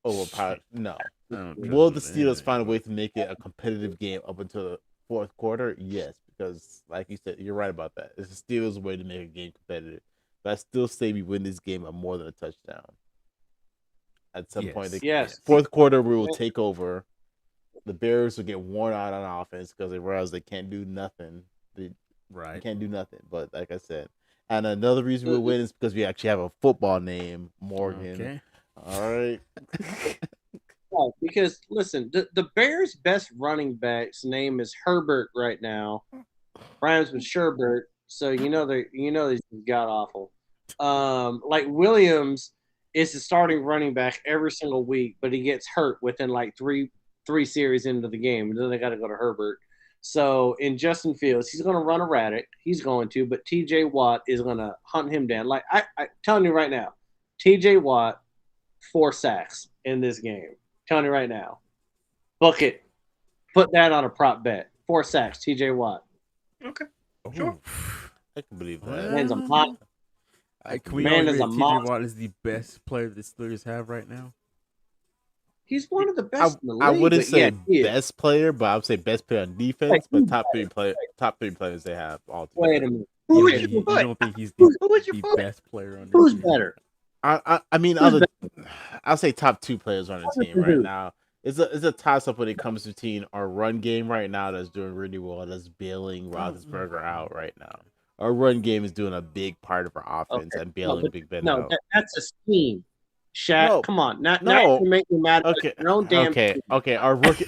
overpower? No. Will the Steelers find a way to make it a competitive game up until the fourth quarter? Yes, because like you said, you're right about that. It's the Steelers' way to make a game competitive. But I still say we win this game by more than a touchdown. At some point, fourth quarter we will take over. The Bears will get worn out on offense because they realize they can't do nothing. They can't do nothing. But like I said, and another reason we'll win is because we actually have a football name, Morgan. Okay. All right. Because listen, the Bears' best running back's name is Herbert right now. Rhymes with Sherbert, so he's god awful. Like Williams is the starting running back every single week, but he gets hurt within like three series into the game, and then they got to go to Herbert. So in Justin Fields, he's going to run erratic. He's going to, but T.J. Watt is going to hunt him down. Like I telling you right now, T.J. Watt 4 sacks in this game. Telling you right now, book it. Put that on a prop bet. 4 sacks, T.J. Watt. Okay, sure. I can believe that. Man's a monster. Can we agree that T.J. Watt is the best player the Steelers have right now? He's one of the best in the league. I wouldn't say best player, but I would say best player on defense. But top three players they have all together. Wait a minute. You don't think he's the best player on the Who's team? better? I mean, I'll say top 2 players on the team right now. It's a toss up when it comes to our run game right now that's doing really well. That's bailing Roethlisberger out right now. Our run game is doing a big part of our offense and bailing Big Ben out. No, that's a scheme. Shaq, come on. Now you make me mad at your own damn team. Okay. Our rookie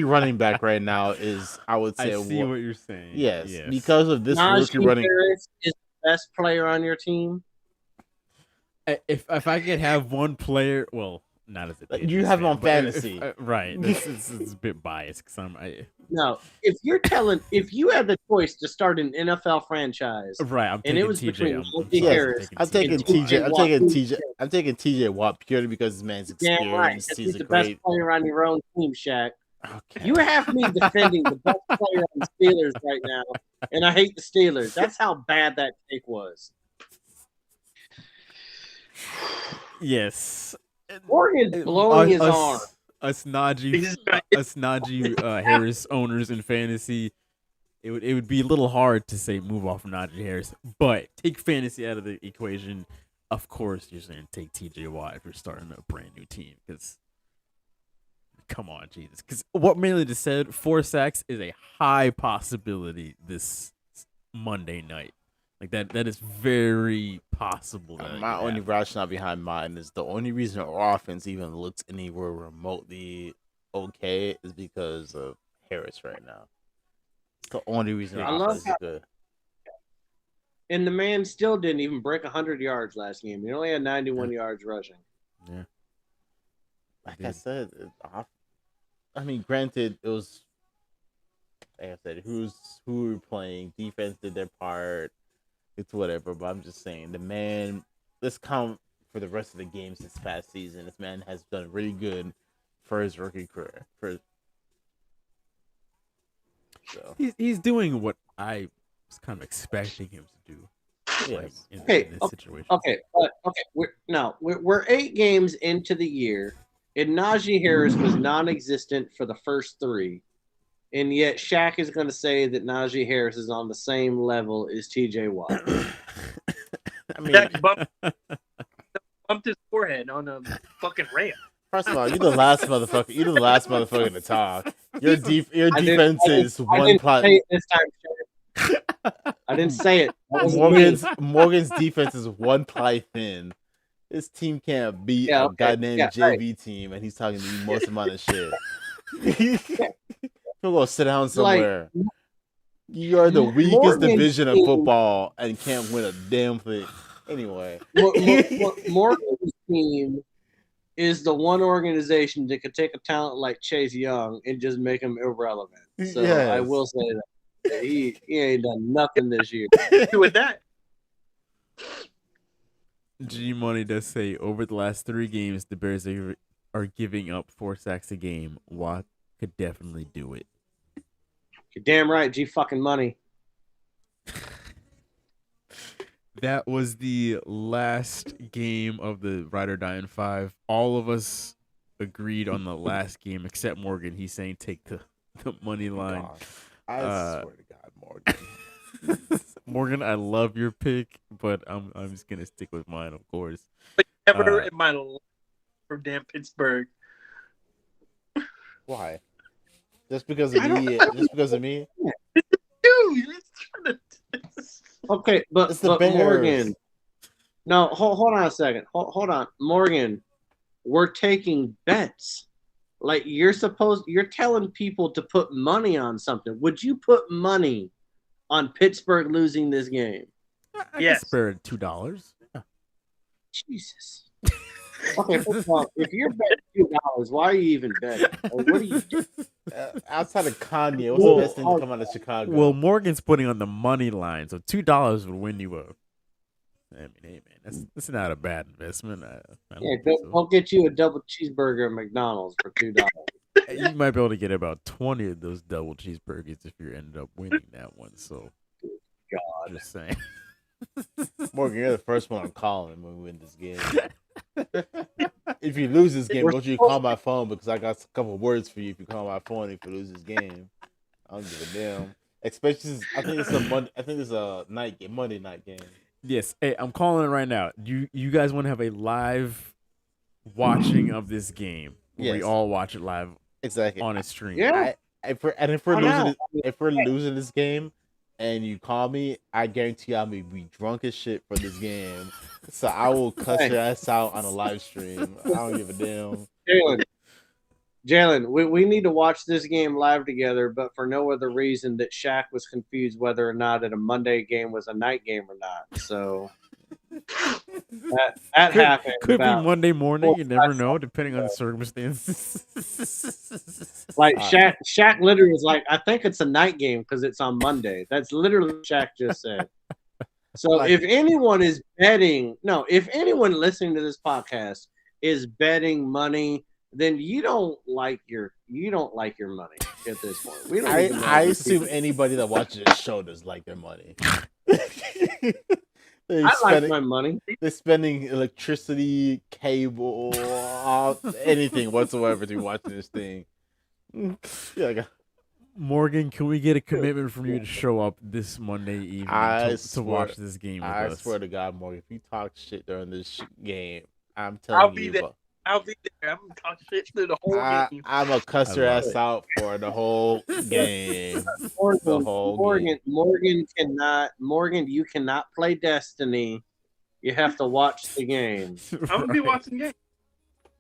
running back right now is, I would say, I see what you're saying. Yes, because of this rookie running. Harris is the best player on your team. If I could have one player, well, not as a you have him on fantasy, right? It's a bit biased because No, if you had the choice to start an NFL franchise, Right, I'm and taking it was TJ. between I'm Najee sorry, Harris I'm taking and TJ. I'm Watt, taking TJ. I'm taking TJ Watt purely because this man's damn right, experienced. 'cause He's he's a the best great. player on your own team, Shaq. Okay. You have me defending the best player on the Steelers right now, and I hate the Steelers. That's how bad that take was. Yes. Morgan's blowing his arm. Us Najee Harris owners in fantasy, it would be a little hard to say move off of Najee Harris, but take fantasy out of the equation. Of course, you're saying take TJ Watt if you're starting a brand new team because. Come on, Jesus. Because what Mainly just said, 4 sacks is a high possibility this Monday night. Like that is very possible. My only rationale behind mine is the only reason our offense even looks anywhere remotely okay is because of Harris right now. It's the only reason I our love offense is good. And the man still didn't even break 100 yards last game. He only had 91 yards rushing. Yeah. Like I said, I mean, granted, it was like I said, who were playing, defense did their part. It's whatever, but I'm just saying the man. Let's count for the rest of the games this past season. This man has done really good for his rookie career. He's doing what I was kind of expecting him to do. Like, in this situation. Okay. We're 8 games into the year, and Najee Harris was non-existent for the first 3, and yet Shaq is going to say that Najee Harris is on the same level as TJ Watt. I mean, Shaq bumped his forehead on a fucking rail. First of all, you're the last motherfucker. You're the last motherfucker to talk. Your defense is one play. I didn't say it. Morgan's defense is one play thin. This team can't beat a guy named JV team, and he's talking the most amount of shit. He'll go sit down somewhere. You are the weakest division of football and can't win a damn thing. Anyway, Morgan's team is the one organization that could take a talent like Chase Young and just make him irrelevant. So I will say that he ain't done nothing this year. With that, G Money does say over the last 3 games, the Bears are giving up 4 sacks a game. Watt could definitely do it. You're damn right, G fucking Money. That was the last game of the Ride or Die in 5. All of us agreed on the last game except Morgan. He's saying take the money line. I swear to God, Morgan. Morgan, I love your pick, but I'm just gonna stick with mine, of course. Never in my life from damn Pittsburgh. Why? Just because of me? Just because of me? Dude, okay, but Morgan. No, hold on a second. Hold on, Morgan. We're taking bets. Like you're telling people to put money on something. Would you put money on Pittsburgh losing this game? I can spare $2. Yeah. Jesus. Okay, first of all, if you're betting $2, why are you even betting? Like, what are you doing? Outside of Kanye, what's the best thing to come out of Chicago? Well, Morgan's putting on the money line, so $2 would win you a. I mean, hey man, that's not a bad investment. Don't get you a double cheeseburger at McDonald's for $2. You might be able to get about 20 of those double cheeseburgers if you ended up winning that one. So, God, just saying. Morgan, you're the first one I'm calling when we win this game. If you lose this game, don't you call my phone because I got a couple words for you. If you call my phone, if you lose this game, I don't give a damn. Especially, I think it's a night game, Monday night game. Yes, hey, I'm calling it right now. You guys want to have a live watching of this game? Yes. We all watch it live, exactly on a stream. Yeah. If we're losing this game, and you call me, I guarantee I'll be drunk as shit for this game. So I will cuss your ass out on a live stream. I don't give a damn. Jalen, we need to watch this game live together, but for no other reason that Shaq was confused whether or not a Monday game was a night game or not. So That happened. Could be about Monday morning. 4 You or never 5 know, seconds depending on ago. the circumstances. Like Shaq literally was like, I think it's a night game because it's on Monday. That's literally what Shaq just said. So if anyone is betting, no, if anyone listening to this podcast is betting money, then you don't like your money at this point. We don't even know I these assume people. anybody that watches this show does like their money. I like my money. They're spending electricity, cable, anything whatsoever to be watching this thing. Yeah, Morgan, can we get a commitment from you to show up this Monday evening to watch this game with us? I swear to God, Morgan, if you talk shit during this game, I'm I'll telling be you. there. I'll be there. I'm gonna talk shit through the whole game. I'm gonna cuss your ass out for the whole game. The whole game. Morgan, you cannot play Destiny. You have to watch the game. I'm gonna be watching the game.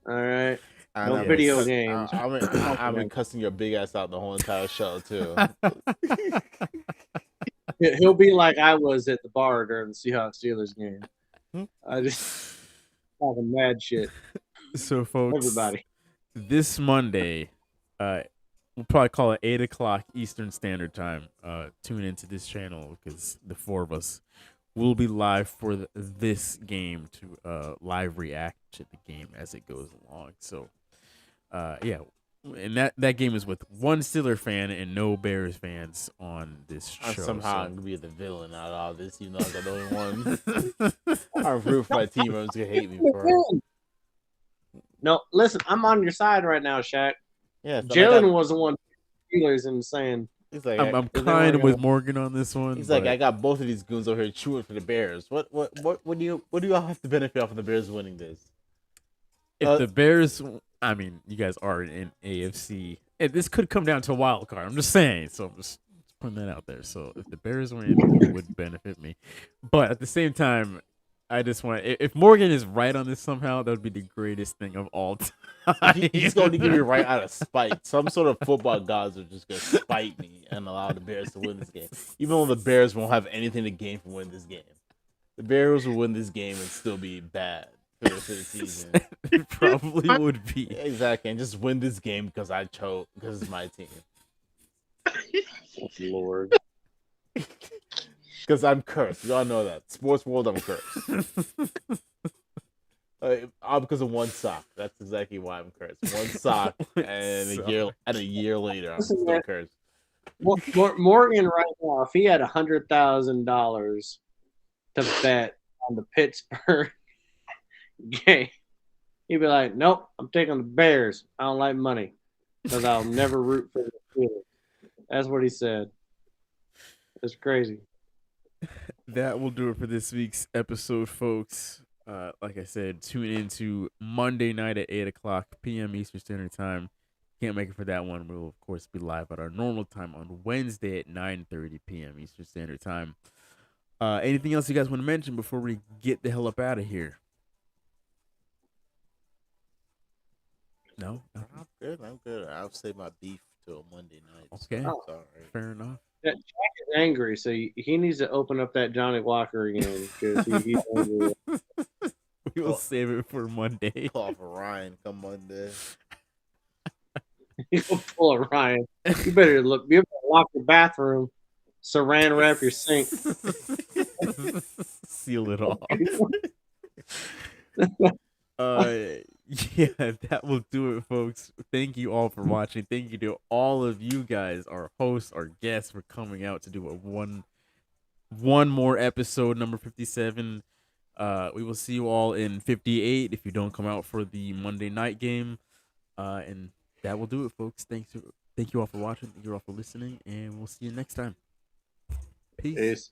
All right. And No video games. I'm been cussing your big ass out the whole entire show too. He'll be like I was at the bar during the Seahawks Steelers game. I just talking mad shit. So, folks, everybody, this Monday, we'll probably call it 8:00 Eastern Standard Time. Tune into this channel because the four of us will be live for this game to live react to the game as it goes along. So, yeah, and that game is with one Steeler fan and no Bears fans on this show. Somehow I'm gonna be the villain out of all this, even though I'm the only one. Our roof, my team members gonna hate me for it. No, listen, I'm on your side right now, Shaq. Yeah, Jalen was the one Steelers and saying he's like, I'm kind of with Morgan on this one. He's like, I got both of these goons over here chewing for the Bears. What do you all have to benefit off of the Bears winning this? If the Bears, I mean, you guys are in AFC. This could come down to a wild card. I'm just saying. So I'm just putting that out there. So if the Bears win, it would benefit me. But at the same time, I just want, if Morgan is right on this somehow, that would be the greatest thing of all time. He's going to give me right out of spite. Some sort of football gods are just going to spite me and allow the Bears to win this game. Even though the Bears won't have anything to gain from winning this game. The Bears will win this game and still be bad for the season. It probably would be. Exactly. And just win this game because I chose, because it's my team. Lord. Because I'm cursed. Y'all know that. Sports world, I'm cursed. All because of one sock. That's exactly why I'm cursed. One sock, and a year later, I'm still cursed. Morgan right now, if he had $100,000 to bet on the Pittsburgh game, he'd be like, "Nope, I'm taking the Bears. I don't like money because I'll never root for the Steelers." That's what he said. It's crazy. That will do it for this week's episode, folks. Like I said, tune in to Monday night at 8:00 p.m. Eastern Standard Time. Can't make it for that one. We'll, of course, be live at our normal time on Wednesday at 9:30 p.m. Eastern Standard Time. Anything else you guys want to mention before we get the hell up out of here? No? I'm good. I'll save my beef till Monday night. Okay. So it's all right. Fair enough. Jack is angry, so he needs to open up that Johnny Walker again because he's angry. We will save it for Monday. Call for Ryan come Monday. He'll pull a Ryan. You better lock your bathroom, saran wrap your sink, seal it off. Yeah, that will do it, folks. Thank you all for watching. Thank you to all of you guys, our hosts, our guests, for coming out to do one more episode, number 57. We will see you all in 58 if you don't come out for the Monday night game. And that will do it, folks. Thank you all for watching. Thank you all for listening, and we'll see you next time. Peace.